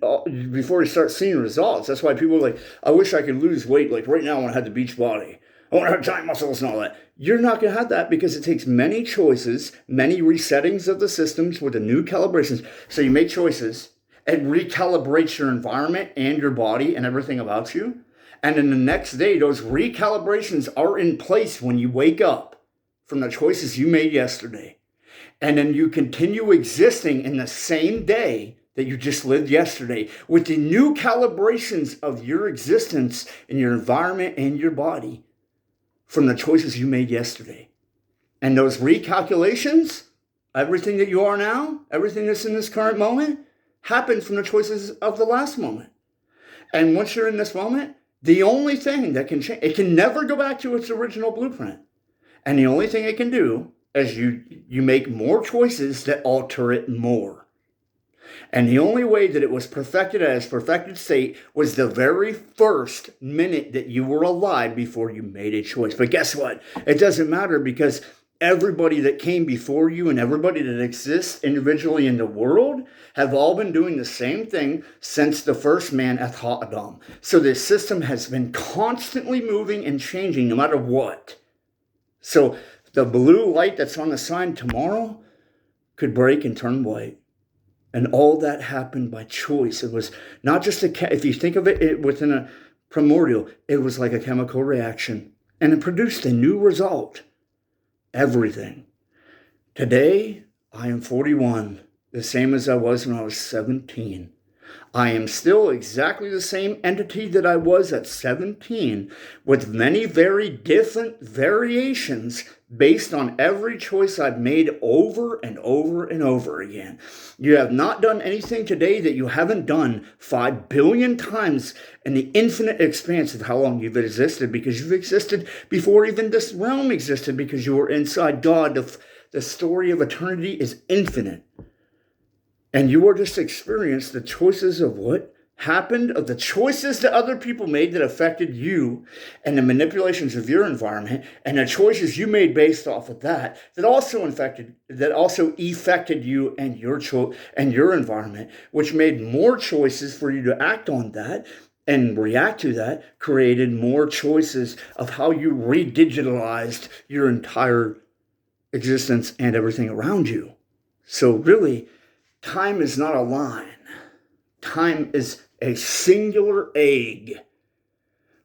before you start seeing results. That's why people are like, I wish I could lose weight. Like right now, I want to have the beach body. I want to have giant muscles and all that. You're not going to have that, because it takes many choices, many resettings of the systems with the new calibrations. So you make choices, it recalibrates your environment and your body and everything about you. And then the next day, those recalibrations are in place when you wake up from the choices you made yesterday. And then you continue existing in the same day that you just lived yesterday with the new calibrations of your existence in your environment and your body from the choices you made yesterday. And those recalculations, everything that you are now, everything that's in this current moment, happened from the choices of the last moment. And once you're in this moment, the only thing that can change, it can never go back to its original blueprint. And the only thing it can do is you make more choices that alter it more. And the only way that it was perfected at its perfected state was the very first minute that you were alive before you made a choice. But guess what? It doesn't matter, because everybody that came before you and everybody that exists individually in the world have all been doing the same thing since the first man, Adam. So this system has been constantly moving and changing no matter what. So the blue light that's on the sign tomorrow could break and turn white. And all that happened by choice. It was not just if you think of it within a primordial, it was like a chemical reaction. And it produced a new result. Everything. Today, I am 41, the same as I was when I was 17. I am still exactly the same entity that I was at 17, with many very different variations based on every choice I've made over and over and over again. You have not done anything today that you haven't done 5 billion times in the infinite expanse of how long you've existed, because you've existed before even this realm existed, because you were inside God. The story of eternity is infinite. And you are just experiencing the choices of what happened, of the choices that other people made that affected you, and the manipulations of your environment, and the choices you made based off of that also affected you and your environment, which made more choices for you to act on that and react to that, created more choices of how you redigitalized your entire existence and everything around you. So really, time is not a line. Time is a singular egg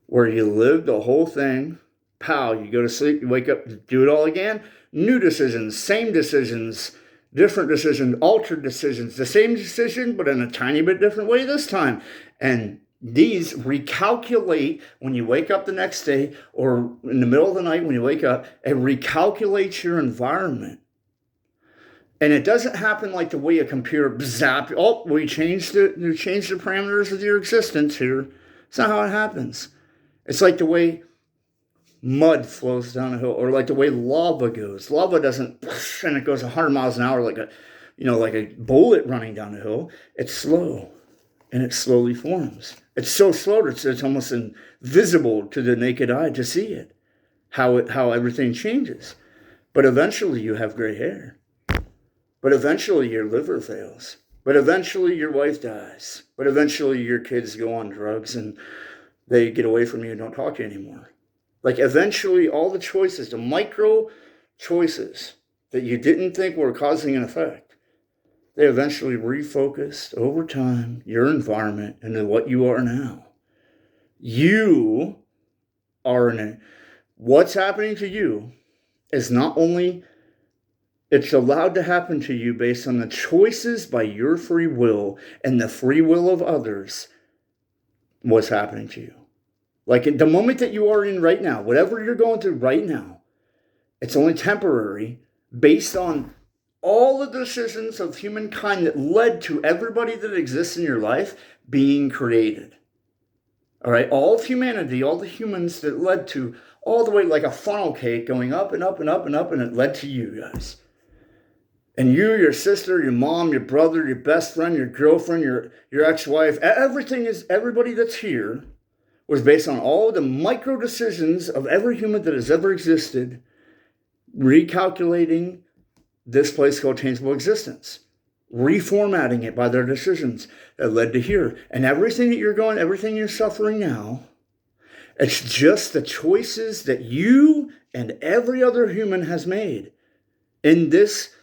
where you live the whole thing. Pow, you go to sleep, you wake up, do it all again. New decisions, same decisions, different decisions, altered decisions, the same decision, but in a tiny bit different way this time. And these recalculate when you wake up the next day, or in the middle of the night when you wake up, it recalculates your environment. And it doesn't happen like the way a computer zap. Oh, we changed the parameters of your existence here. It's not how it happens. It's like the way mud flows down a hill, or like the way lava goes. Lava doesn't, and it goes 100 miles an hour like a bullet running down a hill. It's slow, and it slowly forms. It's so slow that it's almost invisible to the naked eye to see it. How everything changes. But eventually you have gray hair. But eventually your liver fails. But eventually your wife dies. But eventually your kids go on drugs and they get away from you and don't talk to you anymore. Like eventually all the choices, the micro choices that you didn't think were causing an effect, they eventually refocused over time your environment into what you are now. You are what's happening to you is not only, it's allowed to happen to you based on the choices by your free will and the free will of others, what's happening to you. Like in the moment that you are in right now, whatever you're going through right now, it's only temporary based on all the decisions of humankind that led to everybody that exists in your life being created. All right, all of humanity, all the humans that led to, all the way like a funnel cake going up and up and up and up, and it led to you guys. And you, your sister, your mom, your brother, your best friend, your girlfriend, your ex-wife, everybody that's here was based on all the micro decisions of every human that has ever existed, recalculating this place called changeable existence, reformatting it by their decisions that led to here. And everything you're suffering now, it's just the choices that you and every other human has made in this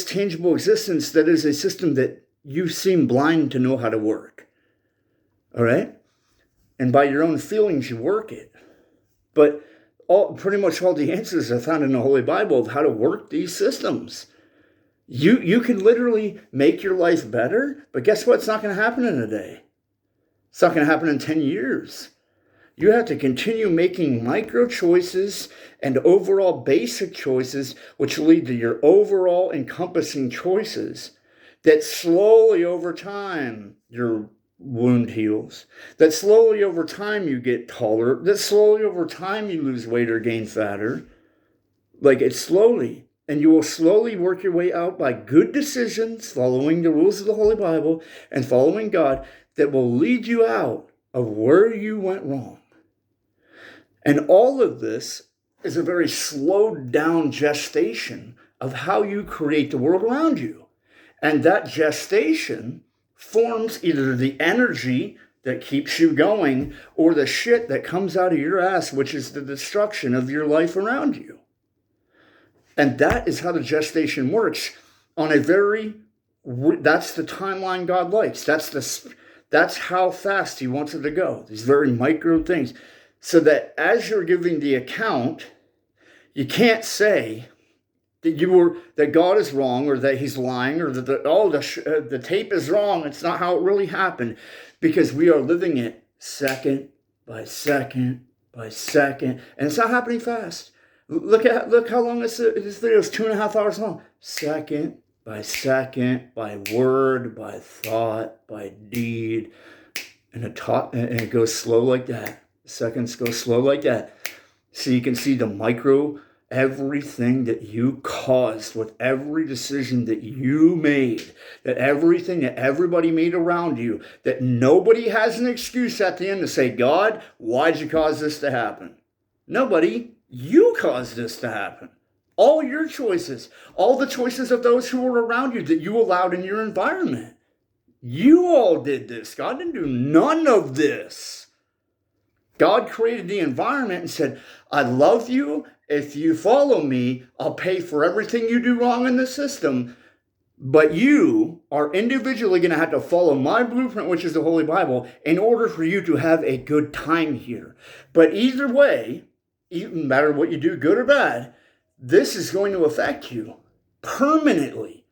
changeable existence that is a system that you seem blind to know how to work. All right? And by your own feelings, you work it. But pretty much all the answers are found in the Holy Bible of how to work these systems. You can literally make your life better, but guess what? It's not going to happen in a day. It's not going to happen in 10 years. You have to continue making micro choices and overall basic choices, which lead to your overall encompassing choices that slowly over time your wound heals, that slowly over time you get taller, that slowly over time you lose weight or gain fatter. Like it's slowly. And you will slowly work your way out by good decisions, following the rules of the Holy Bible and following God, that will lead you out of where you went wrong. And all of this is a very slowed down gestation of how you create the world around you. And that gestation forms either the energy that keeps you going or the shit that comes out of your ass, which is the destruction of your life around you. And that is how the gestation works on that's the timeline God likes. That's how fast he wants it to go. These very micro things. So that as you're giving the account, you can't say that God is wrong or that he's lying or that the tape is wrong. It's not how it really happened, because we are living it second by second by second, and it's not happening fast. Look how long this video is, 2.5 hours long. Second by second, by word, by thought, by deed, and it goes slow like that. Seconds go slow like that. So you can see the micro everything that you caused with every decision that you made, that everything that everybody made around you, that nobody has an excuse at the end to say, God, why'd you cause this to happen? Nobody. You caused this to happen. All your choices, all the choices of those who were around you that you allowed in your environment. You all did this. God didn't do none of this. God created the environment and said, I love you. If you follow me, I'll pay for everything you do wrong in the system. But you are individually going to have to follow my blueprint, which is the Holy Bible, in order for you to have a good time here. But either way, no matter what you do, good or bad, this is going to affect you permanently.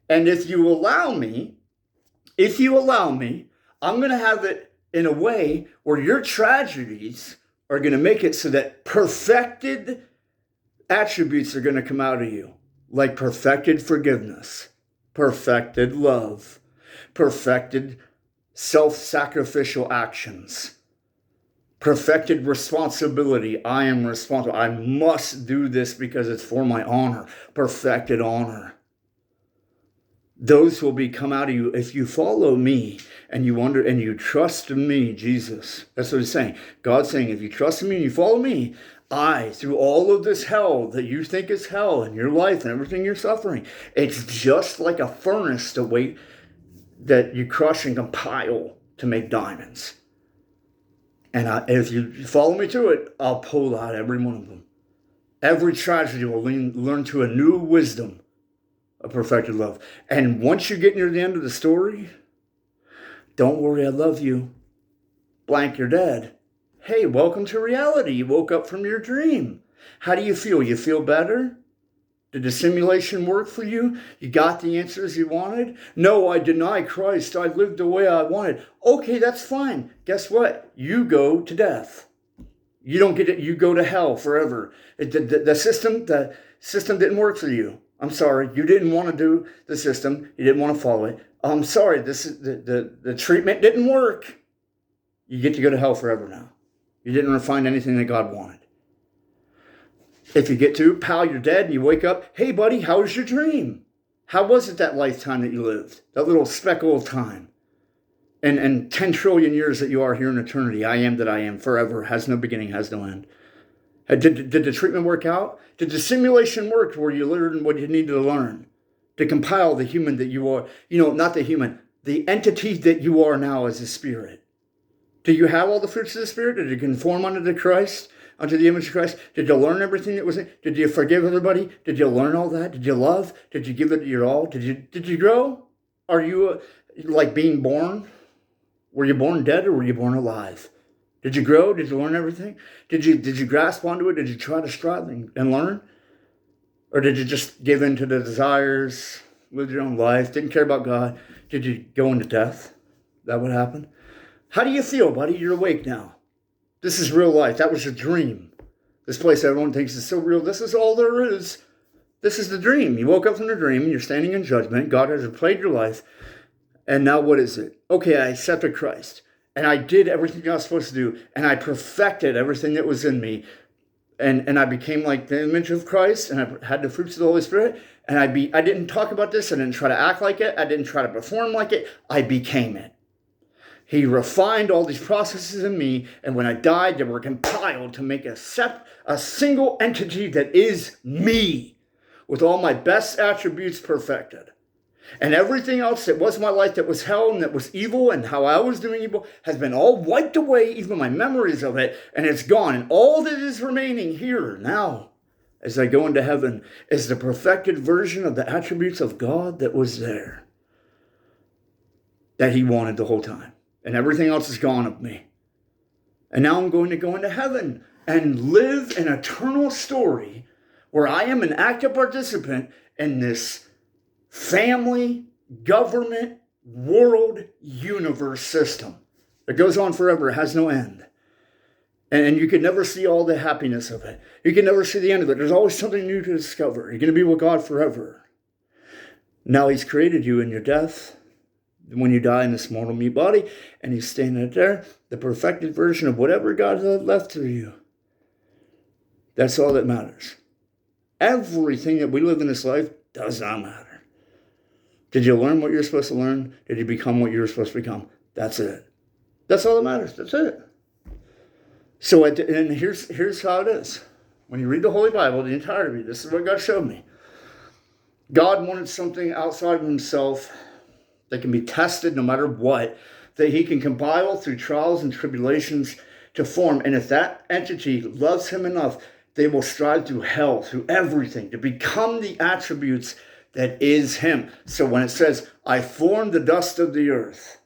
And if you allow me, I'm going to have it in a way where your tragedies are going to make it so that perfected attributes are going to come out of you, like perfected forgiveness, perfected love, perfected self-sacrificial actions, perfected responsibility. I am responsible. I must do this because it's for my honor. Perfected honor. Those will come out of you if you follow me and you trust in me, Jesus. That's what he's saying. God's saying, if you trust in me and you follow me, through all of this hell that you think is hell in your life and everything you're suffering, it's just like a furnace that you crush and compile to make diamonds. And if you follow me through it, I'll pull out every one of them. Every tragedy will learn to a new wisdom, a perfected love. And once you get near the end of the story, don't worry, I love you. Blank, you're dead. Hey, welcome to reality. You woke up from your dream. How do you feel? You feel better? Did the simulation work for you? You got the answers you wanted? No, I deny Christ. I lived the way I wanted. Okay, that's fine. Guess what? You go to death. You don't get it. You go to hell forever. The system didn't work for you. I'm sorry. You didn't want to do the system. You didn't want to follow it. I'm sorry. The treatment didn't work. You get to go to hell forever now. You didn't find anything that God wanted. If you get to, pal, you're dead, and you wake up, hey, buddy, how was your dream? How was it that lifetime that you lived? That little speckle of time. And 10 trillion years that you are here in eternity. I am that I am forever. Has no beginning, has no end. Did the treatment work out? Did the simulation work where you learned what you needed to learn? To compile the human that you are. Not the human. The entity that you are now as a spirit. Do you have all the fruits of the Spirit? Did you conform unto the Christ? Unto the image of Christ? Did you learn everything that was in? Did you forgive everybody? Did you learn all that? Did you love? Did you give it your all? Did you grow? Are you like being born? Were you born dead or were you born alive? Did you grow? Did you learn everything? Did you grasp onto it? Did you try to strive and learn? Or did you just give in to the desires, live your own life, didn't care about God? Did you go into death? That would happen? How do you feel, buddy? You're awake now. This is real life. That was your dream. This place everyone thinks is so real. This is all there is. This is the dream. You woke up from the dream and you're standing in judgment. God has replayed your life. And now what is it? Okay, I accepted Christ. And I did everything I was supposed to do. And I perfected everything that was in me. And I became like the image of Christ. And I had the fruits of the Holy Spirit. And I didn't talk about this. I didn't try to act like it. I didn't try to perform like it. I became it. He refined all these processes in me, and when I died, they were compiled to make a single entity that is me, with all my best attributes perfected. And everything else that was my life that was hell and that was evil and how I was doing evil has been all wiped away, even my memories of it, and it's gone. And all that is remaining here now, as I go into heaven, is the perfected version of the attributes of God that was there, that he wanted the whole time. And everything else is gone of me. And now I'm going to go into heaven and live an eternal story where I am an active participant in this family, government, world, universe system that goes on forever. It has no end. And you can never see all the happiness of it. You can never see the end of it. There's always something new to discover. You're going to be with God forever. Now he's created you in your death. When you die in this mortal meat body, and he's standing there, the perfected version of whatever God had left to you. That's all that matters. Everything that we live in this life does not matter. Did you learn what you're supposed to learn? Did you become what you're supposed to become? That's it. That's all that matters. That's it. So, and here's how it is. When you read the Holy Bible, the entirety, this is what God showed me. God wanted something outside of himself that can be tested no matter what, that he can compile through trials and tribulations to form. And if that entity loves him enough, they will strive through hell, through everything, to become the attributes that is him. So when it says, I formed the dust of the earth,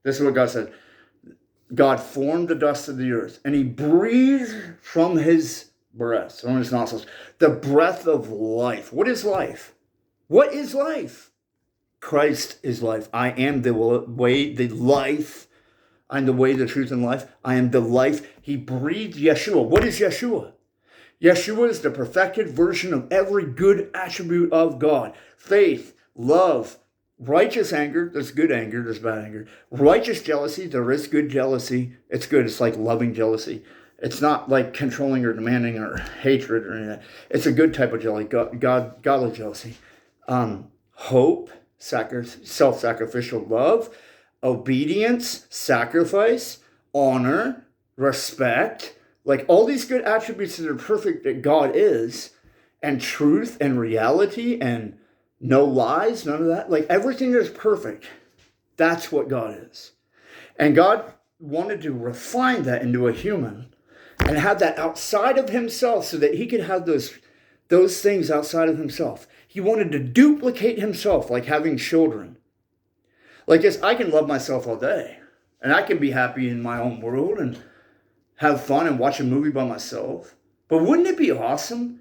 this is what God said. God formed the dust of the earth, and he breathed from his breath, from his nostrils, the breath of life. What is life? What is life? Christ is life. I am the way, the life. I'm the way, the truth, and life. I am the life. He breathed Yeshua. What is Yeshua? Yeshua is the perfected version of every good attribute of God. Faith, love, righteous anger. There's good anger. There's bad anger. Righteous jealousy. There is good jealousy. It's good. It's like loving jealousy. It's not like controlling or demanding or hatred or anything. It's a good type of jealousy. Godly jealousy. Hope, self-sacrificial love, obedience, sacrifice, honor, respect, like all these good attributes that are perfect that God is, and truth and reality and no lies, none of that, like everything is perfect. That's what God is. And God wanted to refine that into a human and have that outside of himself so that he could have those things outside of himself. He wanted to duplicate himself, like having children. Like this, I can love myself all day, and I can be happy in my own world and have fun and watch a movie by myself. But wouldn't it be awesome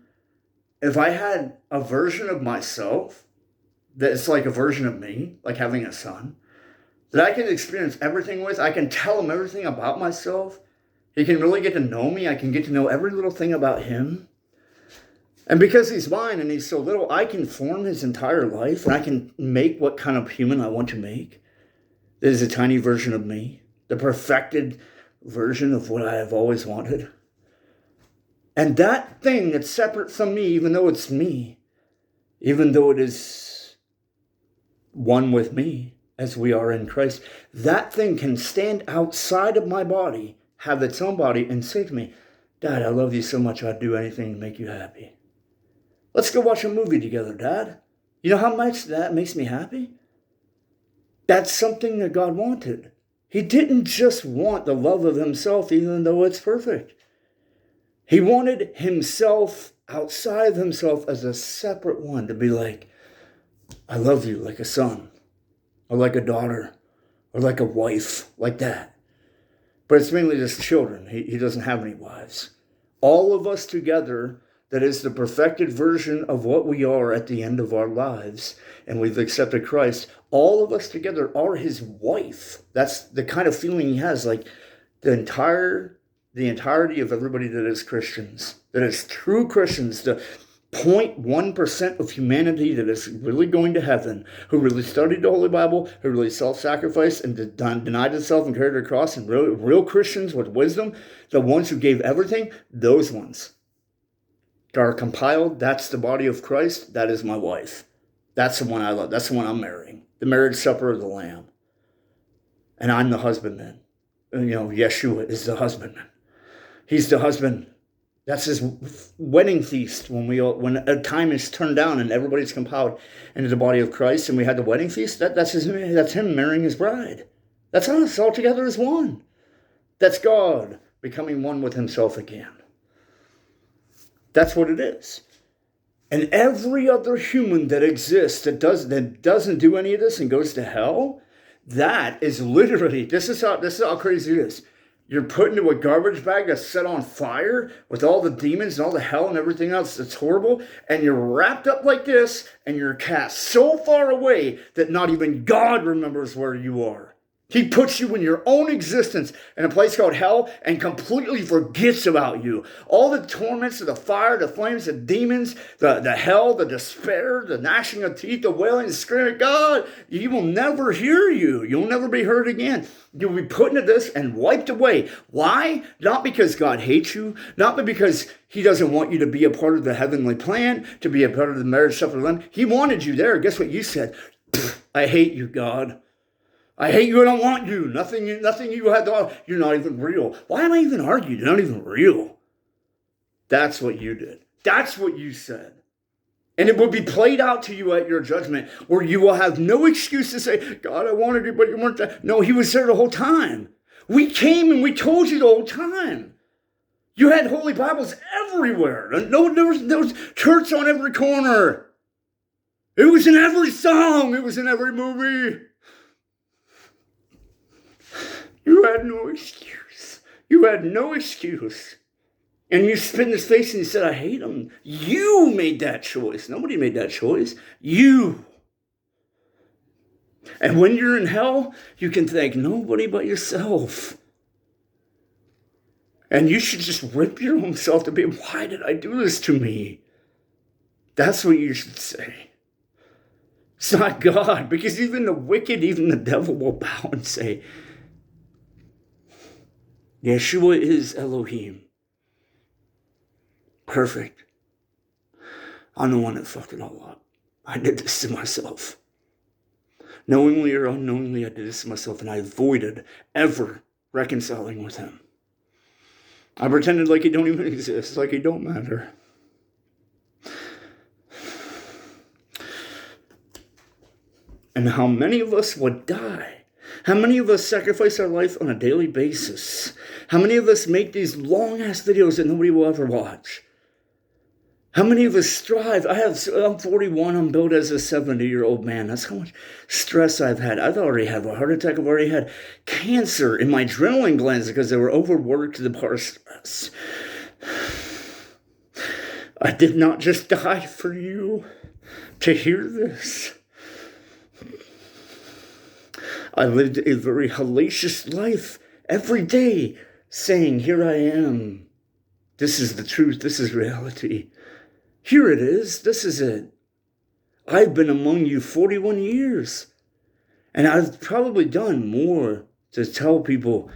if I had a version of myself that's like a version of me, like having a son, that I can experience everything with? I can tell him everything about myself. He can really get to know me. I can get to know every little thing about him. And because he's mine and he's so little, I can form his entire life, and I can make what kind of human I want to make. There's a tiny version of me, the perfected version of what I have always wanted. And that thing that's separate from me, even though it's me, even though it is one with me, as we are in Christ, that thing can stand outside of my body, have its own body, and say to me, Dad, I love you so much, I'd do anything to make you happy. Let's go watch a movie together, Dad. You know how much that makes me happy? That's something that God wanted. He didn't just want the love of himself, even though it's perfect. He wanted himself outside of himself as a separate one, to be like, I love you, like a son, or like a daughter, or like a wife, like that. But it's mainly just children. He doesn't have any wives. All of us together, that is the perfected version of what we are at the end of our lives, and we've accepted Christ, all of us together are his wife. That's the kind of feeling he has, like the entirety of everybody that is Christians, that is true Christians, the 0.1% of humanity that is really going to heaven, who really studied the Holy Bible, who really self-sacrificed and denied itself and carried the cross, and real Christians with wisdom, the ones who gave everything, those ones are compiled. That's the body of Christ. That is my wife. That's the one I love. That's the one I'm marrying. The marriage supper of the Lamb. And I'm the husbandman. Yeshua is the husbandman. He's the husband. That's his wedding feast when a time is turned down and everybody's compiled into the body of Christ, and we had the wedding feast. That's him marrying his bride. That's us all together as one. That's God becoming one with himself again. That's what it is. And every other human that exists that doesn't do any of this and goes to hell, that is literally, this is how crazy it is. You're put into a garbage bag that's set on fire with all the demons and all the hell and everything else that's horrible, and you're wrapped up like this, and you're cast so far away that not even God remembers where you are. He puts you in your own existence in a place called hell and completely forgets about you. All the torments of the fire, the flames, the demons, the hell, the despair, the gnashing of teeth, the wailing, the screaming, God, He will never hear you. You'll never be heard again. You'll be put into this and wiped away. Why? Not because God hates you, not because He doesn't want you to be a part of the heavenly plan, to be a part of the marriage supper of the Lamb. He wanted you there. Guess what you said? I hate you, God. I hate you, I don't want you. Nothing you had to offer. You're not even real. Why am I even arguing? You're not even real. That's what you did. That's what you said. And it will be played out to you at your judgment, where you will have no excuse to say, God, I wanted you, but you weren't there. No, He was there the whole time. We came and we told you the whole time. You had Holy Bibles everywhere. No, there was church on every corner. It was in every song. It was in every movie. You had no excuse. You had no excuse. And you spit in His face and you said, I hate Him. You made that choice. Nobody made that choice. You. And when you're in hell, you can thank nobody but yourself. And you should just rip your own self to be, why did I do this to me? That's what you should say. It's not God, because even the wicked, even the devil will bow and say, Yeshua is Elohim. Perfect. I'm the one that fucked it all up. I did this to myself. Knowingly or unknowingly, I did this to myself, and I avoided ever reconciling with Him. I pretended like He don't even exist, like He don't matter. And how many of us would die? How many of us sacrifice our life on a daily basis? How many of us make these long-ass videos that nobody will ever watch? How many of us strive? I'm 41. I'm built as a 70-year-old man. That's how much stress I've had. I've already had a heart attack. I've already had cancer in my adrenaline glands because they were overworked to the part of stress. I did not just die for you to hear this. I lived a very hellacious life every day saying, here I am. This is the truth. This is reality. Here it is. This is it. I've been among you 41 years. And I've probably done more to tell people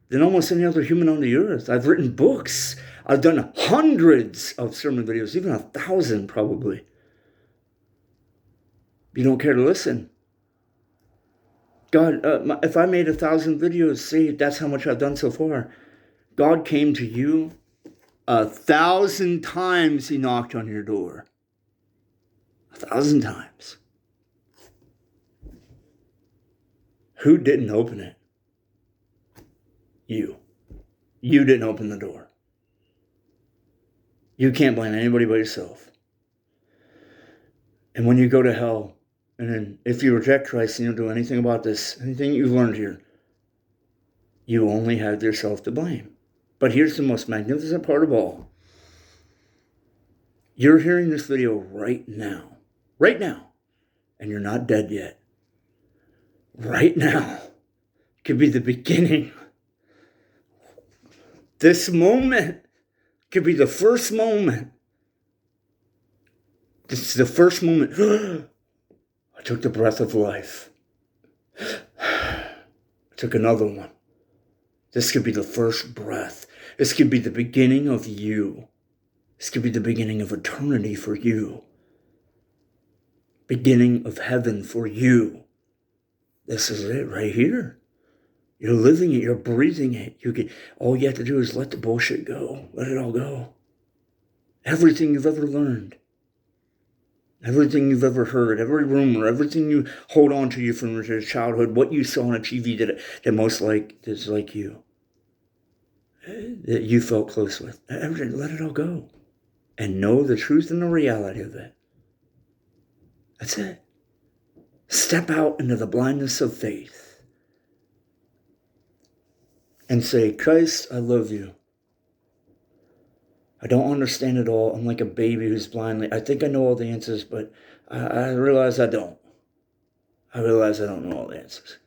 than almost any other human on the earth. I've written books. I've done hundreds of sermon videos, even 1,000 probably. You don't care to listen. God, if I made 1,000 videos, see, that's how much I've done so far. God came to you 1,000 times. He knocked on your door. 1,000 times. Who didn't open it? You. You didn't open the door. You can't blame anybody but yourself. And when you go to hell, and then if you reject Christ and you don't do anything about this, anything you've learned here, you only have yourself to blame. But here's the most magnificent part of all. You're hearing this video right now, and you're not dead yet. Right now could be the beginning. This moment could be the first moment. This is the first moment. I took the breath of life. I took another one. This could be the first breath. This could be the beginning of you. This could be the beginning of eternity for you. Beginning of heaven for you. This is it right here. You're living it. You're breathing it. All you have to do is let the bullshit go. Let it all go. Everything you've ever learned. Everything you've ever heard, every rumor, everything you hold on to you from your childhood, what you saw on a TV that most that's like you, that you felt close with. Everything, let it all go. And know the truth and the reality of it. That's it. Step out into the blindness of faith. And say, Christ, I love you. I don't understand it all. I'm like a baby who's blind. I think I know all the answers, but I realize I don't. I realize I don't know all the answers.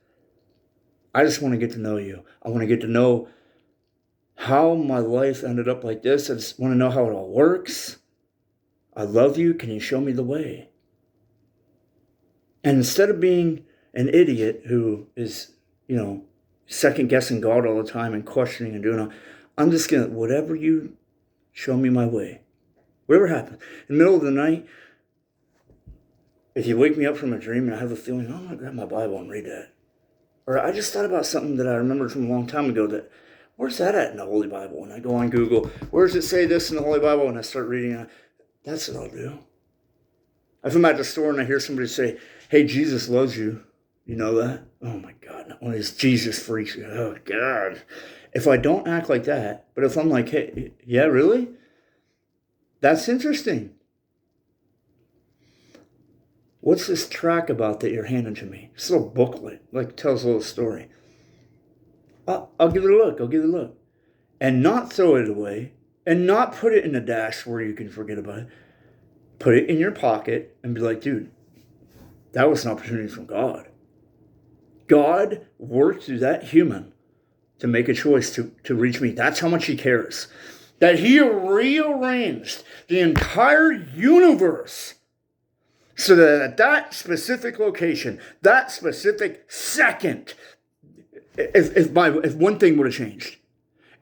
I just want to get to know you. I want to get to know how my life ended up like this. I just want to know how it all works. I love you. Can you show me the way? And instead of being an idiot who is, second guessing God all the time and questioning and doing all, I'm just going to, whatever you show me my way. Whatever happens. In the middle of the night, if you wake me up from a dream and I have a feeling, I'm going to grab my Bible and read that. Or I just thought about something that I remembered from a long time ago that, where's that at in the Holy Bible? And I go on Google, where does it say this in the Holy Bible? And I start reading it. That's what I'll do. If I'm at the store and I hear somebody say, hey, Jesus loves you. You know that? Oh my God, not one of these Jesus freaks. Oh God. If I don't act like that, but if I'm like, hey, yeah, really? That's interesting. What's this track about that you're handing to me? This little booklet, like tells a little story. I'll give it a look. I'll give it a look. And not throw it away and not put it in the dash where you can forget about it. Put it in your pocket and be like, dude, that was an opportunity from God. God worked through that human to make a choice to reach me. That's how much he cares. That he rearranged the entire universe so that at that specific location, that specific second, if one thing would have changed,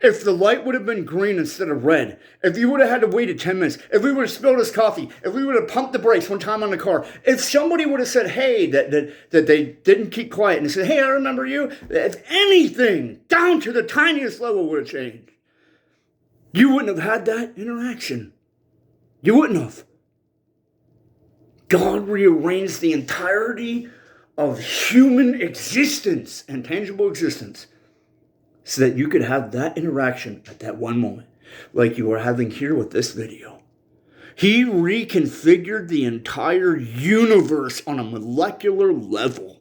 if the light would have been green instead of red, if you would have had to wait 10 minutes, if we would have spilled his coffee, if we would have pumped the brakes one time on the car, if somebody would have said, hey, that they didn't keep quiet and said, hey, I remember you, if anything, down to the tiniest level would have changed, you wouldn't have had that interaction. You wouldn't have. God rearranged the entirety of human existence and tangible existence so that you could have that interaction at that one moment, like you are having here with this video. He reconfigured the entire universe on a molecular level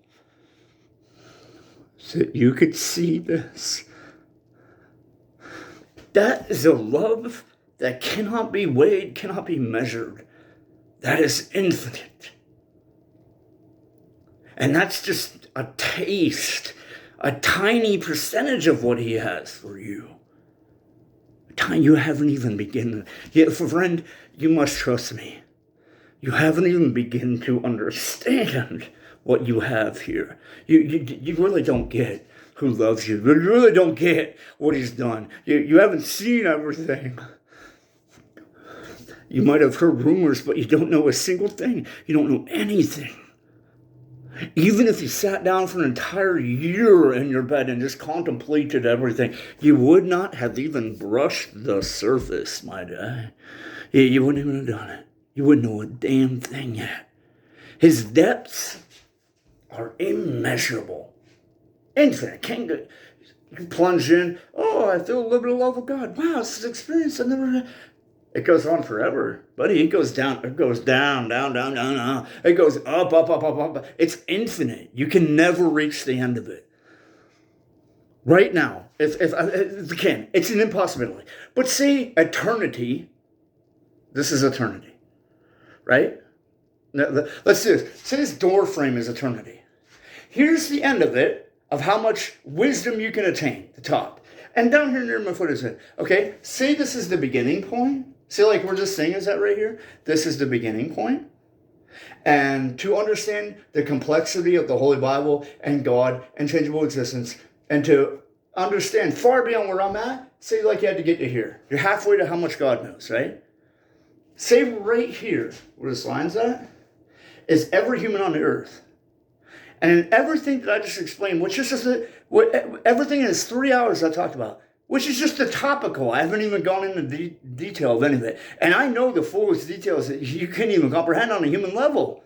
so that you could see this. That is a love that cannot be weighed, cannot be measured. That is infinite. And that's just a taste, a tiny percentage of what he has for you. You haven't even begun. Yet, friend, you must trust me. You haven't even begun to understand what you have here. You really don't get who loves you. You really don't get what he's done. You haven't seen everything. You might have heard rumors, but you don't know a single thing. You don't know anything. Even if you sat down for an entire year in your bed and just contemplated everything, you would not have even brushed the surface, my guy. You wouldn't even have done it. You wouldn't know a damn thing yet. His depths are immeasurable. Infinite. You plunge in, oh, I feel a little bit of love of God. Wow, this is an experience I've never had. It goes on forever, buddy. It goes down, down, down. It goes up, up, up, up, up. It's infinite. You can never reach the end of it. Right now, if you can, it's an impossibility. But say eternity, this is eternity, right? Let's do this. Say this door frame is eternity. Here's the end of it, of how much wisdom you can attain, the top. And down here near my foot is it. Okay, say this is the beginning point. See, like we're just saying, is that right here? This is the beginning point. And to understand the complexity of the Holy Bible and God and changeable existence, and to understand far beyond where I'm at, say like you had to get to here. You're halfway to how much God knows, right? Say right here, where this line's at, is every human on the earth. And everything that I just explained, which is just everything in this 3 hours I talked about, which is just the topical. I haven't even gone into detail of any of it. And I know the fullest details that you can't even comprehend on a human level.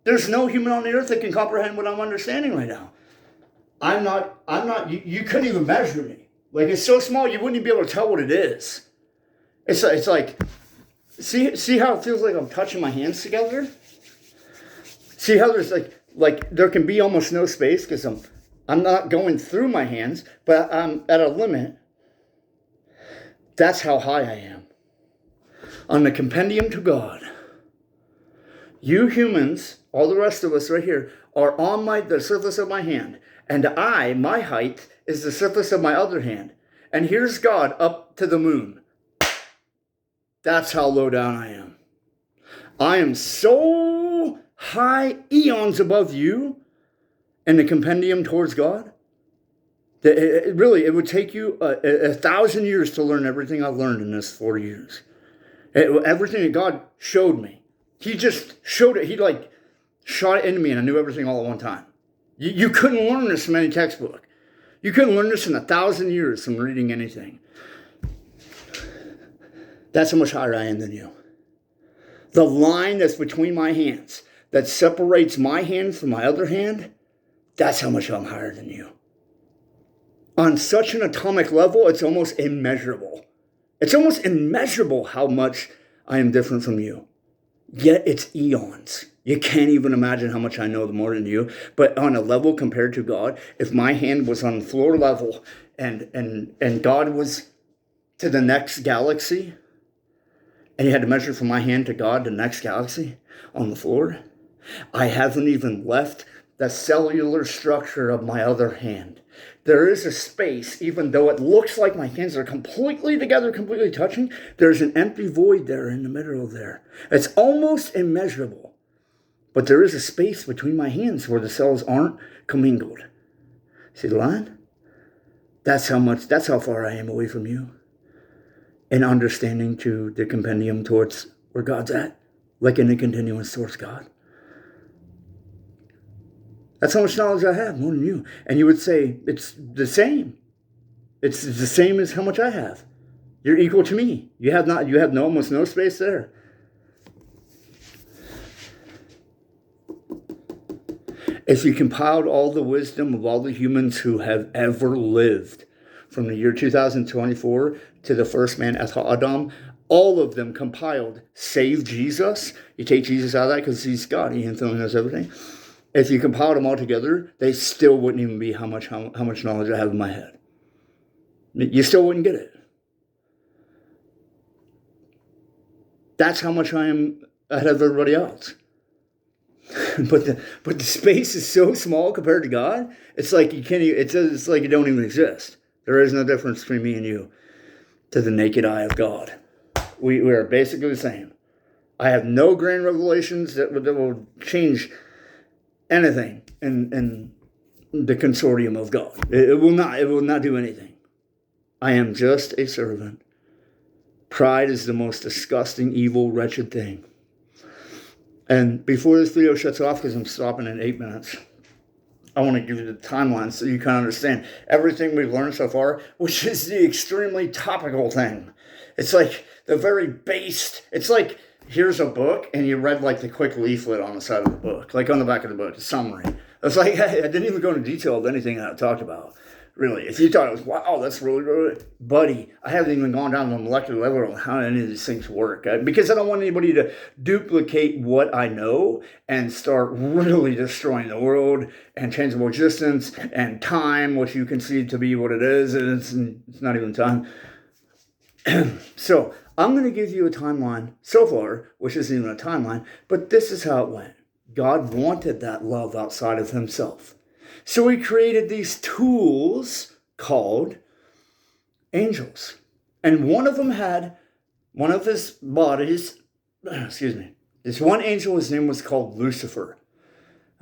There's no human on the earth that can comprehend what I'm understanding right now. I'm not, you couldn't even measure me. Like, it's so small, you wouldn't even be able to tell what it is. It's like, see how it feels like I'm touching my hands together? See how there's like there can be almost no space because I'm not going through my hands, but I'm at a limit. That's how high I am. On the compendium to God. You humans, all the rest of us right here, are on the surface of my hand. And my height is the surface of my other hand. And here's God up to the moon. That's how low down I am. I am so high, eons above you in the compendium towards God, that it would take you 1,000 years to learn everything I've learned in this 40 years. Everything that God showed me. He just showed it. He like shot it into me and I knew everything all at one time. You couldn't learn this from any textbook. You couldn't learn this in 1,000 years from reading anything. That's how much higher I am than you. The line that's between my hands, that separates my hand from my other hand, that's how much I'm higher than you. On such an atomic level, it's almost immeasurable. It's almost immeasurable how much I am different from you. Yet it's eons. You can't even imagine how much I know more than you. But on a level compared to God, if my hand was on floor level and God was to the next galaxy, and you had to measure from my hand to God, the next galaxy on the floor, I haven't even left the cellular structure of my other hand. There is a space, even though it looks like my hands are completely together, completely touching, there's an empty void there in the middle of there. It's almost immeasurable. But there is a space between my hands where the cells aren't commingled. See the line? That's how far I am away from you. And understanding to the compendium towards where God's at, like in the continuance towards God. That's how much knowledge I have, more than you. And you would say, it's the same. It's the same as how much I have. You're equal to me. You have almost no space there. If you compiled all the wisdom of all the humans who have ever lived, from the year 2024 to the first man, Adam, all of them compiled, save Jesus. You take Jesus out of that because he's God. He infinitely knows everything. If you compiled them all together, they still wouldn't even be how much knowledge I have in my head. You still wouldn't get it. That's how much I am ahead of everybody else. but the space is so small compared to God. It's like you can't. It's like you don't even exist. There is no difference between me and you to the naked eye of God. We are basically the same. I have no grand revelations that will change anything in the consortium of God. It will not do anything. I am just a servant. Pride is the most disgusting, evil, wretched thing. And before this video shuts off, because I'm stopping in 8 minutes, I want to give you the timeline so you can understand everything we've learned so far, which is the extremely topical thing. It's like the very base. It's like, here's a book, and you read like the quick leaflet on the side of the book, like on the back of the book, a summary. It's like, I didn't even go into detail of anything that I talked about. Really, if you thought it was, wow, that's really good, buddy, I haven't even gone down to the molecular level on how any of these things work. Because I don't want anybody to duplicate what I know and start really destroying the world and changeable existence and time, which you concede to be what it is, and it's not even time. So I'm going to give you a timeline so far, which isn't even a timeline, but this is how it went. God wanted that love outside of himself. So he created these tools called angels. And one of them had one of his bodies, this one angel, his name was called Lucifer.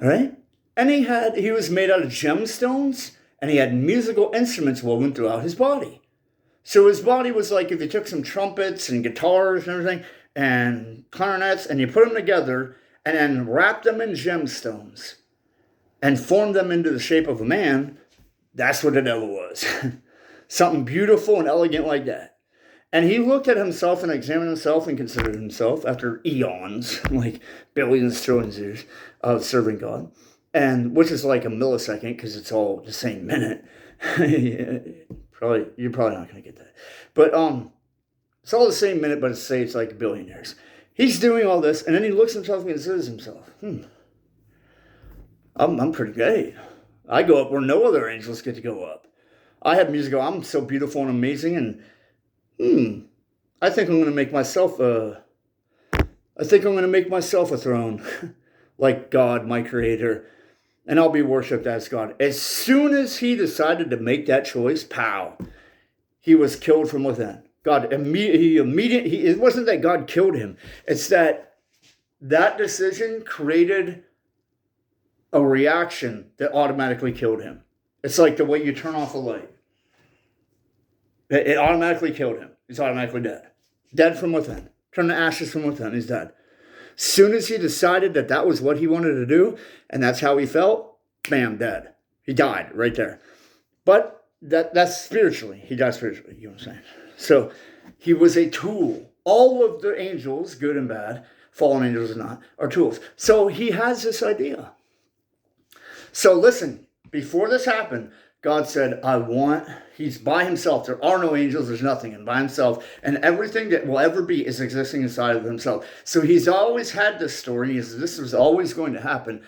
All right? And he was made out of gemstones, and he had musical instruments woven throughout his body. So his body was like if you took some trumpets and guitars and everything and clarinets and you put them together and then wrapped them in gemstones and formed them into the shape of a man. That's what the devil was. Something beautiful and elegant like that. And he looked at himself and examined himself and considered himself after eons, like billions, trillions of years of serving God. And which is like a millisecond because it's all the same minute. You're probably not going to get that. But it's all the same minute, but it's like a billion years. He's doing all this, and then he looks at himself and considers himself. I'm pretty great. I go up where no other angels get to go up. I have music. I'm so beautiful and amazing, and I think I'm going to make myself a throne, like God, my creator. and I'll be worshipped as God. As soon as he decided to make that choice, pow, he was killed from within. God immediately, it wasn't that God killed him. It's that decision created a reaction that automatically killed him. It's like the way you turn off a light. It automatically killed him. He's automatically dead. Dead from within. Turned to ashes from within. He's dead. As soon as he decided that that was what he wanted to do, and that's how he felt, bam, dead. He died right there. But that's spiritually. He died spiritually, you know what I'm saying? So he was a tool. All of the angels, good and bad, fallen angels or not, are tools. So he has this idea. So listen, before this happened, God said, he's by himself. There are no angels, there's nothing, and by himself. And everything that will ever be is existing inside of himself. So he's always had this story. This was always going to happen.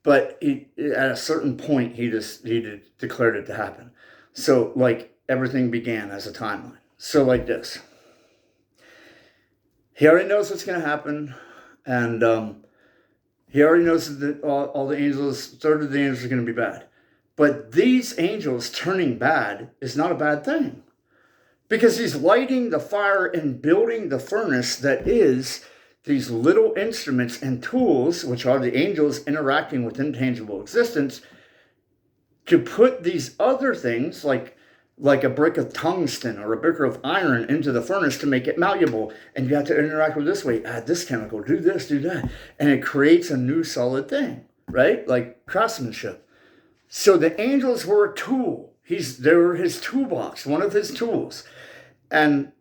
But at a certain point, he declared it to happen. So like everything began as a timeline. So like this. He already knows what's going to happen. And he already knows that all the angels, a third of the angels are going to be bad. But these angels turning bad is not a bad thing. Because he's lighting the fire and building the furnace that is these little instruments and tools, which are the angels interacting with intangible existence, to put these other things, like a brick of tungsten or a brick of iron, into the furnace to make it malleable. And you have to interact with this way, add this chemical, do this, do that. And it creates a new solid thing, right? Like craftsmanship. So the angels were a tool. They were his toolbox, one of his tools. And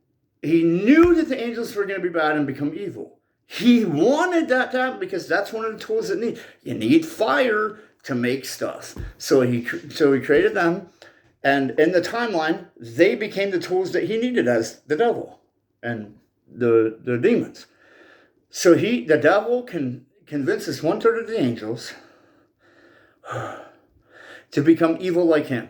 he knew that the angels were going to be bad and become evil. He wanted that to happen because that's one of the tools that you need fire to make stuff. So he created them. And in the timeline, they became the tools that he needed as the devil and the demons. So the devil convinces 1/3 of the angels to become evil like him.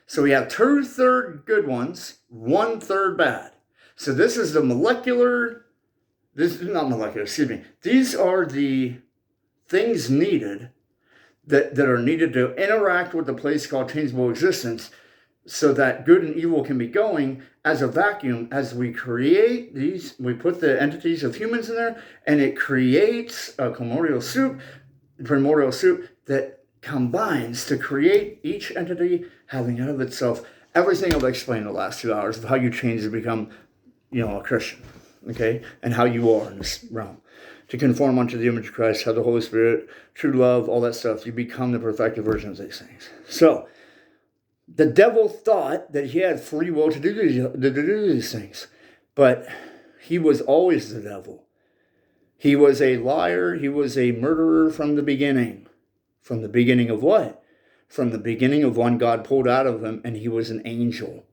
So we have 2/3 good ones, 1/3 bad. So this is These are the things needed that are needed to interact with the place called tangible existence so that good and evil can be going as a vacuum. As we create these, we put the entities of humans in there, and it creates a primordial soup that combines to create each entity having out of itself everything I've explained in the last 2 hours of how you change to become, a Christian, okay? And how you are in this realm. To conform unto the image of Christ, have the Holy Spirit, true love, all that stuff. You become the perfected version of these things. So, the devil thought that he had free will to do these things. But he was always the devil. He was a liar. He was a murderer from the beginning. From the beginning of what? From the beginning of when God pulled out of him, and he was an angel.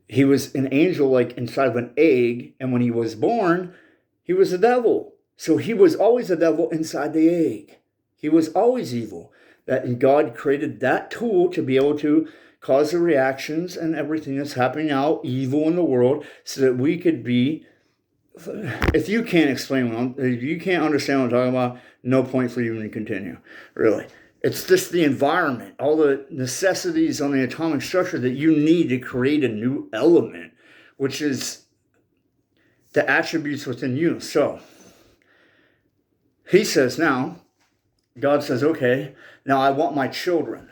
He was an angel like inside of an egg, and when he was born, he was the devil. So he was always the devil inside the egg. He was always evil. And God created that tool to be able to cause the reactions and everything that's happening out, evil in the world, so that we could be, if you can't explain if you can't understand what I'm talking about, no point for you to continue, really. It's just the environment, all the necessities on the atomic structure that you need to create a new element, which is the attributes within you. So, he says now, God says, okay, now I want my children.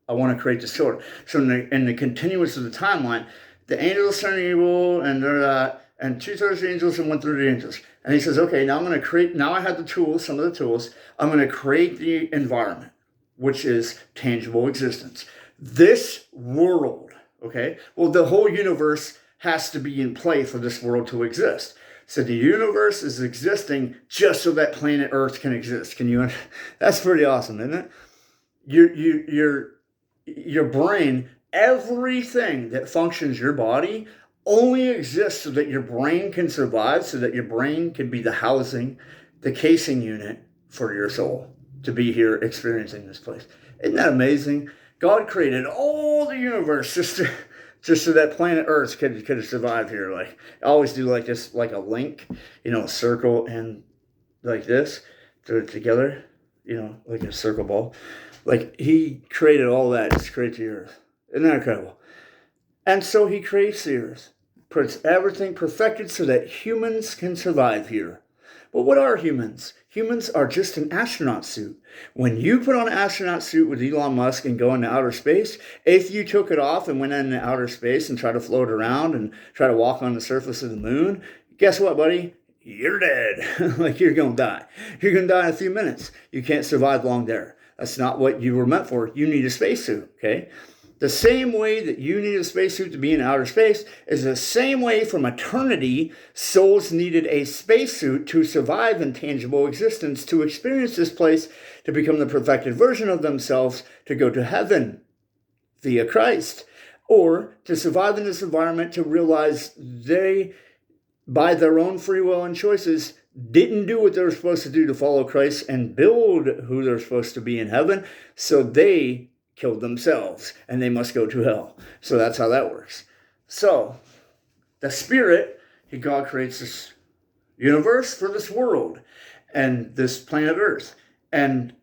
I want to create the children. So in the continuance of the timeline, the angels turn evil, and they're that, and 2/3 of the angels and 1/3 of the angels. And he says, okay, now I'm going to create, now I have the tools, some of the tools, I'm going to create the environment, which is tangible existence. This world, okay? Well, the whole universe has to be in play for this world to exist. So the universe is existing just so that planet Earth can exist. That's pretty awesome, isn't it? Your brain, everything that functions your body only exists so that your brain can survive, so that your brain can be the housing, the casing unit for your soul to be here experiencing this place. Isn't that amazing? God created all the universe just so that planet Earth could survive here. Like, I always do like this, like a link, a circle and like this, together. like a circle ball. Like he created all that to create the earth. Isn't that incredible? And so he creates the earth, puts everything perfected so that humans can survive here. But what are humans? Humans are just an astronaut suit. When you put on an astronaut suit with Elon Musk and go into outer space, if you took it off and went into outer space and tried to float around and try to walk on the surface of the moon, guess what, buddy? You're dead. Like you're going to die. You're going to die in a few minutes. You can't survive long there. That's not what you were meant for. You need a spacesuit, okay? The same way that you need a spacesuit to be in outer space is the same way from eternity souls needed a spacesuit to survive in tangible existence, to experience this place, to become the perfected version of themselves, to go to heaven via Christ, or to survive in this environment, to realize they, by their own free will and choices, didn't do what they were supposed to do to follow Christ and build who they're supposed to be in heaven, so they killed themselves and they must go to hell. So that's how that works. So the Spirit, God creates this universe for this world and this planet Earth. And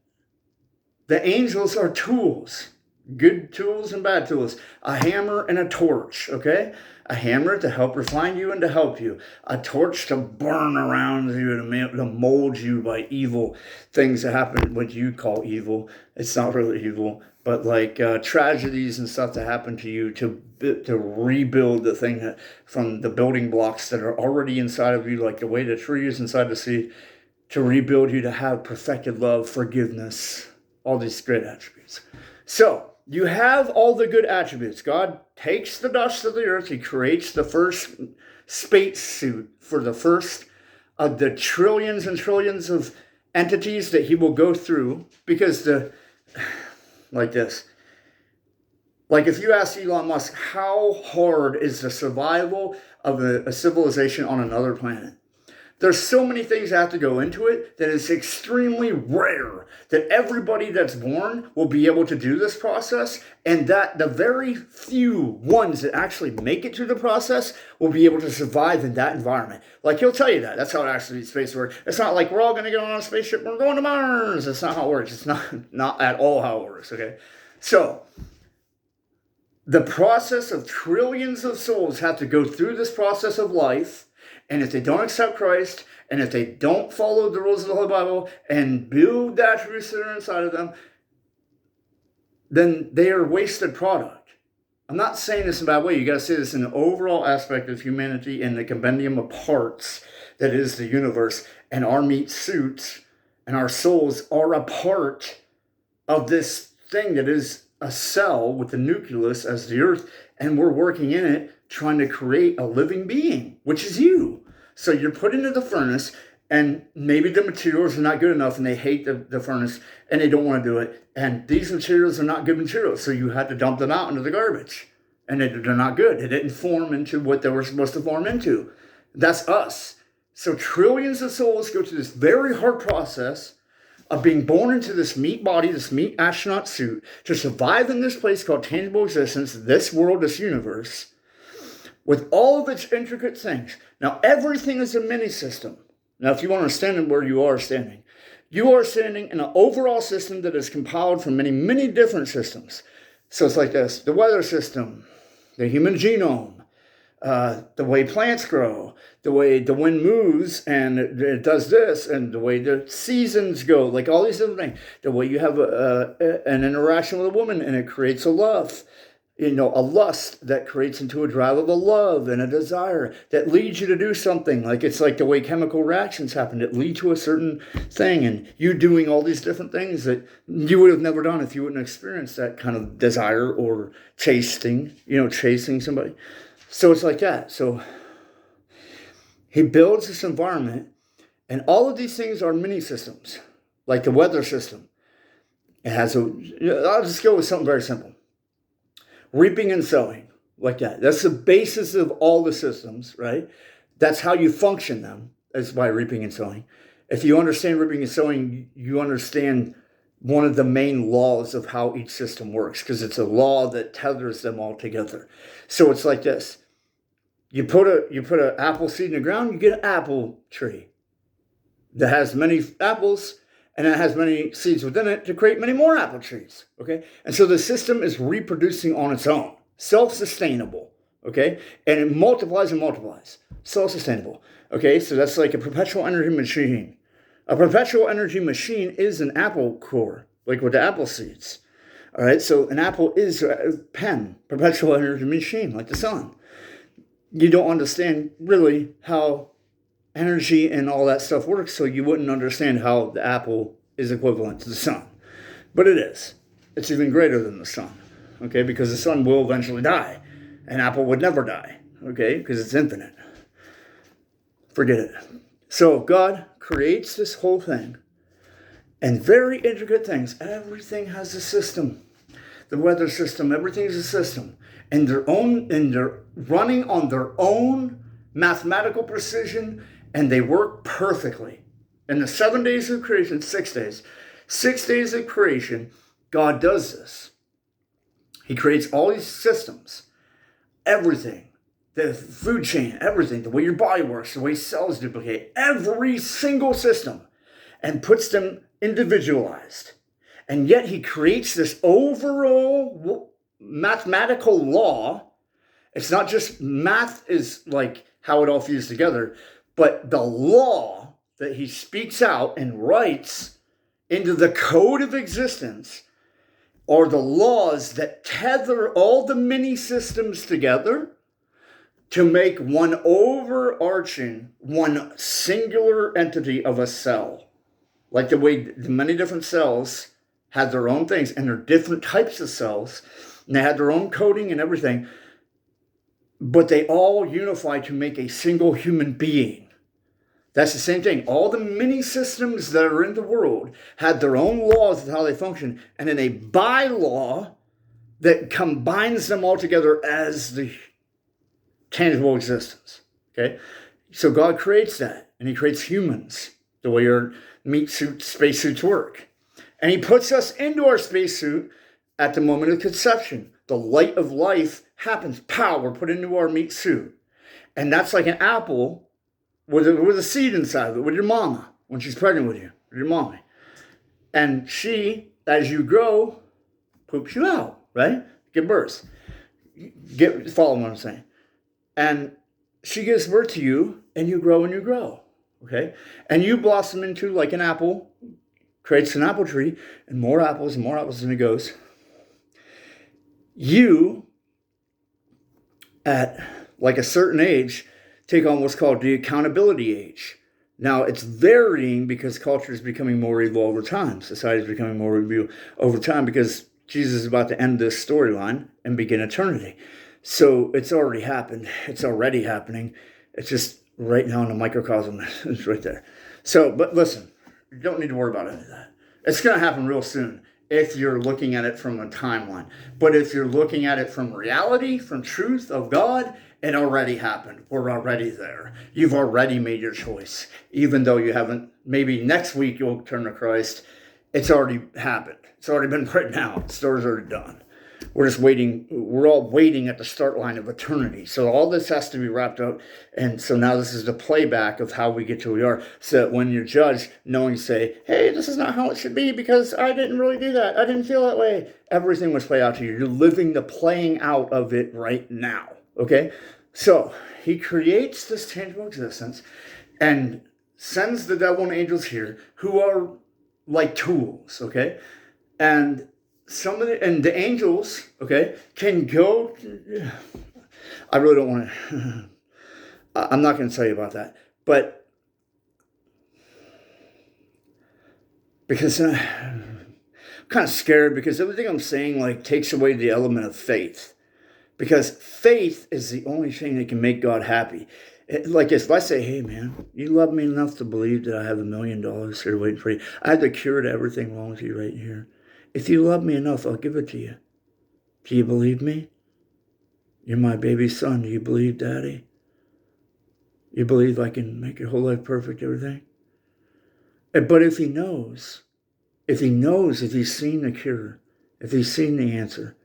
the angels are tools, good tools and bad tools, a hammer and a torch, okay? A hammer to help refine you and to help you. A torch to burn around you, to mold you by evil things that happen, what you call evil. It's not really evil, but like tragedies and stuff that happen to you, to rebuild the thing that, from the building blocks that are already inside of you, like the way the tree is inside the seed, to rebuild you to have perfected love, forgiveness, all these great attributes. So you have all the good attributes. God takes the dust of the earth. He creates the first space suit for the first of the trillions and trillions of entities that he will go through. Because like this, like if you ask Elon Musk, how hard is the survival of a civilization on another planet? There's so many things that have to go into it that it's extremely rare that everybody that's born will be able to do this process, and that the very few ones that actually make it through the process will be able to survive in that environment. Like he'll tell you that. That's how it actually space works. It's not like we're all going to get on a spaceship and we're going to Mars. That's not how it works. It's not at all how it works, okay? So the process of trillions of souls have to go through this process of life. And if they don't accept Christ, and if they don't follow the rules of the Holy Bible and build the attributes that are inside of them, then they are a wasted product. I'm not saying this in a bad way. You got to say this in the overall aspect of humanity and the compendium of parts that is the universe. And our meat suits and our souls are a part of this thing that is a cell with the nucleus as the earth. And we're working in it, trying to create a living being, which is you. So you're put into the furnace, and maybe the materials are not good enough, and they hate the furnace, and they don't want to do it. And these materials are not good materials, so you had to dump them out into the garbage. And they're not good. They didn't form into what they were supposed to form into. That's us. So trillions of souls go through this very hard process of being born into this meat body, this meat astronaut suit, to survive in this place called tangible existence, this world, this universe, with all of its intricate things. Now, everything is a mini-system. Now, if you want to understand where you are standing in an overall system that is compiled from many, many different systems. So it's like this: the weather system, the human genome, the way plants grow, the way the wind moves and it does this, and the way the seasons go, like all these different things. The way you have an interaction with a woman and it creates a love. A lust that creates into a drive of a love and a desire that leads you to do something. Like it's like the way chemical reactions happen that lead to a certain thing, and you doing all these different things that you would have never done if you wouldn't experience that kind of desire or chasing somebody. So it's like that. So he builds this environment, and all of these things are mini systems, like the weather system. It has I'll just go with something very simple. Reaping and sowing, like that. That's the basis of all the systems, right? That's how you function them, is by reaping and sowing. If you understand reaping and sowing, you understand one of the main laws of how each system works, because it's a law that tethers them all together. So it's like this. You put an apple seed in the ground, you get an apple tree that has many apples, and it has many seeds within it to create many more apple trees, okay? And so the system is reproducing on its own, self-sustainable, okay? And it multiplies and multiplies, self-sustainable, okay? So that's like a perpetual energy machine. A perpetual energy machine is an apple core, like with the apple seeds, all right? So an apple is a PEM, perpetual energy machine, like the sun. You don't understand really how energy and all that stuff works, so you wouldn't understand how the apple is equivalent to the sun. But it is. It's even greater than the sun, okay? Because the sun will eventually die. An apple would never die, okay? Because it's infinite. Forget it. So God creates this whole thing, and very intricate things. Everything has a system. The weather system, everything's a system. And they're running on their own mathematical precision, and they work perfectly. In the 7 days of creation, 6 days. 6 days of creation, God does this. He creates all these systems. Everything. The food chain, everything. The way your body works, the way cells duplicate. Every single system. And puts them individualized. And yet he creates this overall mathematical law. It's not just math is like how it all fused together, but the law that he speaks out and writes into the code of existence are the laws that tether all the mini systems together to make one overarching, one singular entity of a cell. Like the way the many different cells had their own things, and they're different types of cells, and they had their own coding and everything, but they all unify to make a single human being. That's the same thing. All the mini systems that are in the world had their own laws of how they function, and then a bylaw that combines them all together as the tangible existence. Okay? So God creates that, and he creates humans, the way your meat suit, spacesuits work. And he puts us into our spacesuit at the moment of conception. The light of life happens. Pow, we're put into our meat suit. And that's like an apple with a seed inside of it, with your mama, when she's pregnant with you, with your mommy. And she, as you grow, poops you out, right? Give birth. Follow what I'm saying. And she gives birth to you, and you grow, okay? And you blossom into like an apple, creates an apple tree, and more apples, and it goes. You, at like a certain age, take on what's called the accountability age. Now, it's varying because culture is becoming more evil over time. Society is becoming more evil over time because Jesus is about to end this storyline and begin eternity. So it's already happened. It's already happening. It's just right now in the microcosm. It's right there. So, but listen, you don't need to worry about any of that. It's going to happen real soon if you're looking at it from a timeline. But if you're looking at it from reality, from truth of God, it already happened. We're already there. You've already made your choice. Even though you haven't, maybe next week you'll turn to Christ. It's already happened. It's already been written out. The story's already done. We're just waiting. We're all waiting at the start line of eternity. So all this has to be wrapped up. And so now this is the playback of how we get to where we are. So that when you're judged, knowing, say, hey, this is not how it should be because I didn't really do that. I didn't feel that way. Everything was played out to you. You're living the playing out of it right now. Okay? So he creates this tangible existence and sends the devil and angels here who are like tools. Okay? And the angels, okay, can go. I really don't want to. I'm not going to tell you about that, but because I'm kind of scared because everything I'm saying like takes away the element of faith, because faith is the only thing that can make God happy. Like if I say, hey man, you love me enough to believe that I have $1 million here waiting for you. I have the cure to everything wrong with you right here. If you love me enough, I'll give it to you. Do you believe me? You're my baby son. Do you believe, Daddy? You believe I can make your whole life perfect, everything? But if he knows, if he's seen the cure, if he's seen the answer,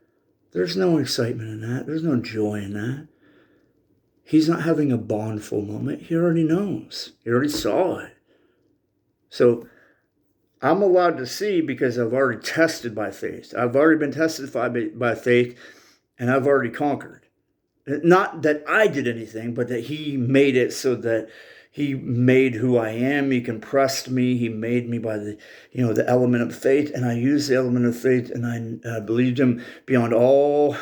there's no excitement in that. There's no joy in that. He's not having a bondful moment. He already knows. He already saw it. So I'm allowed to see because I've already tested by faith. I've already been tested by faith, and I've already conquered. Not that I did anything, but that he made it so that he made who I am. He compressed me. He made me by the element of faith, and I used the element of faith, and I believed him beyond all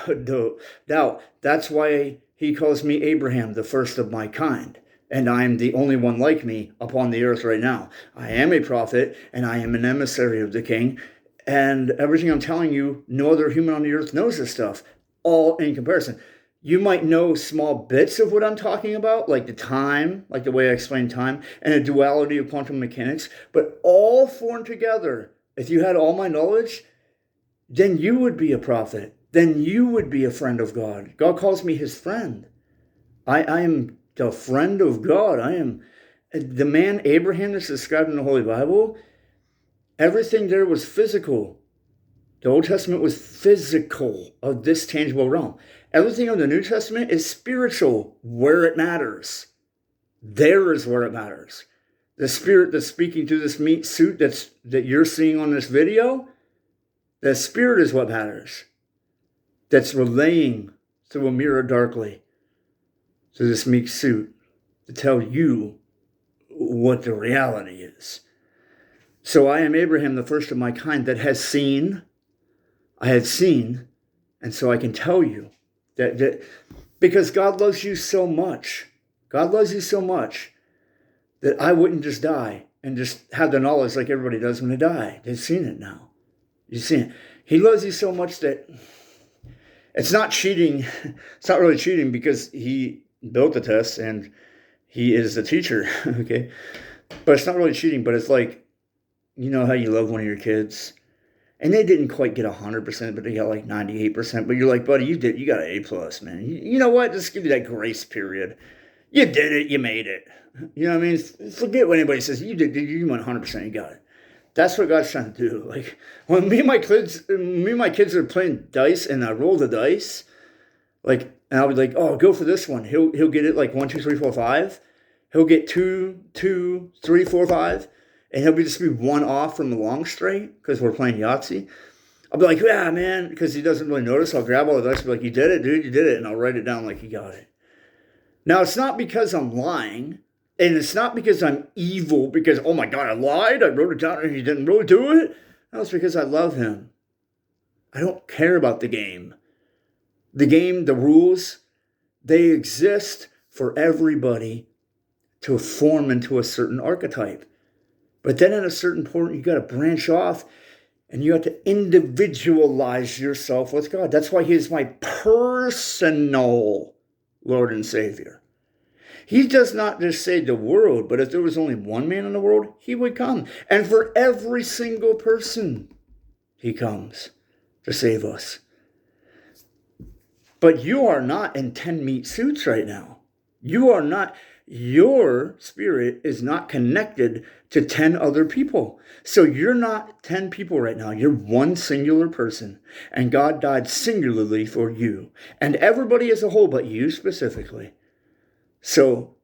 doubt. That's why he calls me Abraham, the first of my kind. And I am the only one like me upon the earth right now. I am a prophet, and I am an emissary of the king. And everything I'm telling you, no other human on the earth knows this stuff, all in comparison. You might know small bits of what I'm talking about, like the time, like the way I explain time, and the duality of quantum mechanics, but all formed together. If you had all my knowledge, then you would be a prophet. Then you would be a friend of God. God calls me his friend. I am the friend of God. I am the man Abraham that's described in the Holy Bible. Everything there was physical. The Old Testament was physical, of this tangible realm. Everything in the New Testament is spiritual, where it matters. There is where it matters. The spirit that's speaking through this meat suit that you're seeing on this video, the spirit is what matters. That's relaying through a mirror darkly to this meat suit to tell you what the reality is. So I am Abraham, the first of my kind, that has seen. I had seen, and so I can tell you that because God loves you so much. God loves you so much that I wouldn't just die and just have the knowledge like everybody does when they die. They've seen it now. You've seen it. He loves you so much that it's not cheating. It's not really cheating because he built the test and he is the teacher, okay? But it's not really cheating, but it's like, you know how you love one of your kids and they didn't quite get 100%, but they got like 98%. But you're like, buddy, you got an A+, man. You know what? Just give you that grace period. You did it. You made it. You know what I mean? Forget what anybody says. You did. You went 100%. You got it. That's what God's trying to do. Like when me and my kids are playing dice, and I roll the dice, like, and I'll be like, oh, go for this one. He'll get it like 1, 2, 3, 4, 5. He'll get 2, 2, 3, 4, 5. And he'll just be one off from the long straight because we're playing Yahtzee. I'll be like, yeah, man, because he doesn't really notice. I'll grab all the dice and be like, you did it, dude, you did it. And I'll write it down like you got it. Now, it's not because I'm lying. And it's not because I'm evil because, oh my God, I lied. I wrote it down and he didn't really do it. No, it's because I love him. I don't care about the game. The game, the rules, they exist for everybody to form into a certain archetype. But then at a certain point, you got to branch off and you have to individualize yourself with God. That's why he is my personal Lord and Savior. He does not just save the world, but if there was only one man in the world, he would come. And for every single person, he comes to save us. But you are not in 10 meat suits right now. You are not. Your spirit is not connected to 10 other people. So you're not 10 people right now. You're one singular person. And God died singularly for you. And everybody as a whole, but you specifically. So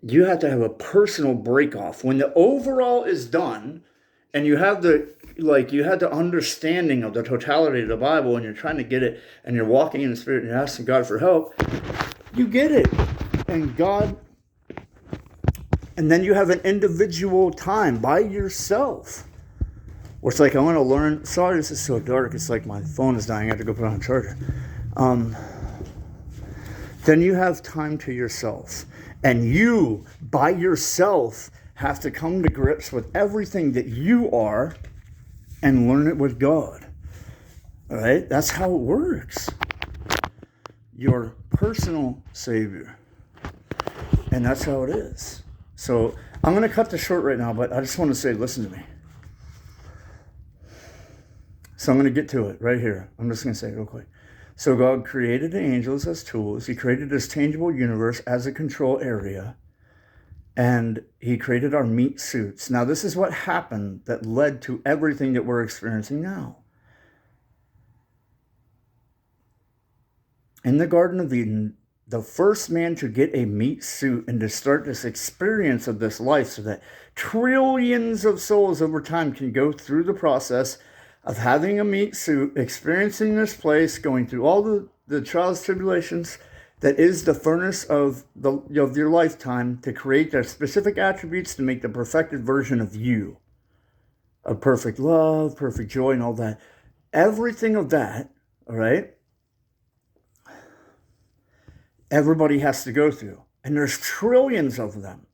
you have to have a personal break off. When the overall is done, and you have the understanding of the totality of the Bible, and you're trying to get it, and you're walking in the Spirit, and you're asking God for help, you get it. And God, and then you have an individual time by yourself. Where it's like, I want to learn. Sorry, this is so dark. It's like my phone is dying. I have to go put it on a charger. Then you have time to yourself. And you, by yourself, have to come to grips with everything that you are and learn it with God. All right? That's how it works. Your personal Savior. And that's how it is. So I'm going to cut this short right now, but I just want to say, listen to me. So I'm going to get to it right here. I'm just going to say it real quick. So God created the angels as tools. He created this tangible universe as a control area. And he created our meat suits. Now, this is what happened that led to everything that we're experiencing now. In the Garden of Eden, the first man to get a meat suit and to start this experience of this life so that trillions of souls over time can go through the process of having a meat suit, experiencing this place, going through all the trials, tribulations that is the furnace of your lifetime to create their specific attributes to make the perfected version of you, of perfect love, perfect joy, and all that. Everything of that, all right, everybody has to go through. And there's trillions of them.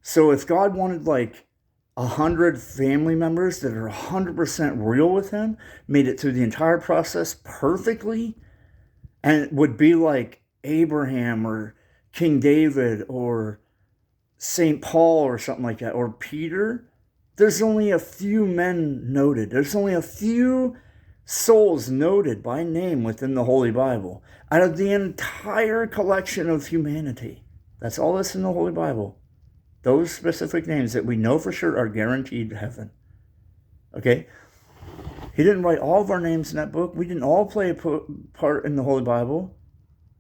So if God wanted like 100 family members that are 100% real with him, made it through the entire process perfectly, and it would be like Abraham or King David or St. Paul or something like that, or Peter, there's only a few men noted. There's only a few souls noted by name within the Holy Bible out of the entire collection of humanity. That's all that's in the Holy Bible. Those specific names that we know for sure are guaranteed heaven. Okay? He didn't write all of our names in that book. We didn't all play a part in the Holy Bible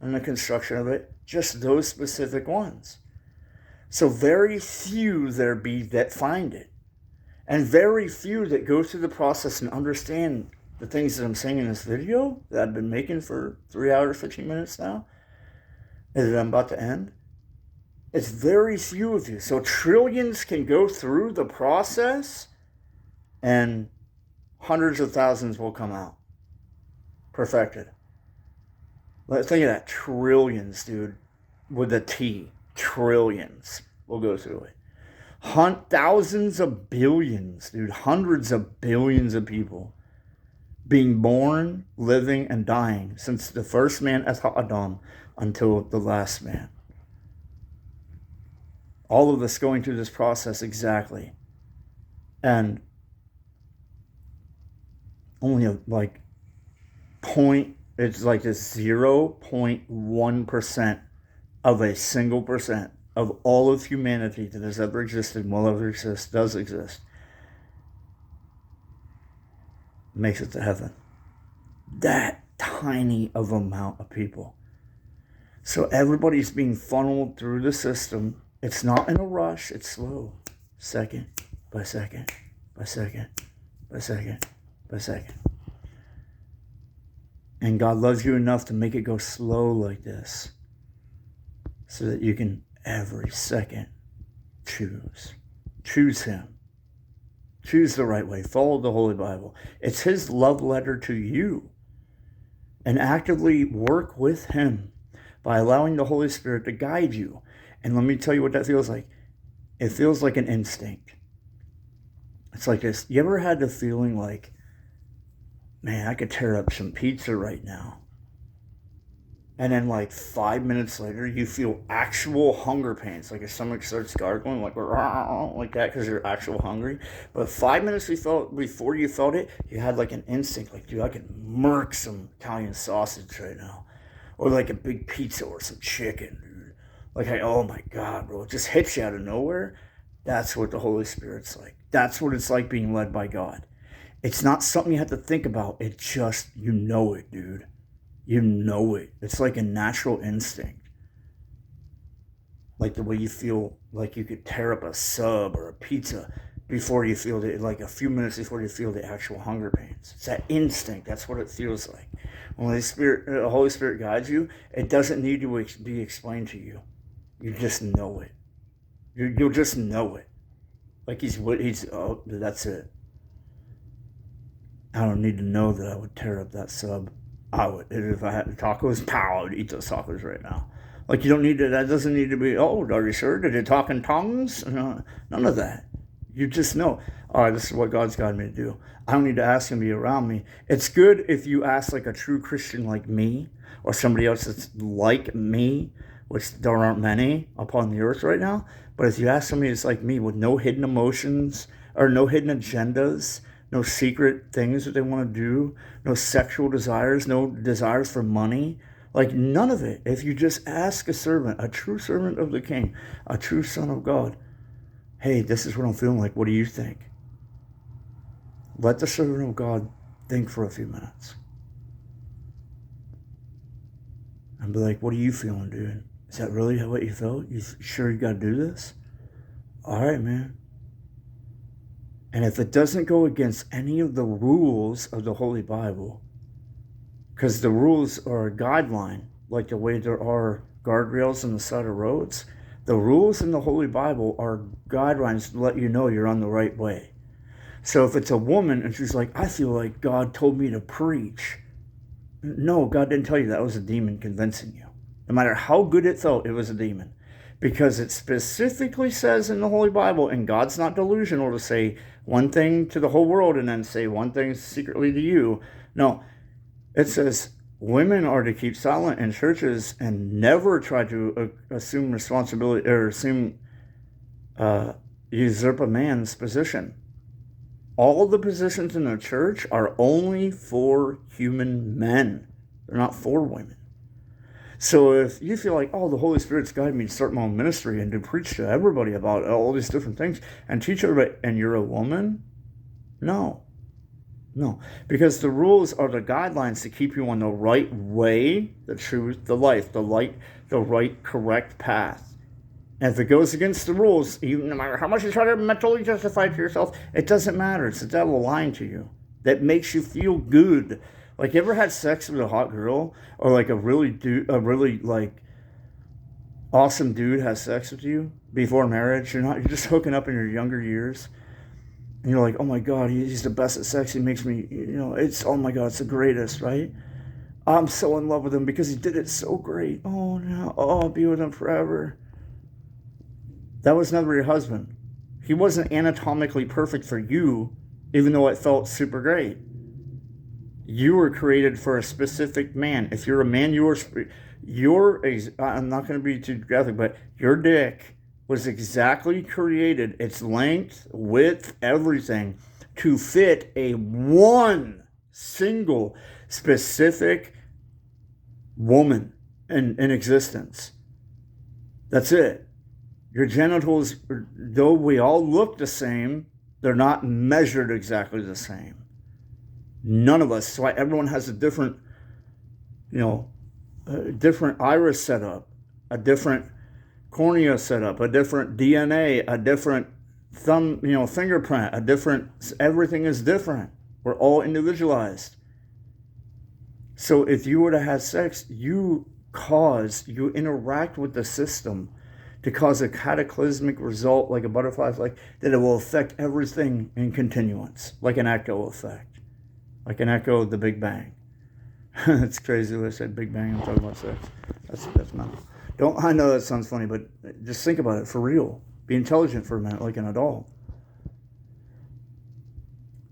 and the construction of it. Just those specific ones. So very few there be that find it. And very few that go through the process and understand the things that I'm saying in this video that I've been making for 3 hours, 15 minutes now, and that I'm about to end. It's very few of you. So trillions can go through the process and hundreds of thousands will come out. Perfected. Let's think of that. Trillions, dude. With a T. Trillions will go through it. Thousands of billions, dude. Hundreds of billions of people being born, living, and dying since the first man as Adam until the last man. All of us going through this process exactly. And only like it's like a 0.1% of a single percent of all of humanity that has ever existed, will ever exist, does exist, makes it to heaven. That tiny of amount of people. So everybody's being funneled through the system. It's not in a rush. It's slow. Second by second by second by second by second. And God loves you enough to make it go slow like this so that you can every second choose. Choose him. Choose the right way. Follow the Holy Bible. It's his love letter to you. And actively work with him by allowing the Holy Spirit to guide you. And let me tell you what that feels like. It feels like an instinct. It's like this. You ever had the feeling like, man, I could tear up some pizza right now. And then like 5 minutes later, you feel actual hunger pains. Like your stomach starts gargling like that because you're actual hungry. But 5 minutes before you felt it, you had like an instinct. Like, dude, I could murk some Italian sausage right now. Or like a big pizza or some chicken, dude. Like, oh my God, bro. It just hits you out of nowhere. That's what the Holy Spirit's like. That's what it's like being led by God. It's not something you have to think about. It just, you know it, dude. You know it. It's like a natural instinct. Like the way you feel like you could tear up a sub or a pizza before you feel it, like a few minutes before you feel the actual hunger pains. It's that instinct. That's what it feels like. When the Holy Spirit guides you, it doesn't need to be explained to you. You just know it. You'll just know it. Like oh, that's it. I don't need to know that I would tear up that sub. I would. If I had the tacos, I would eat those tacos right now. Like, you don't need to, that doesn't need to be, oh, are you sure? Did you talk in tongues? No, none of that. You just know, all right, this is what God's got me to do. I don't need to ask him to be around me. It's good if you ask like a true Christian like me, or somebody else that's like me, which there aren't many upon the earth right now. But if you ask somebody that's like me with no hidden emotions or no hidden agendas, no secret things that they want to do, no sexual desires, no desires for money, like none of it. If you just ask a servant, a true servant of the King, a true son of God, hey, this is what I'm feeling like. What do you think? Let the servant of God think for a few minutes. I'd be like, what are you feeling, dude? Is that really what you felt? You sure you got to do this? All right, man. And if it doesn't go against any of the rules of the Holy Bible, because the rules are a guideline, like the way there are guardrails on the side of roads, the rules in the Holy Bible are guidelines to let you know you're on the right way. So if it's a woman and she's like, I feel like God told me to preach. No, God didn't tell you that. It was a demon convincing you. No matter how good it felt, it was a demon. Because it specifically says in the Holy Bible, and God's not delusional to say one thing to the whole world and then say one thing secretly to you. No, it says women are to keep silent in churches and never try to assume responsibility or usurp a man's position. All the positions in the church are only for human men. They're not for women. So if you feel like, oh, the Holy Spirit's guided me to start my own ministry and to preach to everybody about all these different things and teach everybody, and you're a woman, no. Because the rules are the guidelines to keep you on the right way, the truth, the life, the light, the right, correct path. And if it goes against the rules, no matter how much you try to mentally justify it to yourself, it doesn't matter. It's the devil lying to you. That makes you feel good. Like, you ever had sex with a hot girl? Or like a really like awesome dude has sex with you before marriage? You're just hooking up in your younger years. And you're like, oh my God, he's the best at sex. He makes me, oh my God, it's the greatest, right? I'm so in love with him because he did it so great. Oh no, I'll be with him forever. That was never your husband. He wasn't anatomically perfect for you, even though it felt super great. You were created for a specific man. If you're a man, I'm not going to be too graphic, but your dick was exactly created, its length, width, everything, to fit a one single specific woman in existence. That's it. Your genitals, though we all look the same, they're not measured exactly the same. None of us. That's why everyone has a different, different iris setup, a different cornea setup, a different DNA, a different thumb, fingerprint, everything is different. We're all individualized. So if you were to have sex, you interact with the system to cause a cataclysmic result, like a butterfly effect, that it will affect everything in continuance, like an echo effect, like an echo of the Big Bang. It's crazy when I said Big Bang, I'm talking about sex. That's not. I know that sounds funny, but just think about it for real. Be intelligent for a minute, like an adult.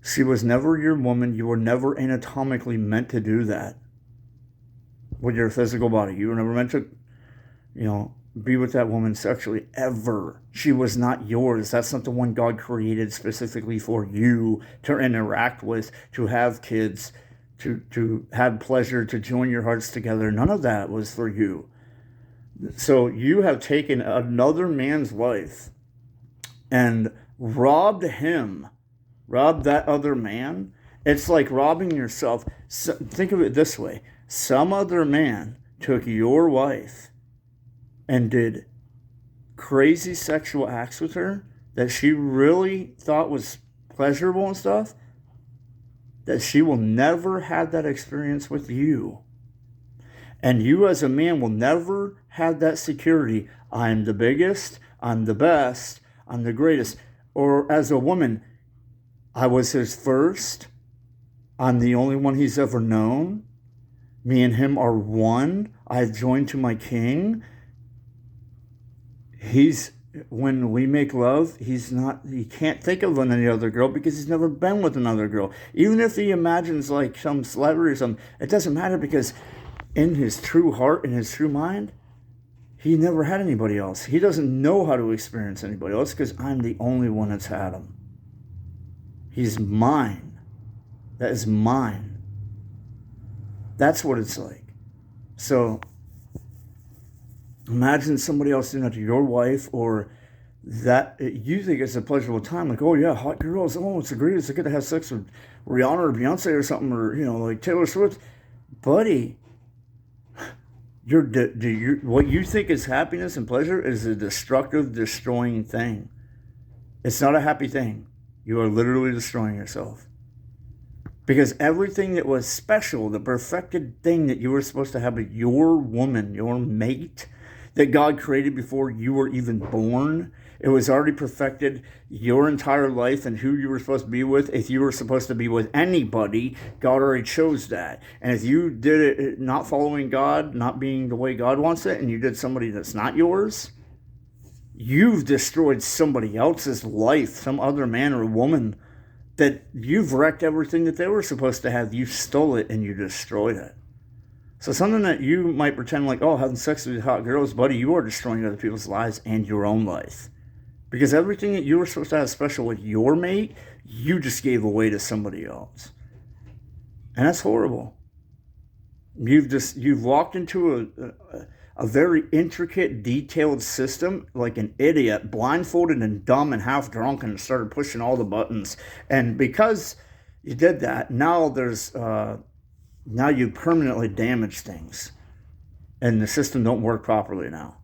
She was never your woman. You were never anatomically meant to do that with your physical body. You were never meant to, be with that woman sexually ever. She was not yours. That's not the one God created specifically for you to interact with, to have kids, to have pleasure, to join your hearts together. None of that was for you. So you have taken another man's wife and robbed that other man. It's like robbing yourself. So, think of it this way. Some other man took your wife and did crazy sexual acts with her that she really thought was pleasurable and stuff, that she will never have that experience with you. And you as a man will never have that security. I'm the biggest, I'm the best, I'm the greatest. Or as a woman, I was his first, I'm the only one he's ever known. Me and him are one. I've joined to my king. When we make love, he can't think of any other girl because he's never been with another girl. Even if he imagines like some celebrity or something, it doesn't matter because in his true heart, in his true mind, he never had anybody else. He doesn't know how to experience anybody else because I'm the only one that's had him. He's mine. That is mine. That's what it's like. So imagine somebody else doing that to your wife, or that you think it's a pleasurable time. Like, oh yeah, hot girls. Oh, it's the greatest. I get to have sex with Rihanna or Beyonce or something, or like Taylor Swift. Buddy, What you think is happiness and pleasure is a destructive, destroying thing. It's not a happy thing. You are literally destroying yourself. Because everything that was special, the perfected thing that you were supposed to have with your woman, your mate, that God created before you were even born, it was already perfected your entire life and who you were supposed to be with. If you were supposed to be with anybody, God already chose that. And if you did it not following God, not being the way God wants it, and you did somebody that's not yours, you've destroyed somebody else's life, some other man or woman, that you've wrecked everything that they were supposed to have. You stole it and you destroyed it. So something that you might pretend like, oh, having sex with hot girls, buddy, you are destroying other people's lives and your own life. Because everything that you were supposed to have special with your mate, you just gave away to somebody else. And that's horrible. You've walked into a very intricate, detailed system like an idiot, blindfolded and dumb and half drunk, and started pushing all the buttons. And because you did that, now you permanently damage things, and the system don't work properly now.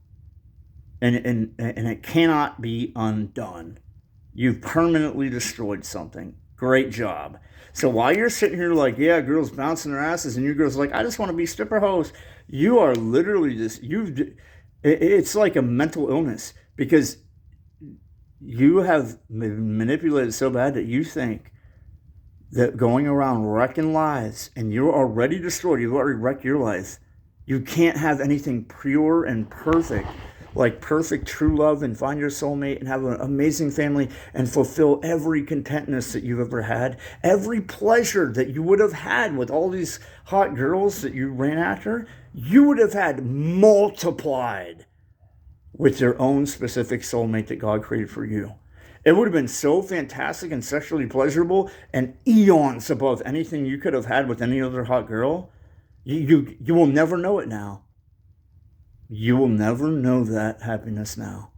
And it cannot be undone. You've permanently destroyed something. Great job. So while you're sitting here like, yeah, girls bouncing their asses, and your girl's like, I just want to be stripper hoes, you are literally it's like a mental illness, because you have manipulated so bad that you think that going around wrecking lives, and you're already destroyed, you've already wrecked your life, you can't have anything pure and perfect, like perfect true love, and find your soulmate and have an amazing family and fulfill every contentness that you've ever had, every pleasure that you would have had with all these hot girls that you ran after, you would have had multiplied with your own specific soulmate that God created for you. It would have been so fantastic and sexually pleasurable and eons above anything you could have had with any other hot girl. You will never know it now. You will never know that happiness now.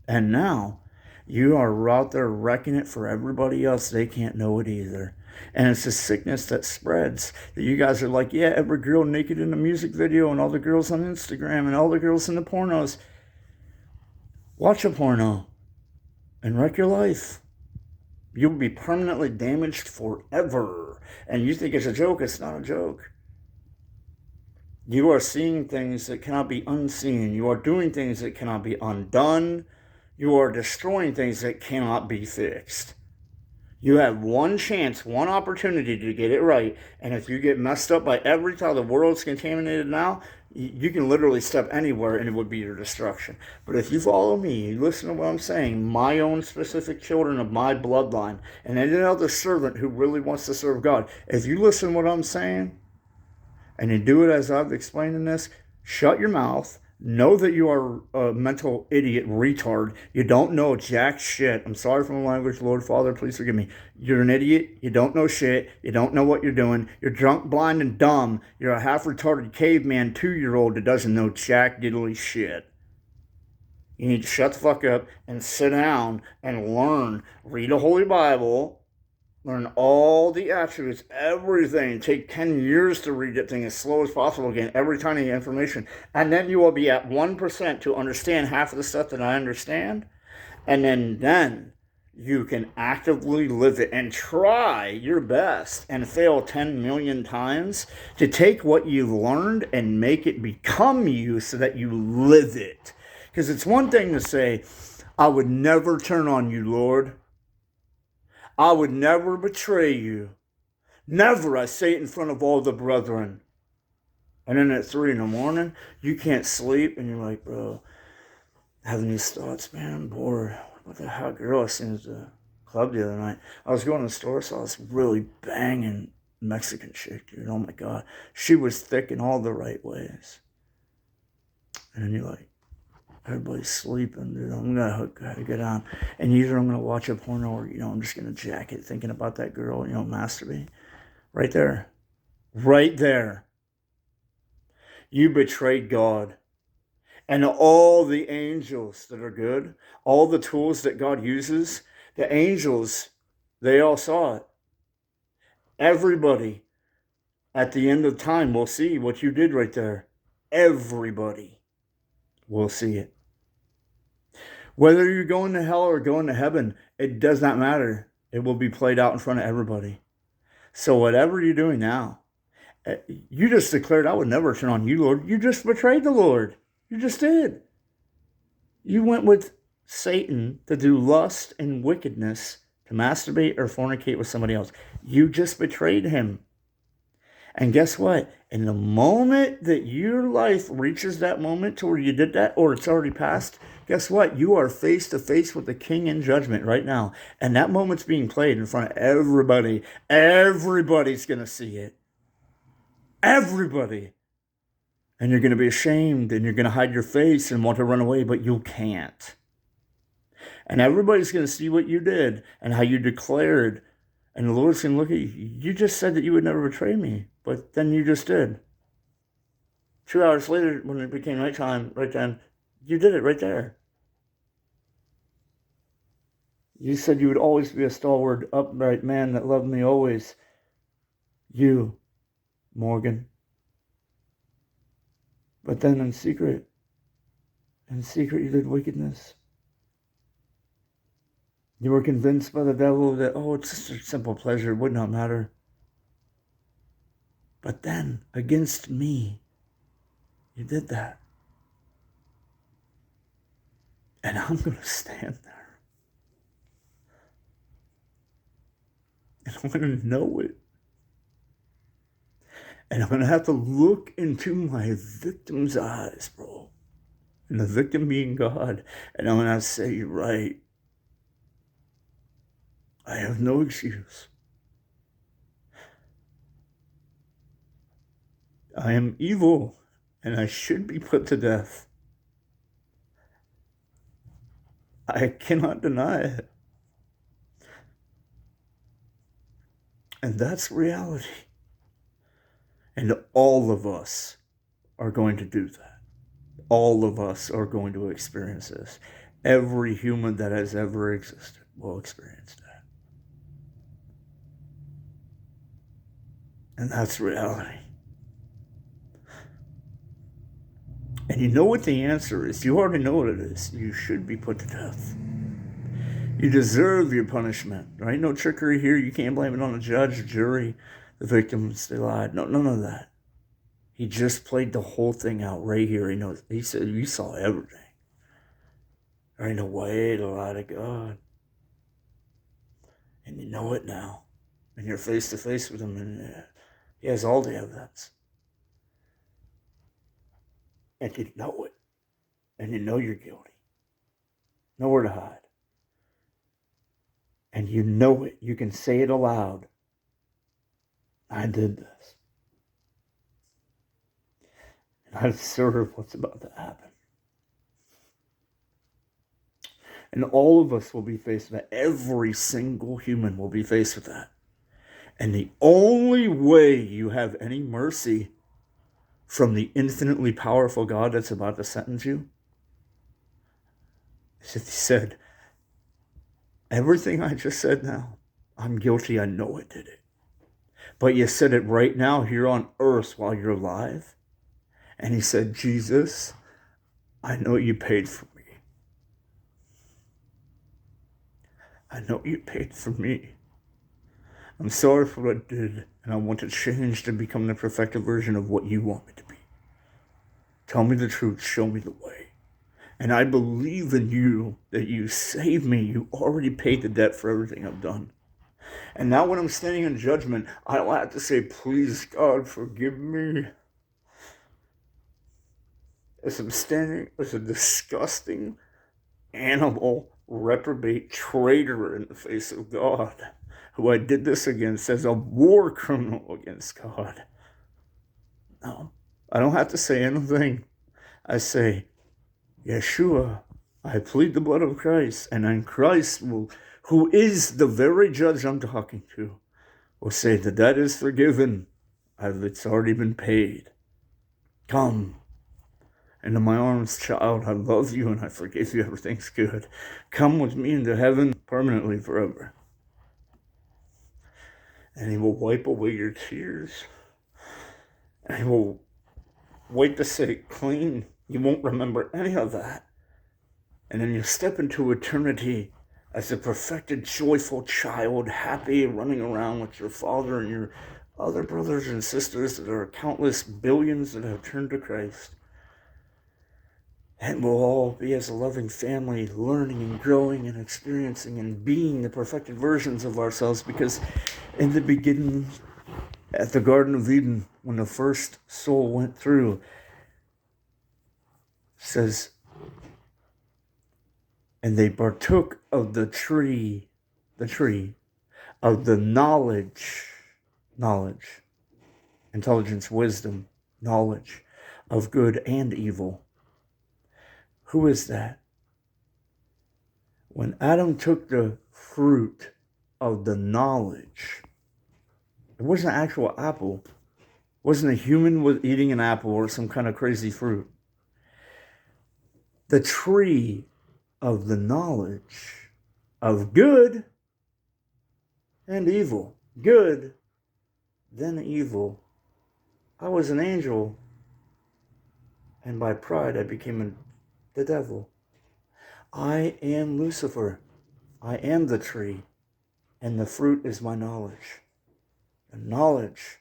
And now, you are out there wrecking it for everybody else. They can't know it either. And it's a sickness that spreads. That you guys are like, yeah, every girl naked in a music video, and all the girls on Instagram, and all the girls in the pornos. Watch a porno and wreck your life. You'll be permanently damaged forever. And you think it's a joke. It's not a joke. You are seeing things that cannot be unseen. You are doing things that cannot be undone. You are destroying things that cannot be fixed. You have one chance, one opportunity to get it right. And if you get messed up by how the world's contaminated now, you can literally step anywhere and it would be your destruction. But if you follow me, you listen to what I'm saying, my own specific children of my bloodline, and any other servant who really wants to serve God, if you listen to what I'm saying, and you do it as I've explained in this, shut your mouth. Know that you are a mental idiot retard. You don't know jack shit. I'm sorry for the language, Lord Father, please forgive me. You're an idiot. You don't know shit. You don't know what you're doing. You're drunk, blind, and dumb. You're a half-retarded caveman 2-year-old that doesn't know jack diddly shit. You need to shut the fuck up and sit down and learn. Read a Holy Bible. Learn all the attributes, everything. Take 10 years to read that thing as slow as possible again, every tiny information. And then you will be at 1% to understand half of the stuff that I understand. And then you can actively live it and try your best and fail 10 million times to take what you've learned and make it become you so that you live it. Because it's one thing to say, I would never turn on you, Lord. I would never betray you. Never, I say it in front of all the brethren. And then at 3 a.m, you can't sleep, and you're like, bro, having these thoughts, man, I'm bored. What the hell, girl I seen at the club the other night. I was going to the store, saw this really banging Mexican chick, dude. Oh my God. She was thick in all the right ways. And then you're like, everybody's sleeping, dude. I'm gonna get on, and either I'm gonna watch a porno or I'm just gonna jack it, thinking about that girl, masturbate. Right there. You betrayed God, and all the angels that are good, all the tools that God uses, the angels, they all saw it. Everybody at the end of time will see what you did right there. everybody will see it. Whether you're going to hell or going to heaven, it does not matter. It will be played out in front of everybody. So whatever you're doing now, you just declared, I would never turn on you, Lord. You just betrayed the Lord. You just did. You went with Satan to do lust and wickedness, to masturbate or fornicate with somebody else. You just betrayed him. And guess what? In the moment that your life reaches that moment to where you did that, or it's already passed, guess what? You are face to face with the King in judgment right now. And that moment's being played in front of everybody. Everybody's going to see it. Everybody. And you're going to be ashamed and you're going to hide your face and want to run away, but you can't. And everybody's going to see what you did and how you declared. And the Lord's going to look at you. You just said that you would never betray me, but then you just did. 2 hours later, when it became nighttime, right then, you did it right there. You said you would always be a stalwart, upright man that loved me always. You, Morgan. But then in secret you did wickedness. You were convinced by the devil that, it's just a simple pleasure, it would not matter. But then, against me, you did that. And I'm going to stand there. And I'm going to know it. And I'm going to have to look into my victim's eyes, bro. And the victim being God. And I'm going to have to say, you're right. I have no excuse. I am evil, and I should be put to death. I cannot deny it. And that's reality. And all of us are going to do that. All of us are going to experience this. Every human that has ever existed will experience that. And that's reality. And you know what the answer is. You already know what it is. You should be put to death. You deserve your punishment. There ain't no trickery here. You can't blame it on the judge, the jury, the victims. They lied. No, none of that. He just played the whole thing out right here. He knows. He said, you saw everything. There ain't no way to lie to God. And you know it now. And you're face to face with him. And he has all the evidence. And you know it. And you know you're guilty. Nowhere to hide. And you know it. You can say it aloud. I did this. And I deserve what's about to happen. And all of us will be faced with that. Every single human will be faced with that. And the only way you have any mercy from the infinitely powerful God that's about to sentence you is if he said, everything I just said now, I'm guilty, I know I did it. But you said it right now here on earth while you're alive. And he said, Jesus, I know you paid for me. I know you paid for me. I'm sorry for what I did, and I want to change to become the perfected version of what you want me to be. Tell me the truth, show me the way. And I believe in you, that you saved me. You already paid the debt for everything I've done. And now when I'm standing in judgment, I don't have to say, please, God, forgive me. As I'm standing as a disgusting animal, reprobate, traitor in the face of God, who I did this against as a war criminal against God. No, I don't have to say anything. I say, Yeshua, I plead the blood of Christ, and then Christ will, who is the very judge I'm talking to, will say, the debt is forgiven. It's already been paid. Come into my arms, child. I love you and I forgive you. Everything's good. Come with me into heaven permanently forever. And he will wipe away your tears. And he will Wait to say clean. You won't remember any of that. And then you step into eternity as a perfected, joyful child, happy, running around with your father and your other brothers and sisters that are countless billions that have turned to Christ. And we'll all be as a loving family, learning and growing and experiencing and being the perfected versions of ourselves, because in the beginning, at the Garden of Eden, when the first soul went through, says, and they partook of the tree of the knowledge, intelligence, wisdom, knowledge of good and evil. Who is that? When Adam took the fruit of the knowledge, it wasn't an actual apple. It wasn't a human with eating an apple or some kind of crazy fruit. The tree of the knowledge of good and evil. Good, then evil. I was an angel, and by pride I became the devil. I am Lucifer. I am the tree, and the fruit is my knowledge. The knowledge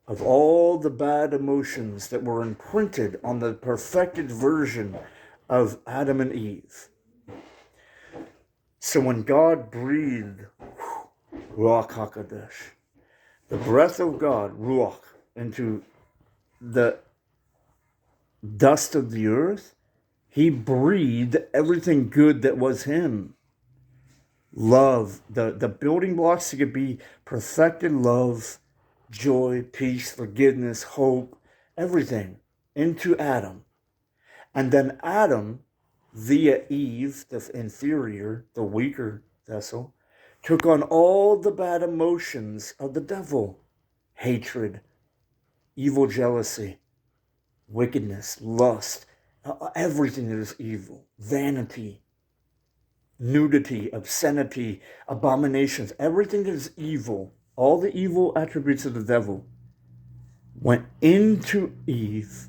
of all the bad emotions that were imprinted on the perfected version of Adam and Eve. So when God breathed Ruach HaKodesh, the breath of God, Ruach, into the dust of the earth, he breathed everything good that was him. Love, the building blocks to be perfected love, joy, peace, forgiveness, hope, everything into Adam. And then Adam, via Eve, the inferior, the weaker vessel, took on all the bad emotions of the devil. Hatred, evil jealousy, wickedness, lust, everything that is evil, vanity, nudity, obscenity, abominations, everything that is evil, all the evil attributes of the devil went into Eve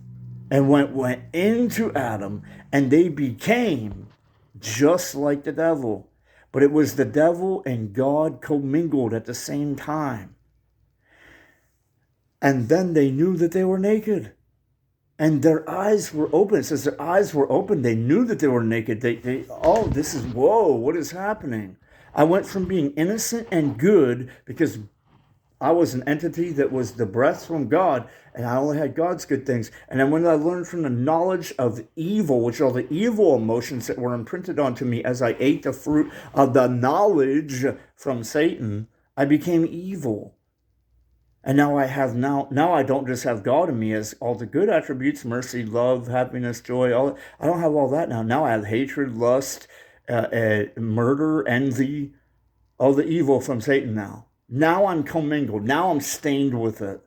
and went into Adam, and they became just like the devil. But it was the devil and God commingled at the same time. And then they knew that they were naked. And their eyes were open. It says their eyes were open. They knew that they were naked. Whoa, what is happening? I went from being innocent and good because I was an entity that was the breath from God, and I only had God's good things. And then when I learned from the knowledge of evil, which are the evil emotions that were imprinted onto me as I ate the fruit of the knowledge from Satan, I became evil. And now I don't just have God in me as all the good attributes, mercy, love, happiness, joy. I don't have all that now. Now I have hatred, lust, murder, envy, all the evil from Satan now. Now I'm commingled. Now I'm stained with it.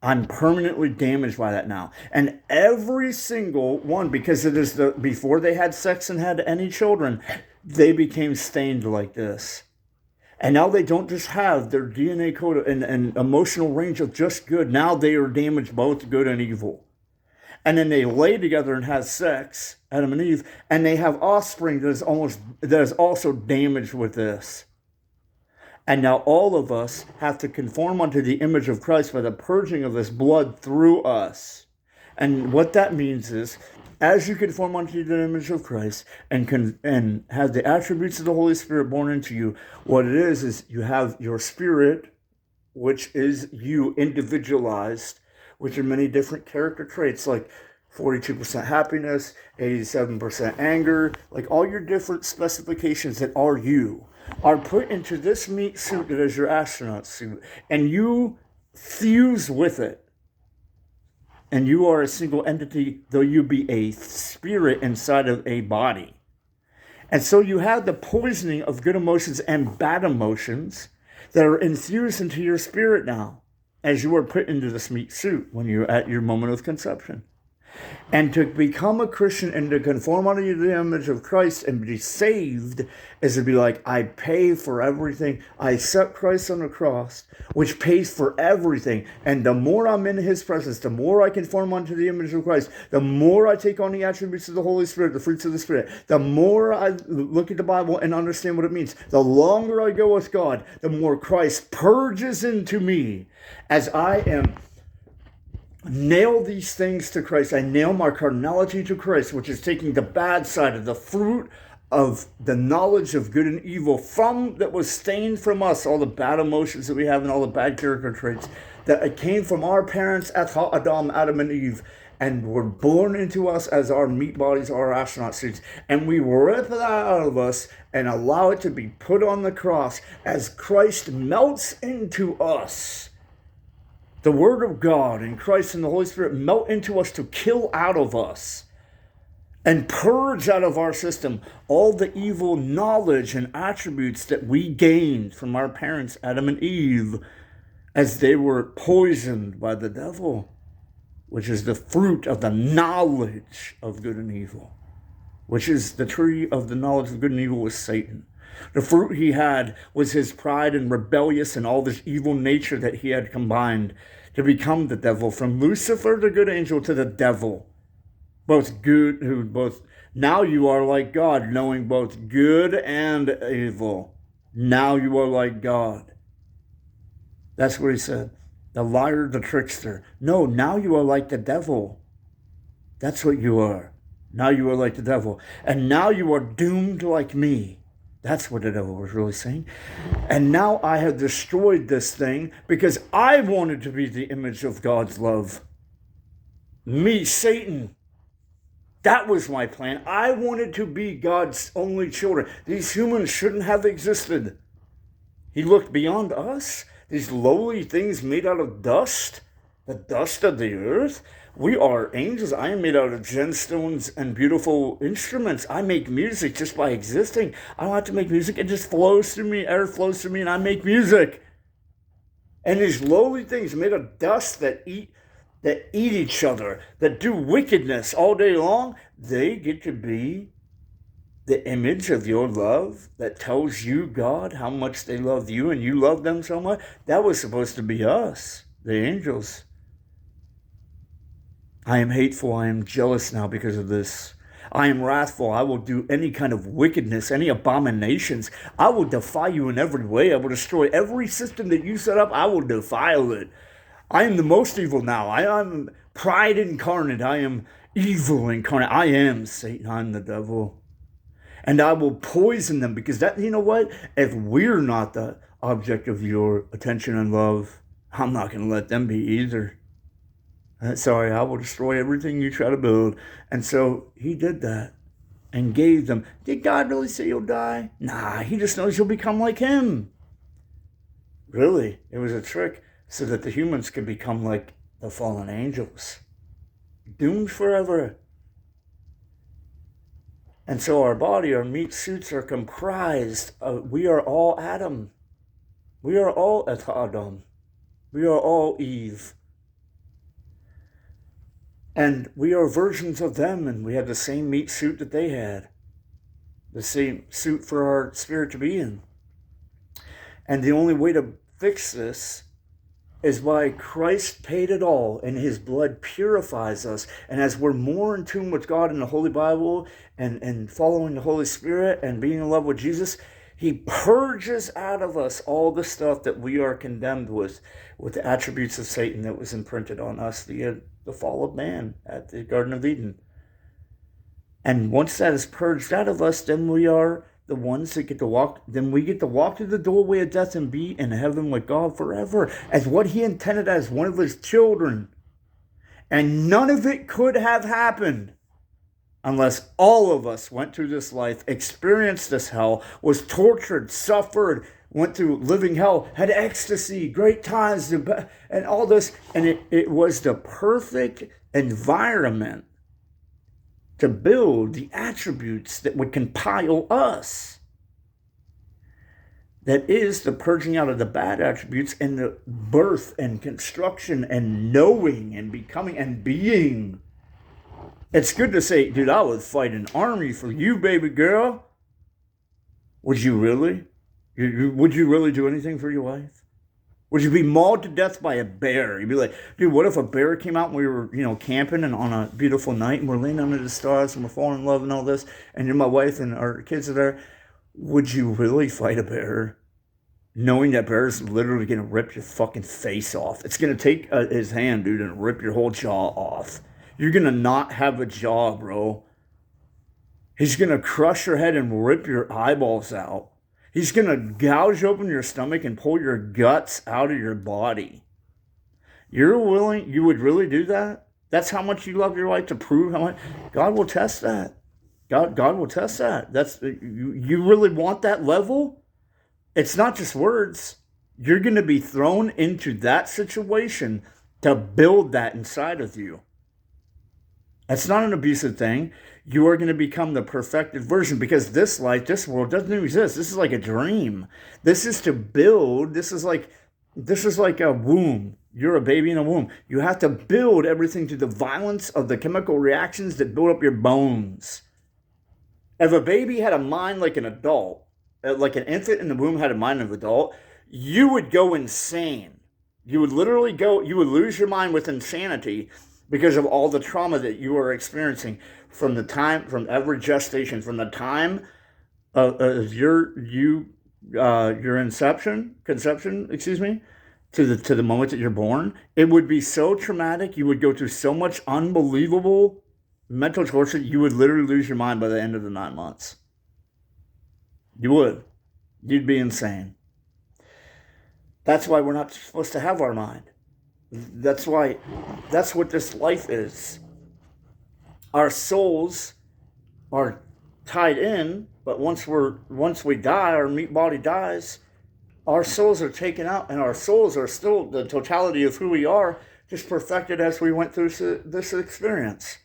I'm permanently damaged by that now. And every single one, because it is before they had sex and had any children, they became stained like this. And now they don't just have their DNA code and emotional range of just good. Now they are damaged both good and evil. And then they lay together and have sex, Adam and Eve, and they have offspring that is also damaged with this. And now all of us have to conform unto the image of Christ by the purging of this blood through us. And what that means is, as you conform unto the image of Christ and have the attributes of the Holy Spirit born into you, what it is you have your spirit, which is you individualized, which are many different character traits, like 42% happiness, 87% anger, like all your different specifications that are you, are put into this meat suit that is your astronaut suit, and you fuse with it. And you are a single entity, though you be a spirit inside of a body. And so you have the poisoning of good emotions and bad emotions that are infused into your spirit now, as you are put into this meat suit when you're at your moment of conception. And to become a Christian and to conform unto the image of Christ and be saved is to be like, I pay for everything. I accept Christ on the cross, which pays for everything. And the more I'm in his presence, the more I conform unto the image of Christ, the more I take on the attributes of the Holy Spirit, the fruits of the Spirit, the more I look at the Bible and understand what it means. The longer I go with God, the more Christ purges into me as I am nail these things to Christ. I nail my carnality to Christ, which is taking the bad side of the fruit of the knowledge of good and evil that was stained from us, all the bad emotions that we have and all the bad character traits that it came from our parents, Adam and Eve, and were born into us as our meat bodies, our astronaut suits. And we rip that out of us and allow it to be put on the cross as Christ melts into us. The Word of God and Christ and the Holy Spirit melt into us to kill out of us and purge out of our system all the evil knowledge and attributes that we gained from our parents, Adam and Eve, as they were poisoned by the devil, which is the fruit of the knowledge of good and evil, which is the tree of the knowledge of good and evil was Satan. The fruit he had was his pride and rebellious and all this evil nature that he had combined to become the devil, from Lucifer, the good angel, to the devil. Now you are like God, knowing both good and evil. Now you are like God. That's what he said. The liar, the trickster. No, now you are like the devil. That's what you are. Now you are like the devil. And now you are doomed like me. That's what the devil was really saying. And now I have destroyed this thing because I wanted to be the image of God's love. Me, Satan. That was my plan. I wanted to be God's only children. These humans shouldn't have existed. He looked beyond us. These lowly things made out of dust. The dust of the earth. We are angels. I am made out of gemstones and beautiful instruments. I make music just by existing. I don't have to make music. It just flows through me. Air flows through me and I make music. And these lowly things made of dust that eat each other, that do wickedness all day long, they get to be the image of your love that tells you, God, how much they love you and you love them so much. That was supposed to be us, the angels. I am hateful, I am jealous now because of this. I am wrathful, I will do any kind of wickedness, any abominations. I will defy you in every way. I will destroy every system that you set up. I will defile it. I am the most evil now. I am pride incarnate. I am evil incarnate. I am Satan. I'm the devil. And I will poison them because you know what? If we're not the object of your attention and love, I'm not going to let them be either. Sorry, I will destroy everything you try to build. And so he did that and gave them. Did God really say you'll die? Nah, he just knows you'll become like him. Really, it was a trick so that the humans could become like the fallen angels. Doomed forever. And so our body, our meat suits are comprised of, we are all Adam. We are all Adam. We are all Eve. And we are versions of them, and we have the same meat suit that they had. The same suit for our spirit to be in. And the only way to fix this is by Christ paid it all, and his blood purifies us. And as we're more in tune with God in the Holy Bible and following the Holy Spirit and being in love with Jesus, he purges out of us all the stuff that we are condemned with the attributes of Satan that was imprinted on us, the fall of man at the Garden of Eden. And once that is purged out of us, then we are the ones that get to walk, then we get to walk through the doorway of death and be in heaven with God forever as what he intended as one of his children. And none of it could have happened unless all of us went through this life, experienced this hell, was tortured, suffered, went through living hell, had ecstasy, great times, and all this. And it was the perfect environment to build the attributes that would compile us. That is the purging out of the bad attributes and the birth and construction and knowing and becoming and being It's good to say, dude, I would fight an army for you, baby girl. Would you really? Would you really do anything for your wife? Would you be mauled to death by a bear? You'd be like, dude, what if a bear came out and we were, camping and on a beautiful night and we're laying under the stars and we're falling in love and all this, and you're my wife and our kids are there? Would you really fight a bear? Knowing that bear is literally going to rip your fucking face off. It's going to take his hand, dude, and rip your whole jaw off. You're going to not have a jaw, bro. He's going to crush your head and rip your eyeballs out. He's going to gouge open your stomach and pull your guts out of your body. You would really do that? That's how much you love your wife, to prove how much? God will test that. God will test that. You really want that level? It's not just words. You're going to be thrown into that situation to build that inside of you. That's not an abusive thing. You are going to become the perfected version, because this life, this world doesn't exist. This is like a dream. This is to build. This is like a womb. You're a baby in a womb. You have to build everything to the violence of the chemical reactions that build up your bones. If a baby had a mind like an adult, like an infant in the womb had a mind of an adult, you would go insane. You would literally you would lose your mind with insanity because of all the trauma that you are experiencing from every gestation, from the time of your conception, to the moment that you're born. It would be so traumatic. You would go through so much unbelievable mental torture. You would literally lose your mind by the end of the 9 months. You would. You'd be insane. That's why we're not supposed to have our mind. That's what this life is. Our souls are tied in, but once we die, our meat body dies, our souls are taken out, and our souls are still the totality of who we are, just perfected as we went through this experience.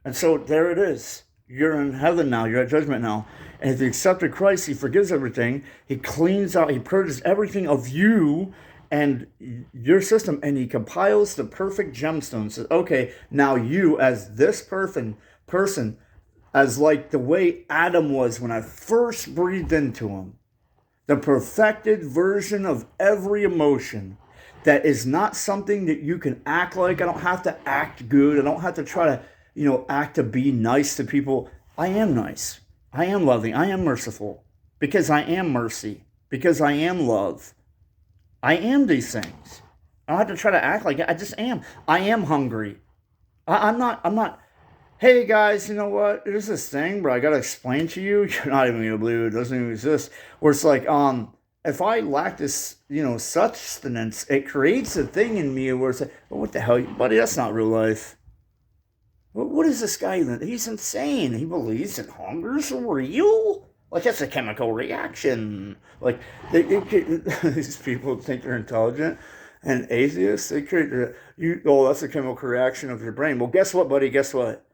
And so there it is. You're in heaven now. You're at judgment now. And if you accepted Christ, he forgives everything. He cleans out, he purges everything of you and your system, and he compiles the perfect gemstones. Says, okay, now you as this person, as like the way Adam was when I first breathed into him, the perfected version of every emotion that is not something that you can act like. I don't have to act good. I don't have to try to, act to be nice to people. I am nice. I am loving. I am merciful, because I am mercy, because I am love. I am these things. I don't have to try to act like it. I just am. I am hungry. I'm not, hey guys, you know what? There's this thing, but I got to explain to you. You're not even going to believe it. It doesn't even exist. Where it's like, if I lack this, sustenance, it creates a thing in me where it's like, well, what the hell, buddy? That's not real life. What is this guy? He's insane. He believes that hunger's real? Like, that's a chemical reaction. Like, these people think they're intelligent, and atheists, they create, that's a chemical reaction of your brain. Well, guess what, buddy? Guess what?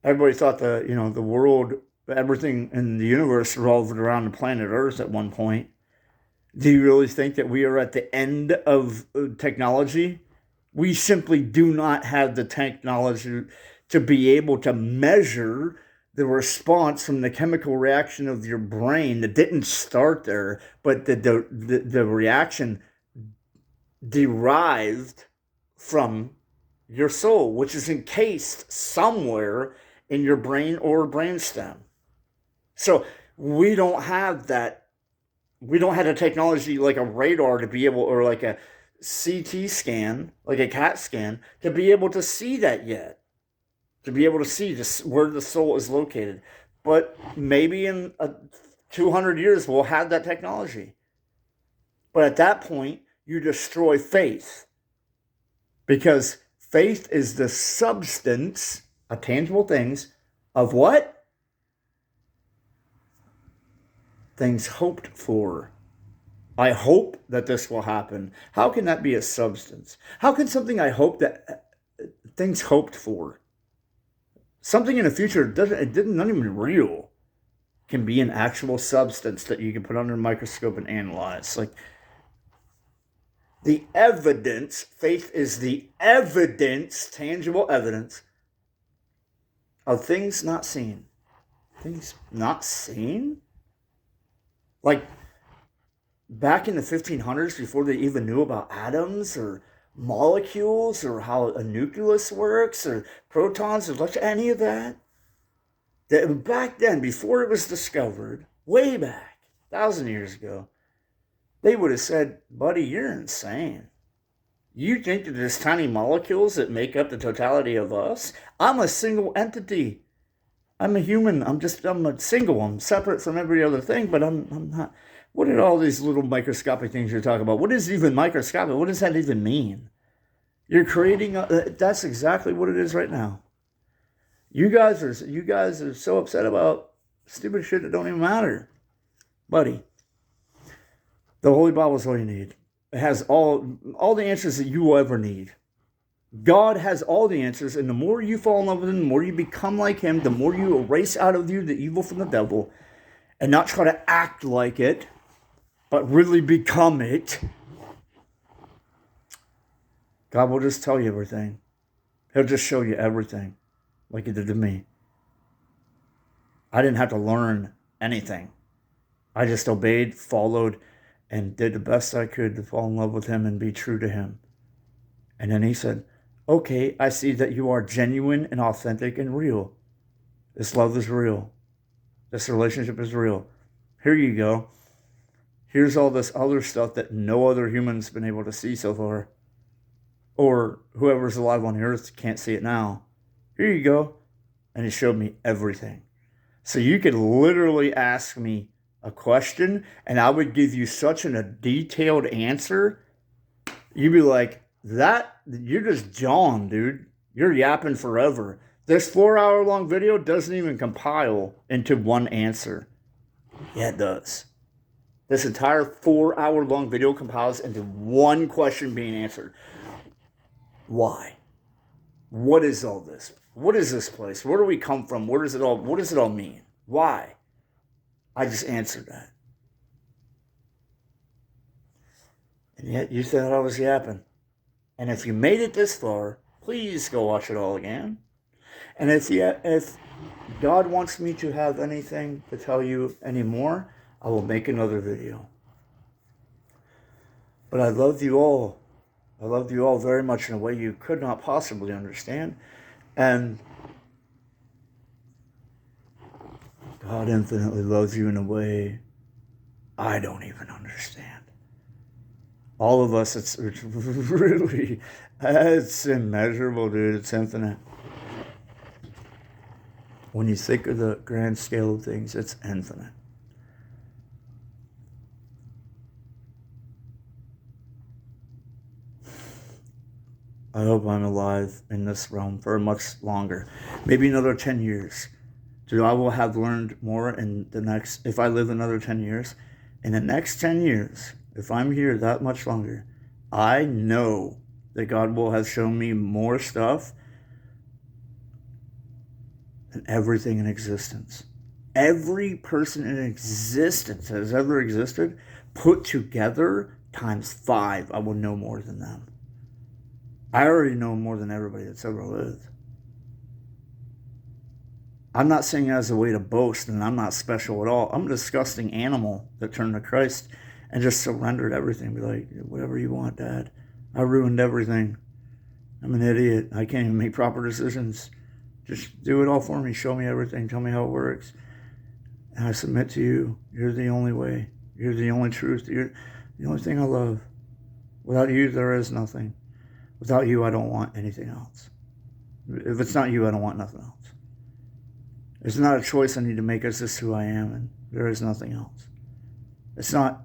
Everybody thought the world, everything in the universe revolved around the planet Earth at one point. Do you really think that we are at the end of technology? We simply do not have the technology to be able to measure the response from the chemical reaction of your brain that didn't start there, but the reaction derived from your soul, which is encased somewhere in your brain or brainstem. So we don't have that. We don't have the technology like a radar to be able, or like a CT scan, like a CAT scan, to be able to see that yet. To be able to see just where the soul is located. But maybe in 200 years we'll have that technology. But at that point, you destroy faith. Because faith is the substance of tangible things of what? Things hoped for. I hope that this will happen. How can that be a substance? How can something I hope that things hoped for? Something in the future not even real can be an actual substance that you can put under a microscope and analyze. Like, the evidence, faith is the evidence, tangible evidence of things not seen. Things not seen? Like back in the 1500s, before they even knew about atoms or molecules or how a nucleus works or protons or any of that. That back then, before it was discovered, way back, 1,000 years ago, they would have said, buddy, you're insane. You think that there's tiny molecules that make up the totality of us? I'm a single entity. I'm a human. I'm a single. I'm separate from every other thing, but I'm not. What are all these little microscopic things you're talking about? What is even microscopic? What does that even mean? You're creating, that's exactly what it is right now. You guys are so upset about stupid shit that don't even matter. Buddy, the Holy Bible is all you need. It has all the answers that you will ever need. God has all the answers, and the more you fall in love with him, the more you become like him, the more you erase out of you the evil from the devil, and not try to act like it, but really become it. God will just tell you everything. He'll just show you everything, like he did to me. I didn't have to learn anything. I just obeyed, followed, and did the best I could to fall in love with him and be true to him. And then he said, okay, I see that you are genuine and authentic and real. This love is real. This relationship is real. Here you go. Here's all this other stuff that no other human's been able to see so far. Or whoever's alive on the earth can't see it now. Here you go. And he showed me everything. So you could literally ask me a question and I would give you such a detailed answer. You'd be like, you're just John, dude. You're yapping forever. This 4-hour-long video doesn't even compile into one answer. Yeah, it does. This entire 4-hour-long video compiles into one question being answered. Why? What is all this? What is this place? Where do we come from? What does it all mean? Why? I just answered that. And yet you thought I was yapping. And if you made it this far, please go watch it all again. And if God wants me to have anything to tell you anymore, I will make another video. But I love you all. I love you all very much in a way you could not possibly understand. And God infinitely loves you in a way I don't even understand. All of us, it's really, it's immeasurable, dude. It's infinite. When you think of the grand scale of things, it's infinite. I hope I'm alive in this realm for much longer. Maybe another 10 years. So I will have learned more in the next, if I live another 10 years. In the next 10 years, if I'm here that much longer, I know that God will have shown me more stuff than everything in existence. Every person in existence that has ever existed, put together times 5, I will know more than them. I already know more than everybody that's ever lived. I'm not saying it as a way to boast, and I'm not special at all. I'm a disgusting animal that turned to Christ and just surrendered everything. Be like, whatever you want, Dad. I ruined everything. I'm an idiot. I can't even make proper decisions. Just do it all for me. Show me everything. Tell me how it works. And I submit to you. You're the only way. You're the only truth. You're the only thing I love. Without you, there is nothing. Without you, I don't want anything else. If it's not you, I don't want nothing else. It's not a choice I need to make. It's just who I am, and there is nothing else. It's not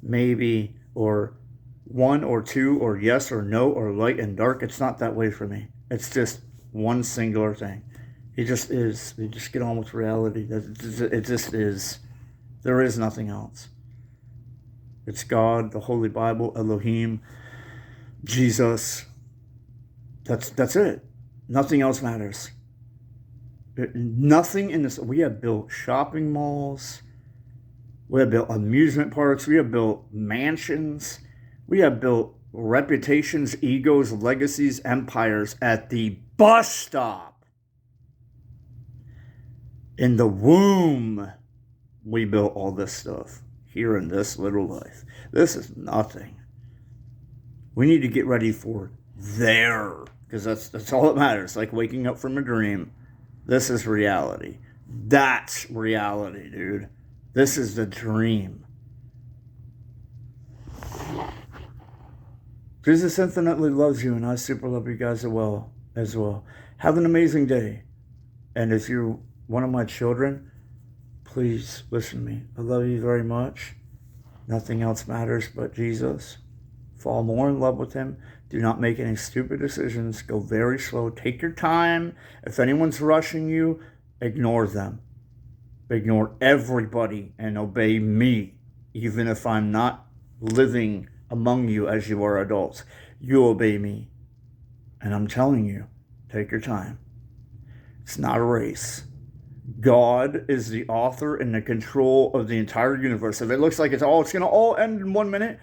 maybe or 1 or 2 or yes or no or light and dark. It's not that way for me. It's just one singular thing. It just is. You just get on with reality. It just is. There is nothing else. It's God, the Holy Bible, ELO-bo-HIM, Jesus. That's it. Nothing else matters. Nothing in this. We have built shopping malls. We have built amusement parks. We have built mansions. We have built reputations, egos, legacies, empires at the bus stop. In the womb, we built all this stuff here in this little life. This is nothing. We need to get ready for there, because that's all that matters. Like waking up from a dream. This is reality. That's reality, dude. This is the dream. Jesus infinitely loves you, and I super love you guys as well. Have an amazing day. And if you're one of my children, please listen to me. I love you very much. Nothing else matters but Jesus. Fall more in love with him. Do not make any stupid decisions. Go very slow. Take your time. If anyone's rushing you, ignore them. Ignore everybody and obey me, even if I'm not living among you as you are adults. You obey me. And I'm telling you, take your time. It's not a race. God is the author and the control of the entire universe. If it looks like it's going to all end in 1 minute,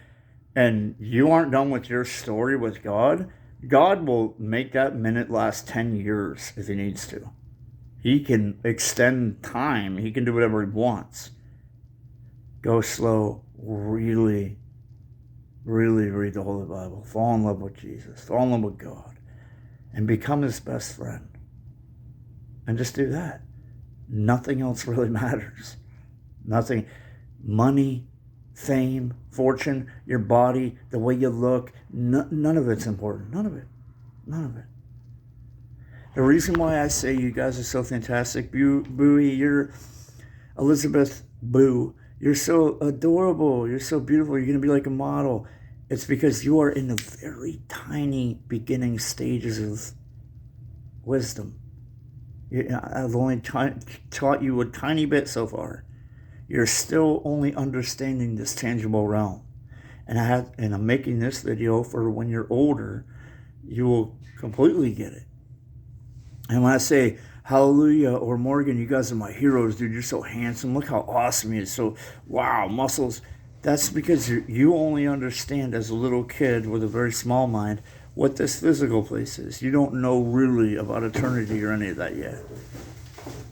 and you aren't done with your story with God, God will make that minute last 10 years if he needs to. He can extend time. He can do whatever he wants. Go slow. Really, really read the Holy Bible. Fall in love with Jesus. Fall in love with God. And become his best friend. And just do that. Nothing else really matters. Nothing. Money, fame, fortune, your body, the way you look, none of it's important. None of it. None of it. The reason why I say you guys are so fantastic, Bowie, you're Elizabeth Boo, you're so adorable, you're so beautiful, you're going to be like a model. It's because you are in the very tiny beginning stages of wisdom. I've only taught you a tiny bit so far. You're still only understanding this tangible realm. And I'm making this video for when you're older, you will completely get it. And when I say hallelujah or Morgan, you guys are my heroes, dude. You're so handsome. Look how awesome he is. So, wow, muscles. That's because you only understand as a little kid with a very small mind what this physical place is. You don't know really about eternity or any of that yet.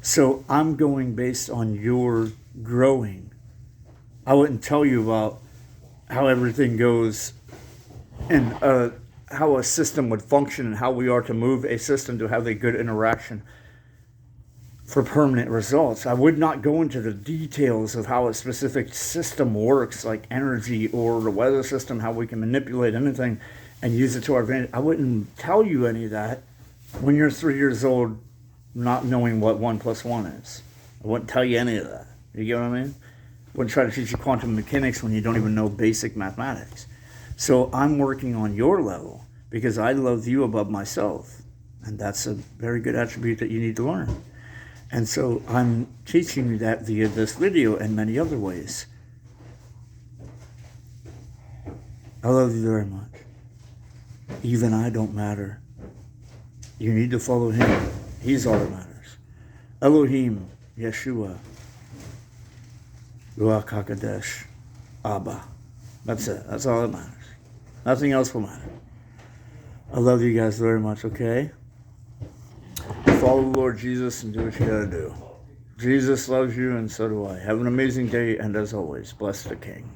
So I'm going based on your growing. I wouldn't tell you about how everything goes and how a system would function and how we are to move a system to have a good interaction for permanent results. I would not go into the details of how a specific system works, like energy or the weather system, how we can manipulate anything and use it to our advantage. I wouldn't tell you any of that when you're 3 years old, not knowing what 1 + 1 is. I wouldn't tell you any of that. You get what I mean? I wouldn't try to teach you quantum mechanics when you don't even know basic mathematics. So I'm working on your level because I love you above myself. And that's a very good attribute that you need to learn. And so I'm teaching you that via this video and many other ways. I love you very much. Even I don't matter. You need to follow him. He's all that matters. Elohim, Yeshua, Ruach HaKodesh, Abba. That's it. That's all that matters. Nothing else will matter. I love you guys very much, okay? Follow the Lord Jesus and do what you gotta do. Jesus loves you and so do I. Have an amazing day, and as always, bless the King.